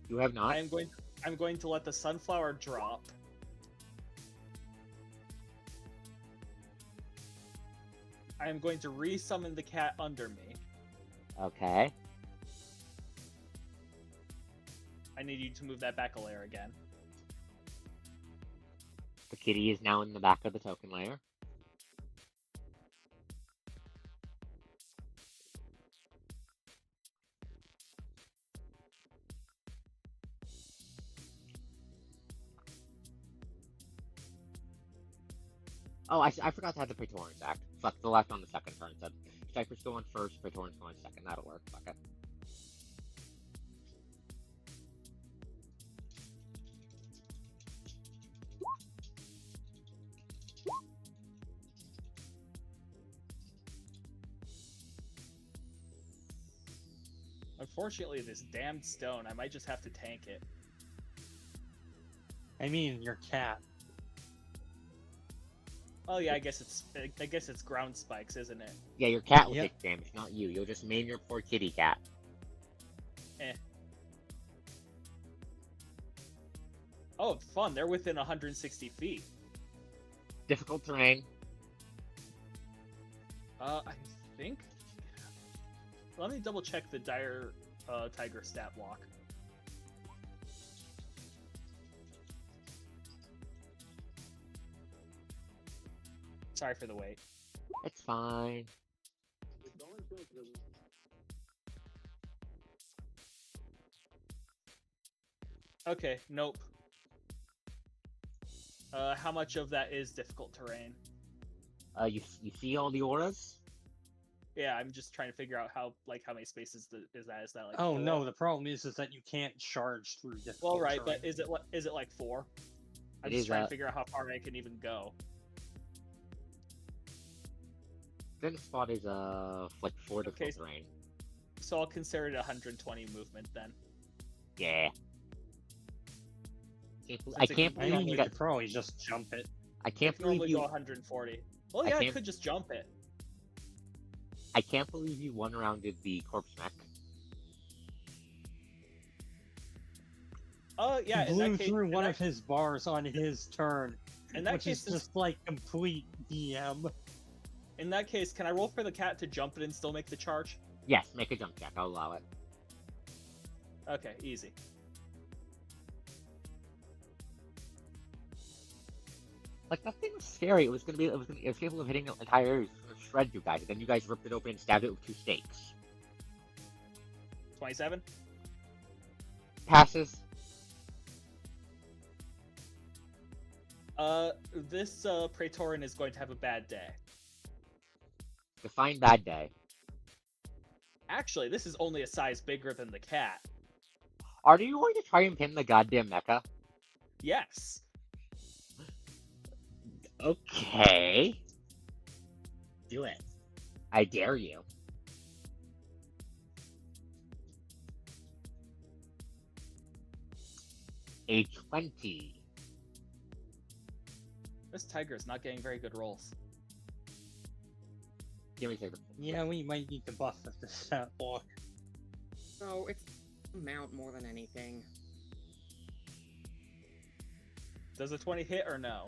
You have not. I'm going to let the sunflower drop. I am going to resummon the cat under me. Okay. I need you to move that back a layer again. The kitty is now in the back of the token layer. Oh, I forgot to have the Praetorians act. Fuck, the left on the second turn. So Striper's going first, Praetorians going second. That'll work. Fuck it. Unfortunately, this damned stone, I might just have to tank it. I mean, your cat. Oh yeah, I guess it's ground spikes, isn't it? Yeah, your cat will Yep. take damage, not you. You'll just maim your poor kitty cat. Oh, fun! They're within 160 feet. Difficult terrain. I think. Let me double check the dire tiger stat block. Sorry for the wait. It's fine. Okay, nope. How much of that is difficult terrain? You see all the auras? Yeah, I'm just trying to figure out how many spaces is that? Is that like? Oh 4? no, the problem is that you can't charge through difficult Well, right, terrain. but is it like 4? I'm It just is, trying to figure out how far I can even go. Then spot is like 4 Okay, difficult terrain. So I'll consider it 120 movement then. Yeah. I Since it can't can I believe mean, you you got. could probably just jump it. I can't It can only believe go you. 140. Well, I yeah, I can't- could just jump it. I can't believe you one-rounded the corpse mech. Oh yeah, in Blew that case, through one of his bars on his turn, in that which case, is since- just like complete DM. in that case, can I roll for the cat to jump it and still make the charge? Yes, make a jump check. I'll allow it. Okay, easy. Like that thing was scary. It was capable of hitting entire areas, shred you guys. And then you guys ripped it open and stabbed it with 2 stakes. 27. Passes. This Praetorian is going to have a bad day. Define bad day. Actually, this is only a size bigger than the cat. Are you going to try and pin the goddamn mecha? Yes. Okay. Do it. I dare you. A 20. This tiger is not getting very good rolls. Give me a second. Yeah, we might need to buff the stat block. So it's amount more than anything. Does a 20 hit or no?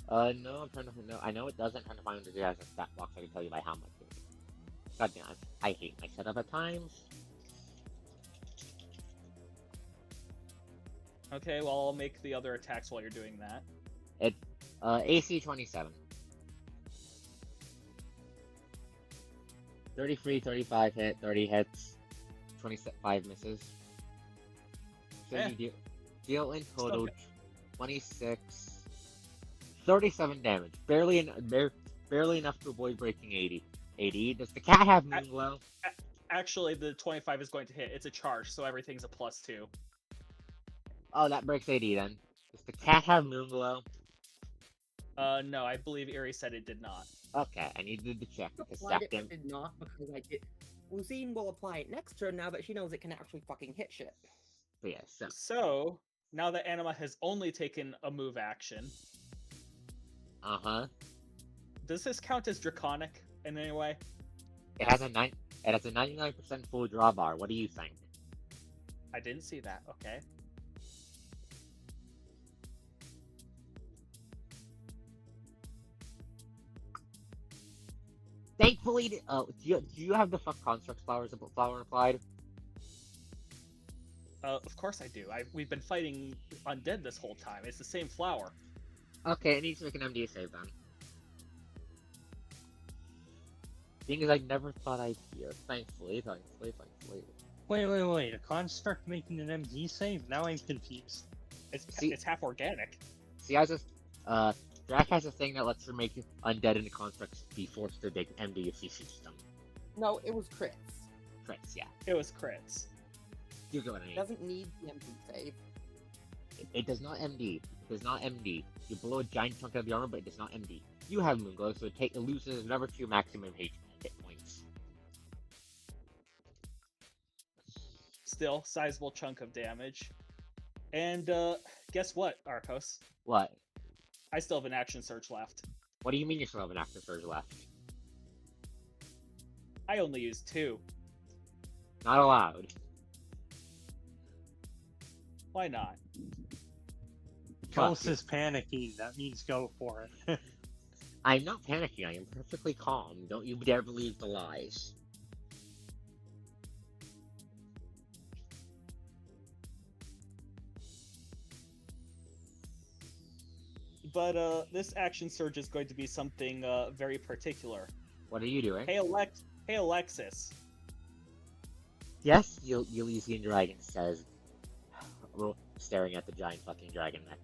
No, I'm trying to no. I know it doesn't. Trying to find it has a stat box. I can tell you by how much it is. God damn, I hate my setup at times. Okay, well I'll make the other attacks while you're doing that. It, AC 27. 33, 35 hit, 30 hits, 25 misses. So Eh. you deal in total okay. 26, 37 damage. Barely enough to avoid breaking 80. Does the cat have moon glow? Actually, the 25 is going to hit. It's a charge, so everything's a +2. Oh, that breaks 80 then. Does the cat have moon glow? No, I believe Erie said it did not. Okay, I needed to check because Applied it, Septim. but did not because I did. Lucine will apply it next turn now that she knows it can actually fucking hit shit. But yeah, so So, now that Anima has only taken a move action, does this count as draconic in any way? it has a 99% full draw bar. What do you think? I didn't see that, okay. Thankfully, do you have the fuck construct flower applied? Of course I do. We've been fighting undead this whole time. It's the same flower. Okay, it needs to make an MD save then. Thing is, I never thought I'd hear. Thankfully. Wait, a construct making an MD save? Now I'm confused. It's half organic. See, Drac has a thing that lets her make undead into constructs be forced to make MD if she shoots them. No, it was crits. Crits, yeah. It was crits. You get what I It mean. doesn't need the MP save. It does not MD. It does not MD. You blow a giant chunk of the armor, but it does not MD. You have Moonglow, so it loses another 2 maximum hit points. Still, sizable chunk of damage. And, guess what, Arcos? What? I still have an action surge left. What do you mean you still have an active surge left? I only used 2. Not allowed. Why not? Ghost is panicking. That means go for it. I'm not panicking. I am perfectly calm. Don't you dare believe the lies. But, this action surge is going to be something, very particular. What are you doing? Hey, Alexis. Yes, Elysian Dragon says, staring at the giant fucking dragon neck.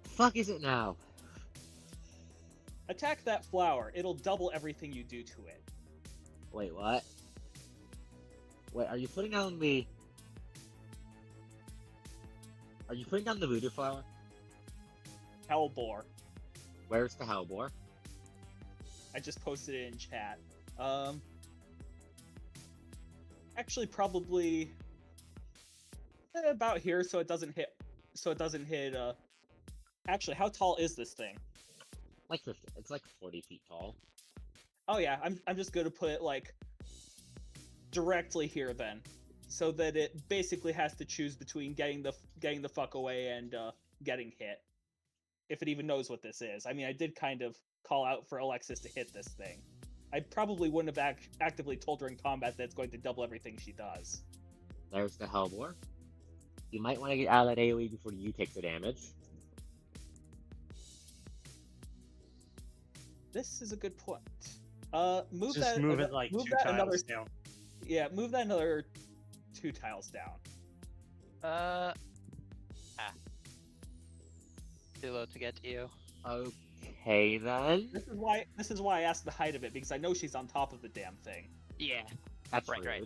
The fuck is it now? Attack that flower. It'll double everything you do to it. Wait, what? Wait, are you putting down the... Are you putting down the voodoo flower? Hellbore. Where's the hellbore? I just posted it in chat. Actually, probably about here, so it doesn't hit. Actually, how tall is this thing? Like 50. It's like 40 feet tall. Oh yeah, I'm just gonna put it like directly here then, so that it basically has to choose between getting the fuck away and getting hit. If it even knows what this is. I mean, I did kind of call out for Alexis to hit this thing. I probably wouldn't have actively told her in combat that it's going to double everything she does. There's the hellbore. You might want to get out of that AoE before you take the damage. This is a good point. Move Just that. move it like move two that tiles another. down. Yeah, move that another 2 tiles down. Too low to get to you. Okay then. This is why I asked the height of it, because I know she's on top of the damn thing. Yeah. That's Right, right.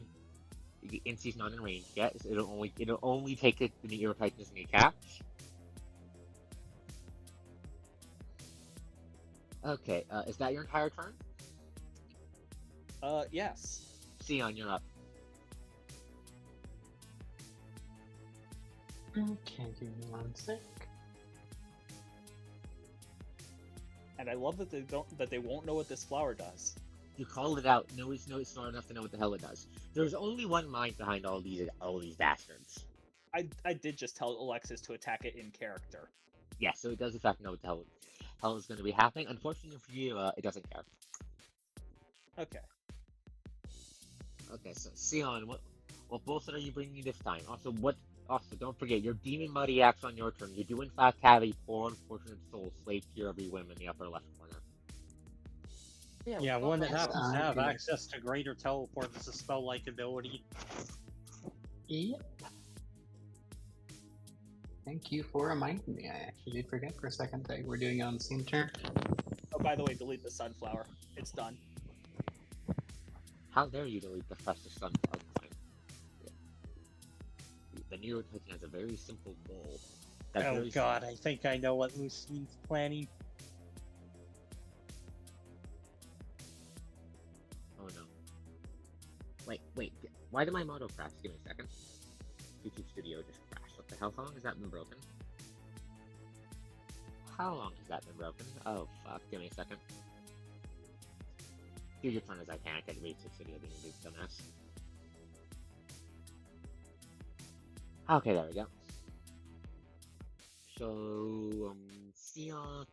rude. And she's not in range yet, so it'll only take it to meet your tightness kneecaps. Okay, is that your entire turn? Yes. Sion, you're up. Okay, give me 1 sec. And I love that they won't know what this flower does. You called it out. No, it's smart enough to know what the hell it does. There's only one mind behind all these bastards. I did just tell Alexis to attack it in character. Yeah, so it does in fact know what the hell is going to be happening. Unfortunately for you, it doesn't care. Okay. Okay, so Sion, what bullshit are you bringing this time? Also, don't forget, your demon muddy acts on your turn. You do in fact have a poor unfortunate soul slave to your every whim in the upper left corner. Yeah, one that happens to have Okay. access to greater teleport as a spell-like ability. Yep. Thank you for reminding me. I actually did forget for a second that we're doing it on the same turn. Oh, by the way, delete the sunflower. It's done. How dare you delete the fastest sunflower time? Yeah. The Neo Titan has a very simple goal. Oh god, I think I know what Lucine's planning. Oh no. Wait, why did my model crash? Give me a second. YouTube Studio just crashed. What the hell? How long has that been broken? How long has that been broken? Oh fuck, give me a second. Do your turn as I can, I can't reach the Studio being a big dumbass. Okay, there we go. So, Sion...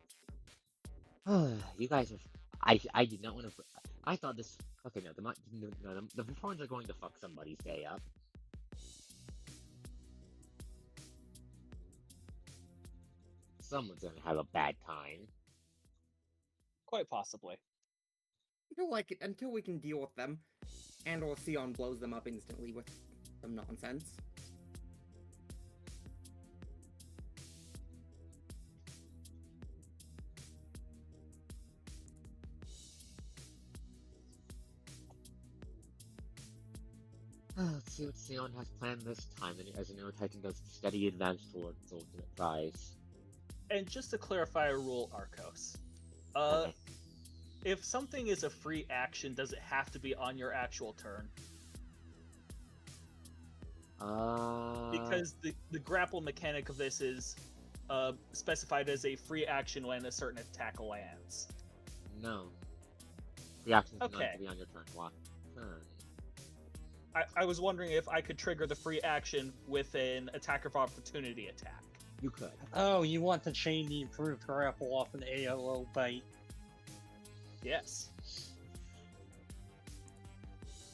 you guys are... I did not want to... I thought this... Okay, no, the performers are going to fuck somebody's day up. Someone's gonna have a bad time. Quite possibly. Until we can deal with them, and or Sion blows them up instantly with some nonsense. Let's see what Sion has planned this time, and as a Neo Titan does steady advance towards its ultimate prize. And just to clarify a rule, Arcos. Okay. If something is a free action, does it have to be on your actual turn? Because the grapple mechanic of this is specified as a free action when a certain attack lands. No. The actions do not Okay. have to be on your turn. One turn. I was wondering if I could trigger the free action with an attack of opportunity attack. You could. Oh, you want to chain the improved grapple off an AOO bite. Yes.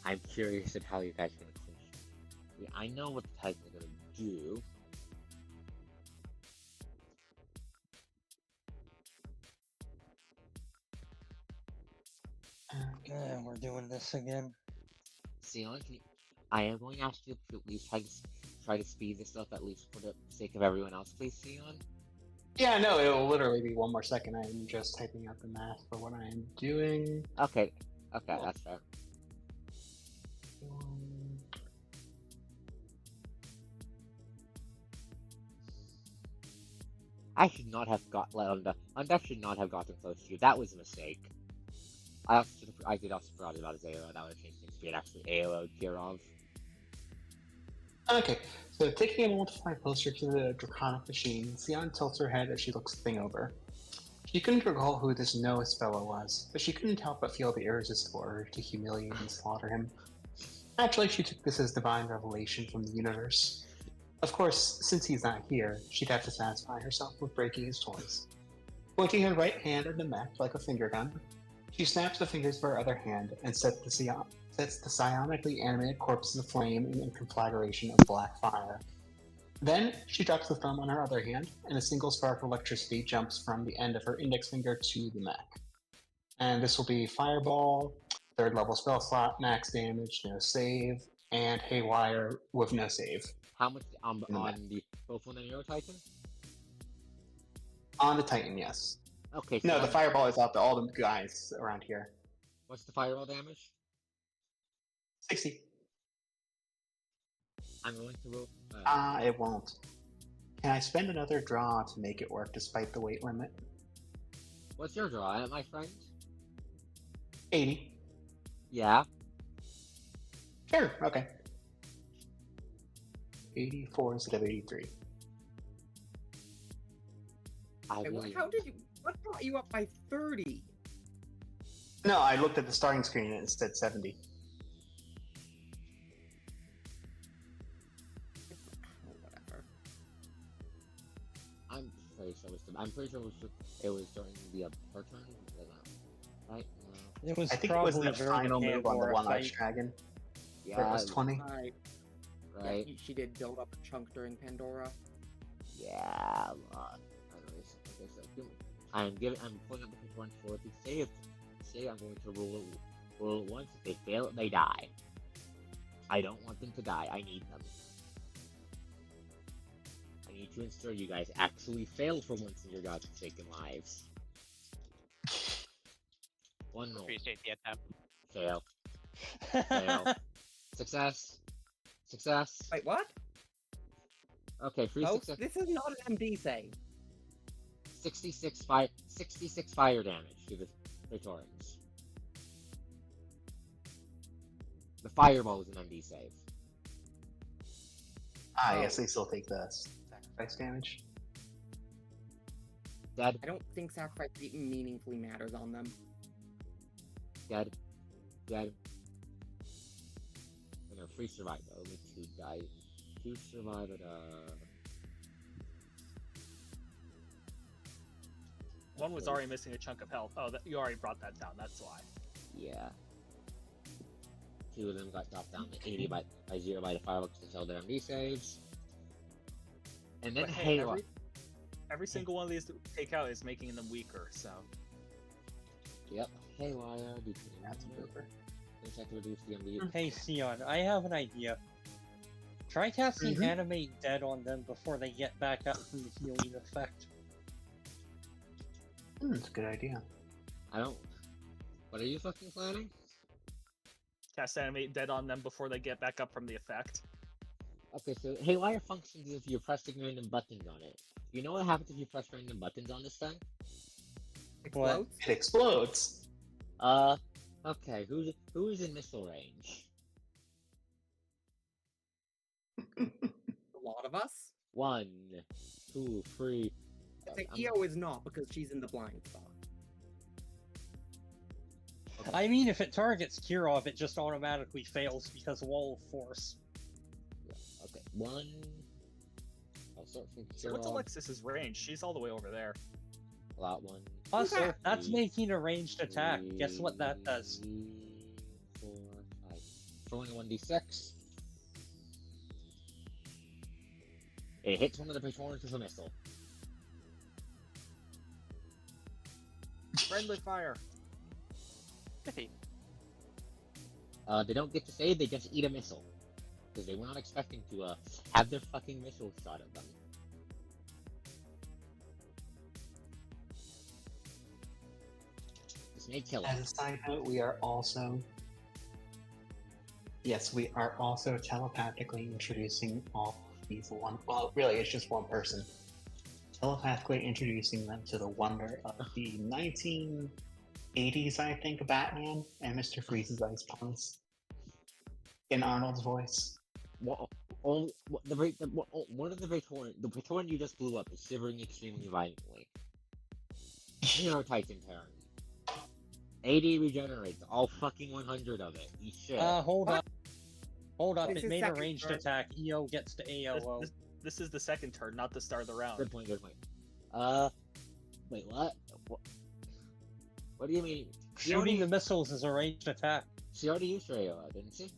I'm curious at how you guys are gonna finish. I know what the Titans are gonna do. We're doing this again. Sion, I am going to ask you to at least try to speed this up, at least for the sake of everyone else, please, Sion. Yeah, no, it'll literally be 1 more second. I'm just typing out the math for what I am doing. Okay, that's fair. I should not have Undeath should not have gotten close to you. That was a mistake. I did also forgot about his AOO. That would have changed things to be actually AOO Kirov. Okay, so taking a moment to fly closer to the draconic machine, Sion tilts her head as she looks the thing over. She couldn't recall who this Noah's fellow was, but she couldn't help but feel the irresistible urge to humiliate and slaughter him. Naturally, she took this as divine revelation from the universe. Of course, since he's not here, she'd have to satisfy herself with breaking his toys. Pointing her right hand at the mech like a finger gun, she snaps the fingers of her other hand and sets the psionically animated corpses aflame in a conflagration of black fire. Then, she drops the thumb on her other hand, and a single spark of electricity jumps from the end of her index finger to the mech. And this will be Fireball, 3rd level spell slot, max damage, no save, and Haywire with no save. How much on In the back. the both on the Neo Titan? On the Titan, yes. Okay, so No, the I'm- Fireball is out to all the guys around here. what's the fireball damage? 60. I'm going to roll. It won't. Can I spend another draw to make it work despite the weight limit? What's your draw, my friend? 80. Yeah. Sure, okay. 84 instead of 83. I Wait, really. how did you? What brought you up by 30? No, I looked at the starting screen and it said 70. Whatever. I'm pretty sure it was during the her turn. Right? It was I think it probably was the during final the move on the Pandora one-eyed fight. dragon. Yeah. Where it was 20. Right. Right. Yeah, she did build up a chunk during Pandora. Yeah. Anyways, okay, so I'm pulling up the control for to save. Say I'm going to roll it once. If they fail it, they die. I don't want them to die. I need them. I need to ensure you guys actually fail for once in your godforsaken lives. One roll. Appreciate the attempt. Fail. Fail. Success. Success. Wait, what? Okay, free Folks, success. this is not an MD save. 66 fire damage to the Praetorians. The fireball is an MD save. Yes, they still take the sacrifice damage. Dead. I don't think sacrifice meaningfully matters on them. Dead. Dead. And a free survival. Only 2 die. 2 survive at One was already missing a chunk of health. Oh, you already brought that down. That's why. yeah. 2 of them got dropped down to 80 by 0 by the fireworks to tell their MD saves. And then But hey, Halo. every single one of these to take out is making them weaker. So Yep. Haywire. That's over. Check to reduce the MD. Hey, Sion, I have an idea. Try casting Mhm. Animate Dead on them before they get back up from the healing effect. That's a good idea. I don't. What are you fucking planning? cast animate dead on them before they get back up from the effect. Okay, so Haywire functions if you're pressing random buttons on it. You know what happens if you press random buttons on this thing? Explodes? It explodes. Okay, who's in missile range? A lot of us? 1, 2, 3. I think EO is not because she's in the blind spot. I mean, if it targets Kirov, it just automatically fails because wall of force. Yeah, okay, 1. I'll start from So what's Kirov. Alexis's range? She's all the way over there. Lot 1. Also, that's Three, making a ranged attack. Guess what that does? 3, 4, 5. Throwing a 1d6. It hits one of the Praetorians with a missile. Friendly fire. Iffy. They don't get to save, they just eat a missile. Because they were not expecting to have their fucking missile shot at them. This may kill As them. a side note, we are also... Yes, we are also telepathically introducing all of these one... Well, really, it's just one person. Telepathically introducing them to the wonder of the 1980s, I think, Batman and Mr. Freeze's ice puns. In Arnold's voice. One of the Praetorian you just blew up is shivering extremely violently. Here are Titan turn. 80 regenerates, all fucking 100 of it. You shit. Hold What? up. Hold up, This it is made a second ranged turn. attack. EO gets to AOO. This is the second turn, not the start of the round. Good point, good point. Wait, what? What do you mean? Shooting the missiles is a ranged attack. She already used her AOR, didn't she?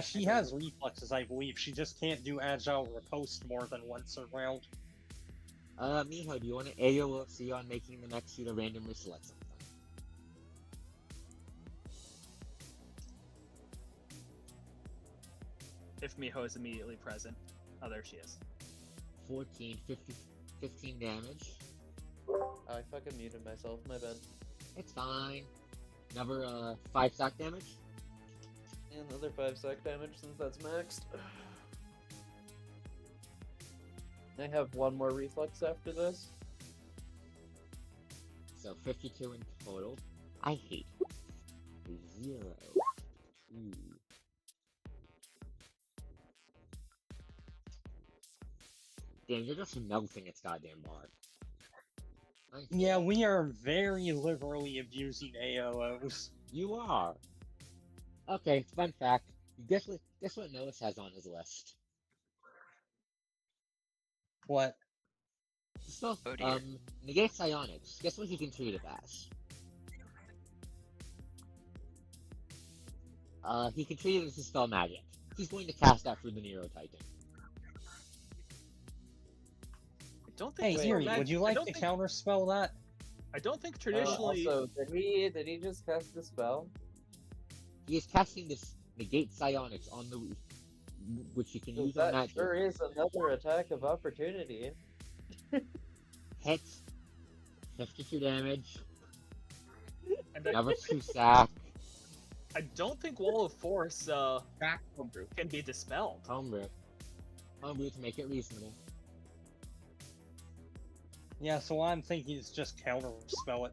She has reflexes, I believe. She just can't do agile riposte more than once a round. Miho, do you want to AOC on making the next shooter randomly select something? If Miho is immediately present. Oh, there she is. 14, 15 damage. I fucking muted myself, my bad. It's fine. Another 5 stack damage. And another 5 stack damage since that's maxed. I have one more reflex after this. So 52 in total. I hate 0. 2. Damn, you're just melting its goddamn bar. Yeah, we are very liberally abusing AOOs. You are. Okay, fun fact. Guess what Noah's has on his list? What? So, Oh dear. negate psionics. Guess what he can treat it as? He can treat it as a spell magic. He's going to cast that through the Nero Titan. I don't Hey, think. Yuri, would you like to counterspell that? I don't think traditionally. Also, did he just cast the spell? He is casting this negate psionics on the which he can use on That magic. sure is another attack of opportunity. Hits. 52 damage. And Another 2 sack. I don't think Wall of Force Back homebrew. can be dispelled. Homebrew. Homebrew to make it reasonable. Yeah, so I'm thinking it's just counterspell it.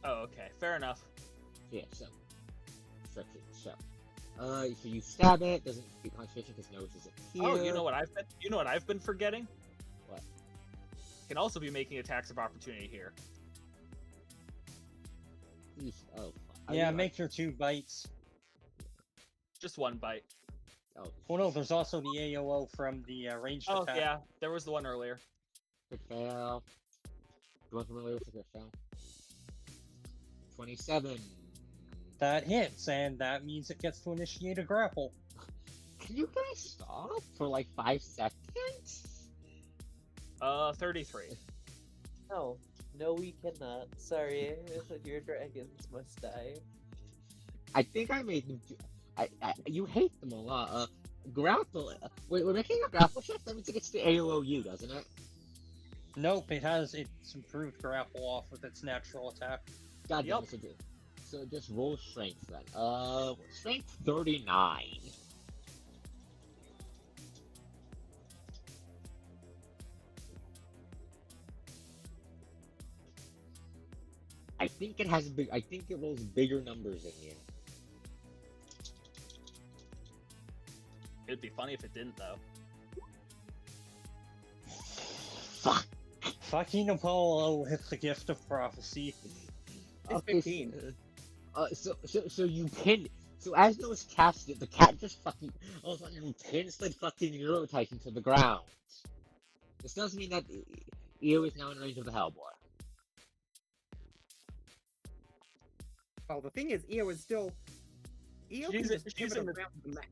Oh, okay, fair enough. Yeah, so. So you stab it, doesn't get concentration because nose isn't here. Oh, you know what I've been forgetting? What? Can also be making attacks of opportunity here. Oh. Yeah, make your 2 bites. Just 1 bite. Oh. Oh no, there's also the AOO from the ranged Oh attack. yeah, there was the one earlier. Crit fail. You want familiar with the crit fail? 27. That hits, and that means it gets to initiate a grapple. Can you guys stop for like 5 seconds? 33. No, we cannot. Sorry, your dragons must die. I think I made them. You hate them a lot. Grapple. We're making a grapple check. That means it gets to AOU, doesn't it? Nope, it has its improved grapple off with its natural attack. God damn Yup. it. So just roll strength then. Strength 39. I think it has I think it rolls bigger numbers than you. It'd be funny if it didn't, though. Fuck. Fucking Apollo hits the gift of prophecy. It's 15. So you pin. So as those cast it, the cat just fucking all of a sudden pins the fucking Euro Titan to the ground. This does mean that Eo is now in range of the Hellboy. Well, the thing is, Eo is still. Eo can She's- just she's pivot in the- around the map.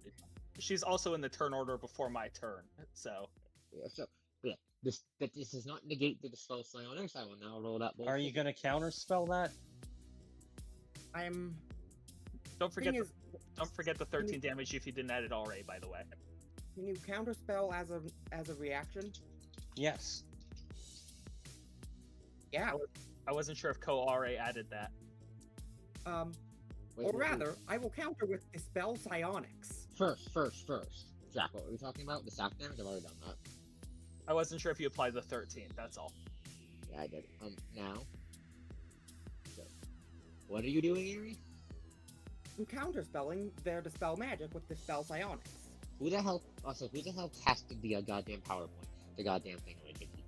She's also in the turn order before my turn, so. Yeah, so yeah, this does not negate the dispel psionics. I will now roll that bullshit. Are you gonna counterspell that? I'm. Don't forget, Thing is, don't forget the 13 damage if you didn't add it already, by the way. can you counterspell as a reaction? Yes. Yeah. I wasn't sure if Ko-Ra added that. Wait, Or rather, I will counter with Dispel Psionics. First. Jack, what were we talking about? The sack damage? I've already done that. I wasn't sure if you applied the 13, that's all. Yeah, I did. Now. So, what are you doing, Erie? I'm counterspelling their Dispel Magic with Dispel Psionics. Who the hell casted the goddamn PowerPoint? The goddamn thing originally.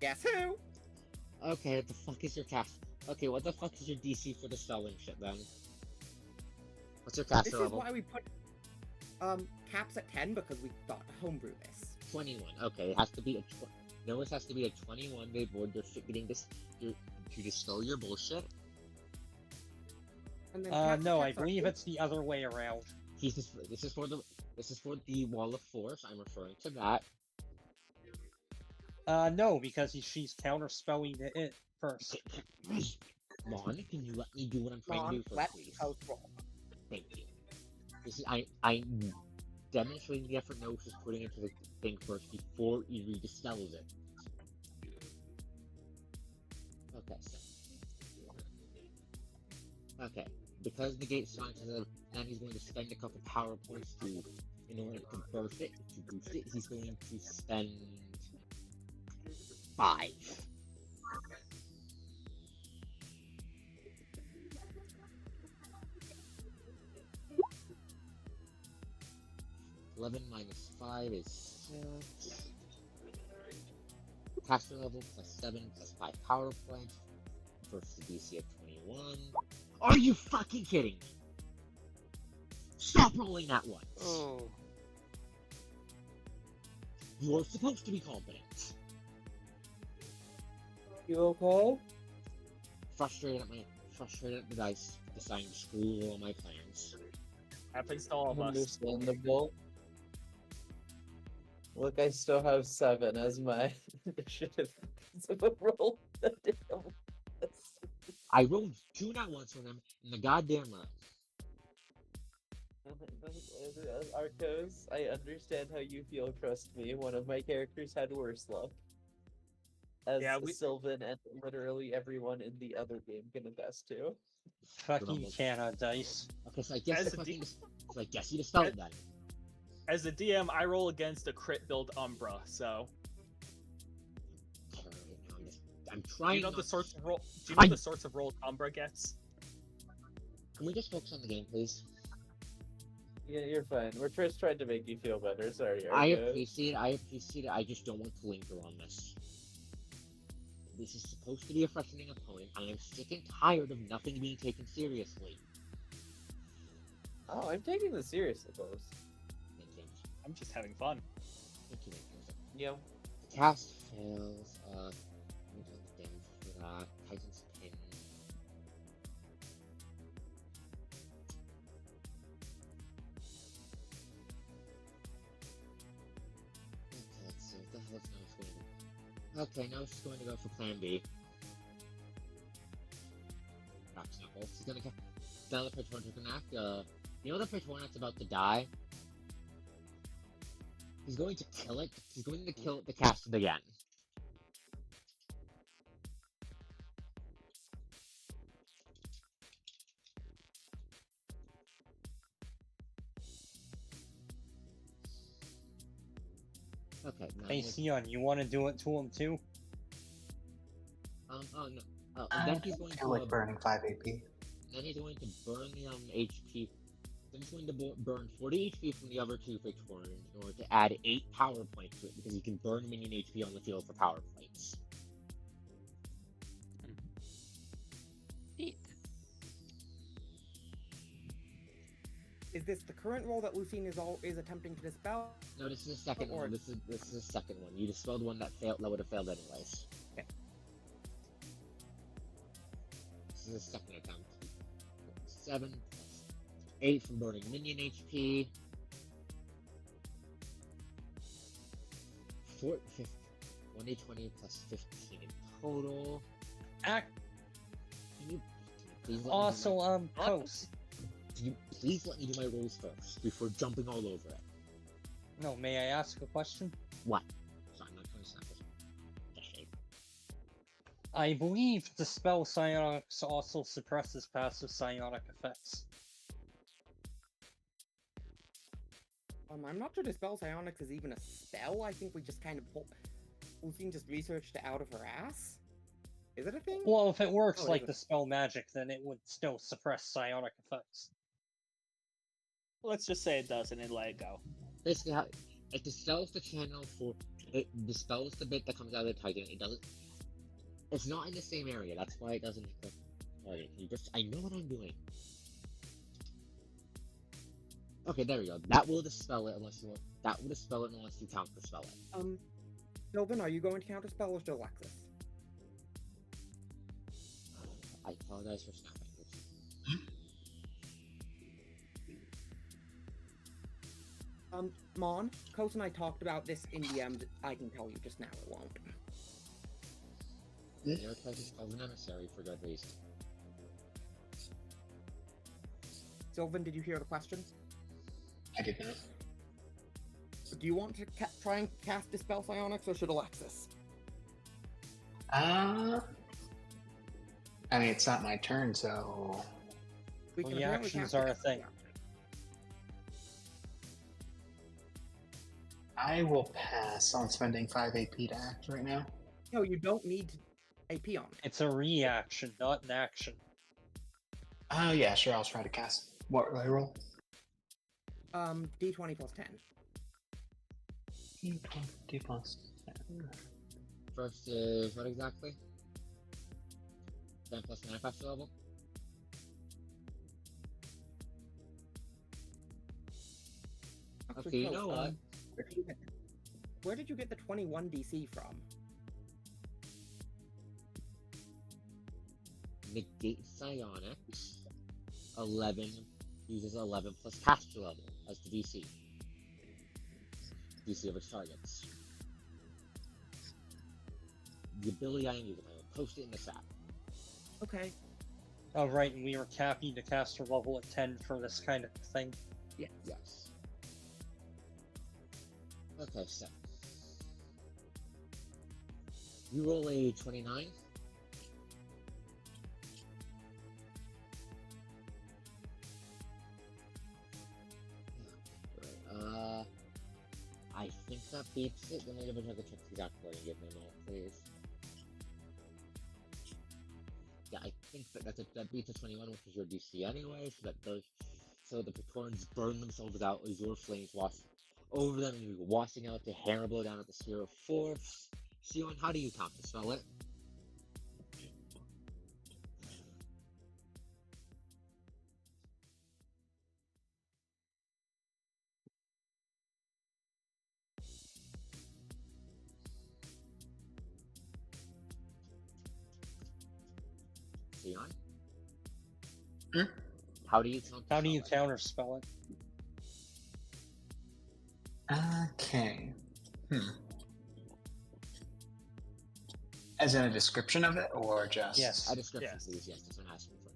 Guess who? Okay, what the fuck is your cast? Okay, what the fuck is your DC for the spelling shit then? What's your caster This is level? why we put caps at 10 because we thought to homebrew this. 21. Okay, it has to be a Noah's has to be a 21 to avoid your shit getting this to dispel your bullshit. And then No, I believe it's the other way around. This is for the wall of force. I'm referring to that. No, because she's counterspelling it first. Mon, can you let me do what I'm trying to Mon, do first, let please? Coast roll. Thank you. This is I'm demonstrating the effort Nosh is putting into the thing first before he redispels it. Okay, so. Okay, because negates science, then he's going to spend a couple power points in order to burst it, to boost it. He's going to spend 5. 11 minus 5 is 6. Caster level plus 7 plus 5 power points versus DC of 21. Are you fucking kidding me? Stop rolling that once! Oh. You're supposed to be competent. You okay? Frustrated at the dice, deciding to screw all my plans. Happens to all of us. Understandable. Look, I still have 7 as my initiative. So roll. I rolled 2 not once on them in the goddamn round. Arcos, I understand how you feel, trust me. One of my characters had worse luck. As Sylvan and literally everyone in the other game can attest to. Fucking Canna dice. Okay, so I guess As the a fucking so I guess you dispel it then. As a DM, I roll against a crit build Umbra, so. I'm trying. Do you know not the sorts of roll? Do you I- know the sorts of rolls Umbra gets? Can we just focus on the game, please? Yeah, you're fine. We're just trying to make you feel better. Sorry, I Arcos. appreciate it. I just don't want to linger on this. This is supposed to be a frustrating opponent. I am sick and tired of nothing being taken seriously. Oh, I'm taking this seriously, Close. Thank you. I'm just having fun. Thank you, Nick. Yeah. The cast fails. We don't have damage for that. Titan's pin. Okay, let's see what the hell is Nosh going to do. Okay, now she's going to go for plan B. That's not She's going to go down the Patron Act. You know the Patron Act's about to die? He's going to kill it. He's going to kill the casted again. Okay, now Hey, Sion, you want to do it to him too? oh no. Then he's going I feel like to burning 5 AP. then he's going to burn the HP. Then he's going to burn 40 HP from the other 2 Victorians in order to add 8 power points to it because he can burn minion HP on the field for power points. Is this the current roll that Lucine is attempting to dispel? No, this is the second one. This is the second one. You dispelled one that would have failed anyways. Okay. This is the second attempt. 7 plus 8 from burning minion HP. 1d20 plus 15 in total. Can you please let Also, Coast. Can you please let me do my rolls first before jumping all over it? No, may I ask a question? What? Sorry, I'm not trying to snap this. I believe the spell Psionics also suppresses passive psionic effects. I'm not sure Dispel Psionics is even a spell. I think we just kind of Lucine just researched it out of her ass. Is it a thing? Well, if it works Oh, like is the spell magic, then it would still suppress psionic effects. Let's just say it doesn't and let it go. Basically, it dispels the channel for. It dispels the bit that comes out of the Titan. It doesn't. It's not in the same area. That's why it doesn't. Target. I know what I'm doing. Okay, there we go. That will dispel it unless you want. That will dispel it unless you counterspell it. Sylvan, are you going to counterspell or still Alexis? I apologize for snapping. Mon, Coast and I talked about this in DM. I can tell you just now it won't. Neurotyping of an emissary for good reason. Sylvan, did you hear the question? I did not. Do you want to try and cast Dispel Psionics, or should Alexis? I mean, it's not my turn, so... We Well, can the apparently actions cast are it. a thing. I will pass on spending 5 AP to act right now. No, you don't need AP on it. It's a reaction, not an action. Oh, yeah, sure, I'll try to cast. What will I roll? D20 plus 10. D plus 10. First is what exactly? 10 plus manifestor level? Okay, you know what? Where did you get the 21 DC from? Negate psionics. 11 uses 11 plus caster level as the DC. DC of its targets. The ability I am using, I will post it in the chat. Okay. Oh, right, and we were capping the caster level at 10 for this kind of thing. Yes. Okay, so. You roll a 29. I think that beats it. Let me double check the exact wording. Give me a moment, please. Yeah, I think that beats a 21, which is your DC anyway. So the Praetorians burn themselves out as your flames wash over them, and you're washing out the hair blow down at the sphere of force. Sion, how do you counterspell it? Sion? How do you counterspell it? Okay. As in a description of it, or just... Yes. A description, please, yes, that's what I'm asking for.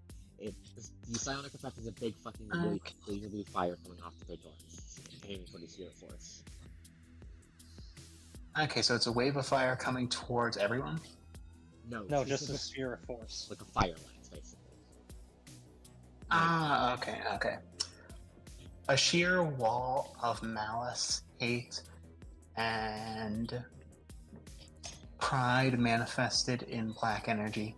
The psionic effect is a big fucking laser blue fire coming off the Praetorians, aiming for the sphere of force. Okay, so it's a wave of fire coming towards everyone? No, just a sphere of force. Like a fire lance, basically. Okay. A sheer wall of malice, hate, and pride manifested in black energy.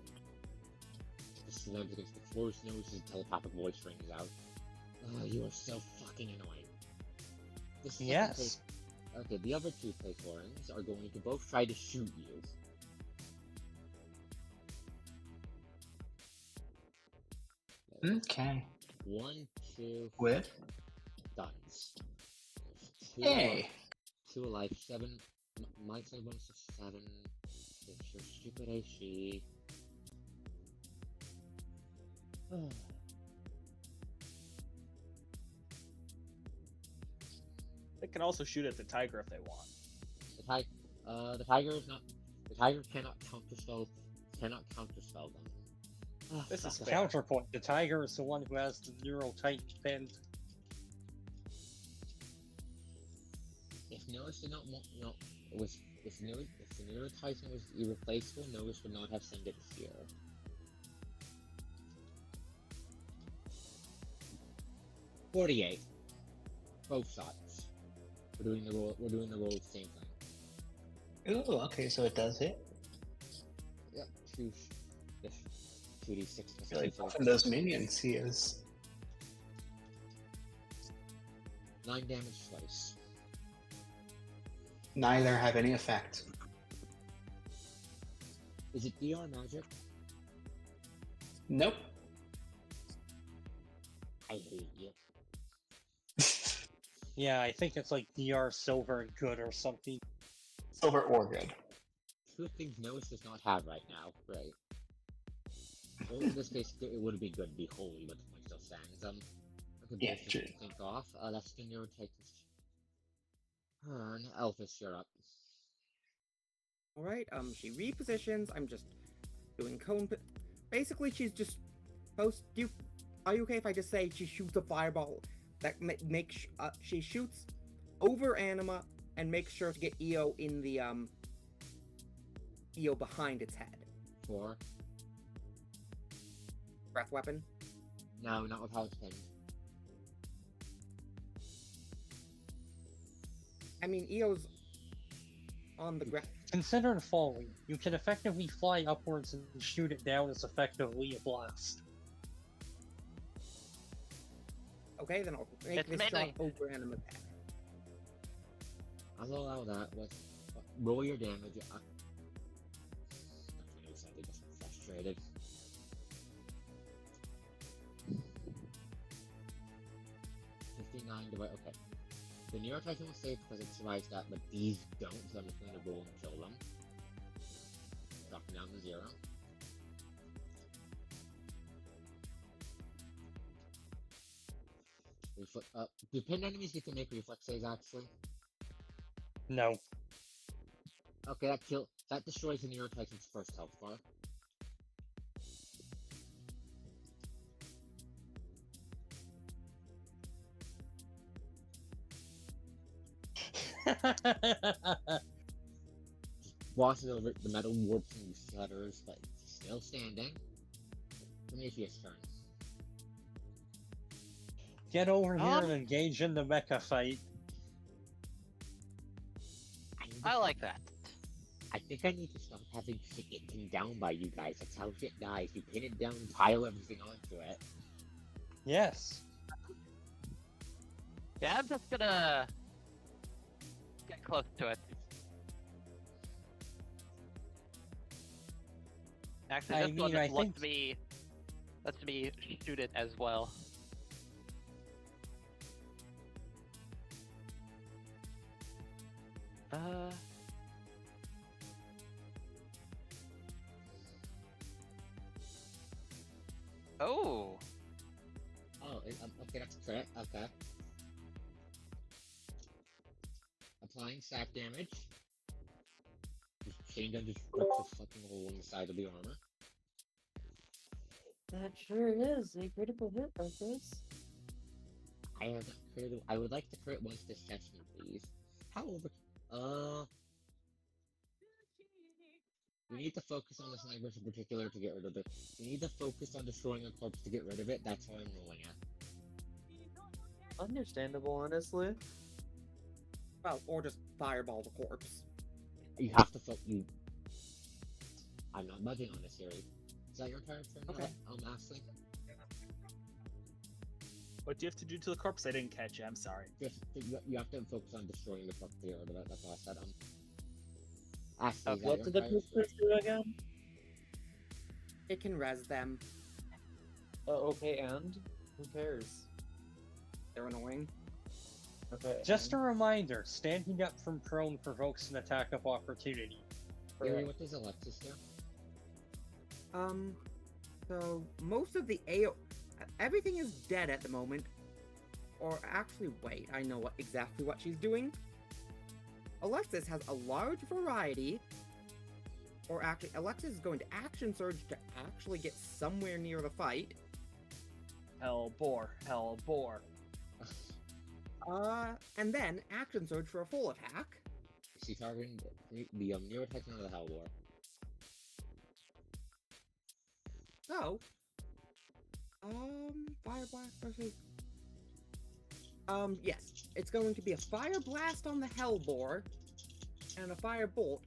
The slams against the floor's nose and telepathic voice rings out. Oh, you are so fucking annoying. Yes. Okay, the other two Praetorians are going to both try to shoot you. Okay. 1, 2... With? Guns. Hey! 2 alive, 7... My side bonus is 7. It's your stupid AC. They can also shoot at the tiger if they want. The tiger is not... The tiger cannot counterspell them. This is counterpoint. The tiger is the one who has the neurotype bend. If Notice did not want... No, it was... If the neurotyping was irreplaceable, Notice would not have sent it here. $48. Both shots. We're doing the roll at the same time. Ooh, okay, so it does hit. Yep, 2d6 Really buffing those minions he is. 9 damage twice. Neither have any effect. Is it DR magic? Nope. I hate you. Yeah, I think it's like DR Silver and Good or something. Silver or Good. Two things Notice does not have right now, right? Well, in this case, it would be good to be holy, but the point still stands. Okay, Yeah, both true. think off. That's the neurotyping's turn. Elphys, you're up. Alright, she repositions. I'm just cone. Basically, she's just supposed. Are you okay if I just say she shoots a fireball that makes she shoots over Anima and makes sure to get Io in the Io behind its head. 4. Breath weapon. No, not with how it's pinned. I mean, Io's on the ground. Considered falling, you can effectively fly upwards and shoot it down as effectively a blast. Okay, then I'll make It's this mainly- shot over Anima's head. I'll allow that with roll your damage. I'm sadly just frustrated. Okay. The Neo Titan will save because it survives that, but these don't, so I'm just going to roll and kill them. Dropping down to 0. Do pinned enemies get to make reflex saves actually? No. Okay, that destroys the Neo Titan's first health bar. Bosses over the metal warps and shutters, but it's still standing. Prometheus' turn. Get over here and engage in the mecha fight. I like that. I think I need to stop having shit get pinned down by you guys. That's how shit dies. You pin it down and pile everything onto it. Yes. Yeah, I'm just gonna get close to it. Actually, I this one mean, I just lets me shoot it as well. Oh. Oh, okay, that's crit. Okay. Applying sack damage. Just chain gun just rips a fucking hole in the side of the armor. That sure is a critical hit, Arcos. I have not critted. I would like to crit once this session, please. However, you need to focus on the snipers in particular to get rid of it. You need to focus on destroying a corpse to get rid of it. That's how I'm rolling it. Understandable, honestly. Well, or just fireball the corpse. You have to focus. I'm not budging on this series. Is that your entire turn? Okay. Ashley? What do you have to do to the corpse? I didn't catch it. I'm sorry. You have to focus on destroying the corpse to get rid of it. That's all I said. Ashley, is that What your did the entire corpse do again? It can res them. Okay, and? Who cares? They're annoying. Okay. Just a reminder, standing up from prone provokes an attack of opportunity. Gary, what does Alexis do? So most of the everything is dead at the moment. Or actually, wait, I know exactly what she's doing. Alexis has a large variety. Or actually, Alexis is going to action surge to actually get somewhere near the fight. Hell bore. And then action surge for a full attack. She's targeting the Neo Titan of the Hell War. So, Fire Blast versus... yes. It's going to be a Fire Blast on the Hellbore, and a Fire Bolt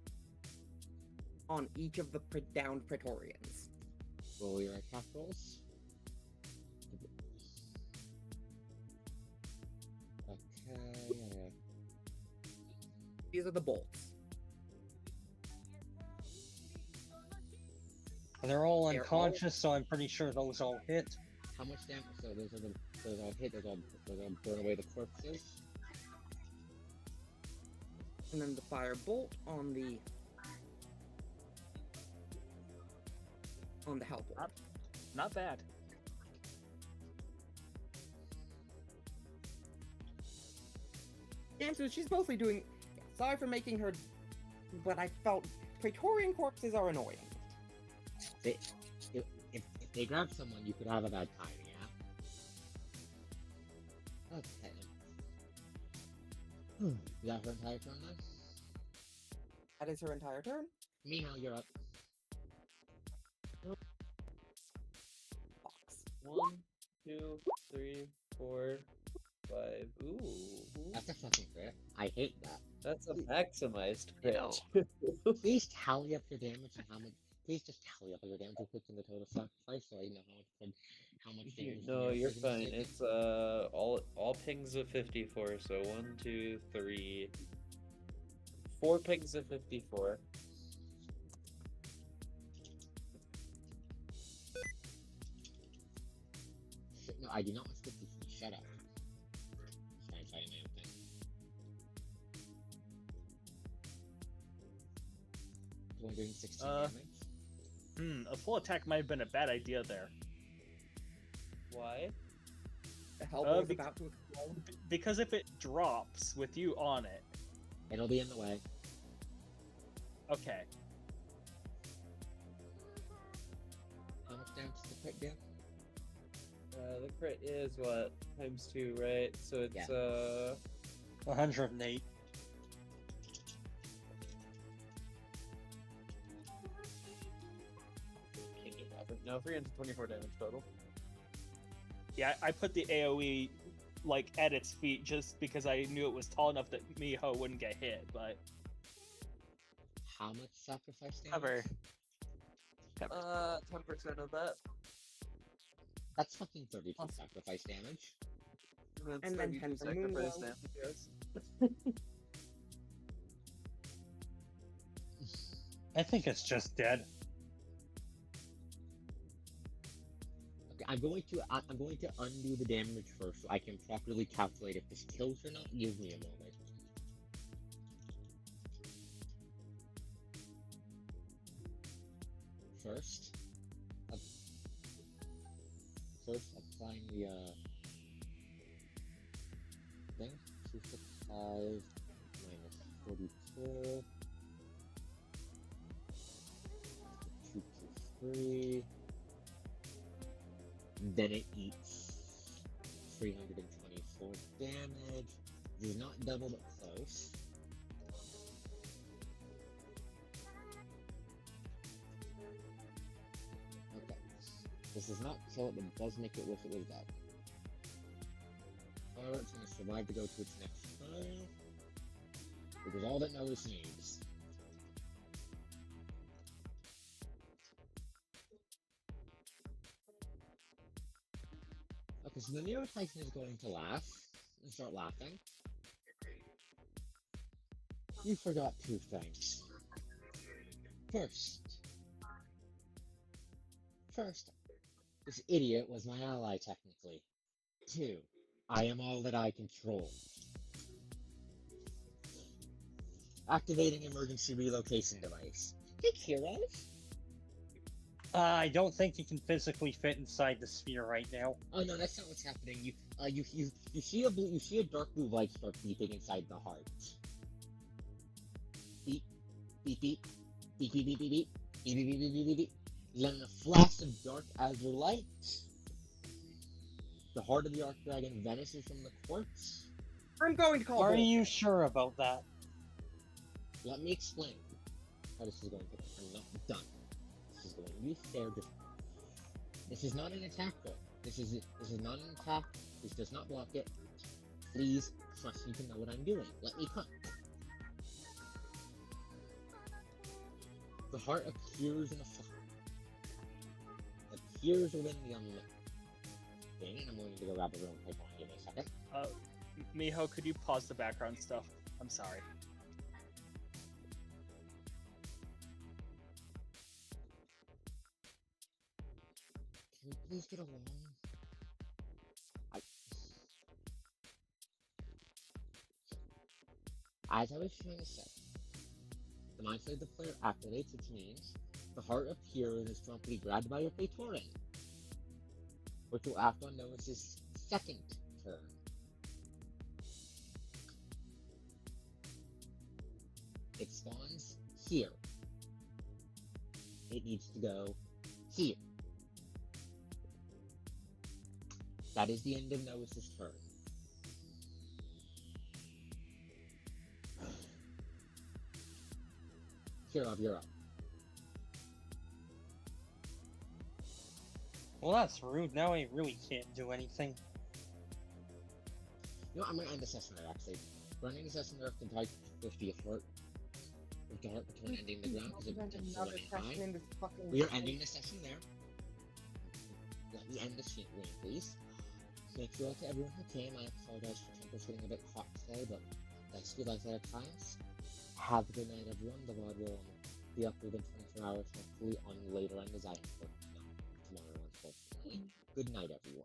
on each of the downed Praetorians. Roll your attack rolls. Okay, These are the bolts. They're all They're unconscious, so I'm pretty sure those all hit. How much damage? So those all hit, those all burn away the corpses. And then the Fire Bolt on the Hellbore. Not bad. Yeah, so she's mostly doing... Sorry for making her... But I felt Praetorian corpses are annoying. They, if they grab someone, you could have a bad time, yeah? Okay. Is that her entire turn then? That is her entire turn. Miho, you're up. Box. 1, 2, 3, 4, 5. Ooh. That's a fucking crit. I hate that. That's a maximized You crit. know. Please tally up your damage and how much. Please just tally up your damage and put in the total sacrifice so I know how much damage. No, the you're Ark is fine. taking. It's all pings of 54. So 1, 2, 3, 4 pings of 54. No, I do not want to skip this. Shut up. Sorry, my own thing. One doing 16 damage. A full attack might have been a bad idea there. Why? The Hellboy's bec- about to explode. Because if it drops with you on it, It'll be in the way. okay. How much damage does the crit do? The crit is what? Times 2, right? So it's Yeah. 108. No, 324 damage total. Yeah, I put the AoE like at its feet just because I knew it was tall enough that Miho wouldn't get hit, but How much sacrifice damage? Cover. 10% of that. That's fucking 32 sacrifice damage. That's And then 32 10 for sacrifice Moonwell. damage, yes. I think it's just dead. Okay, I'm going to undo the damage first so I can properly calculate if this kills or not. Give me a moment. First, applying the thing. 265 minus 42. 223. Then it eats 324 damage. It is not double but close. Okay. This does not kill it, but it does make it wish it was dead. However, it's going to survive to go to its next turn, which is all that Notice needs. Okay, so the Neo Titan is going to laugh and start laughing. You forgot 2 things. First, this idiot was my ally technically. 2, I am all that I control. Activating emergency relocation device. Take heroes. I don't think you can physically fit inside the sphere right now. Oh no, that's not what's happening. You see a dark blue light start beeping inside the heart. Beep, beep, beep, beep, beep, beep, beep, beep, beep, beep, beep, beep, beep, beep, beep. Then a flash of dark azure light. The heart of the Arc Dragon vanishes from the quartz. I'm going to call Are bullshit. you sure about that? Let me explain how this is going to be. I'm not done. This is going to be fair. This is not an attack roll. This is not an attack. This does not block it. Please trust me to know what I'm doing. Let me cut. The heart appears in a appears within the unlit thing, and I'm going to go grab a room paper. Give me a second. Miho, could you pause the background stuff? I'm sorry. Can we please get along? As I was trying to say, the mindset of the player activates, which means the heart appears and is promptly grabbed by your Praetorian, which will act on Noah's second turn. It spawns here. It needs to go See you. That is the end of Noah's turn. Kirov, you're up. Well, that's rude. Now I really can't do anything. You know, I'm gonna end the session there, actually. We're ending the session there with the dark 50th fort. With dark between ending the ground because it's running high. We are ending the session there. Let me end the stream, please. Thank you all to everyone who came. I apologize for tempers getting a bit hot today, but thanks to you guys at times. Have a good night, everyone. The VOD will be uploaded 24 hours, hopefully on later end as I tomorrow, unfortunately. Good night, everyone.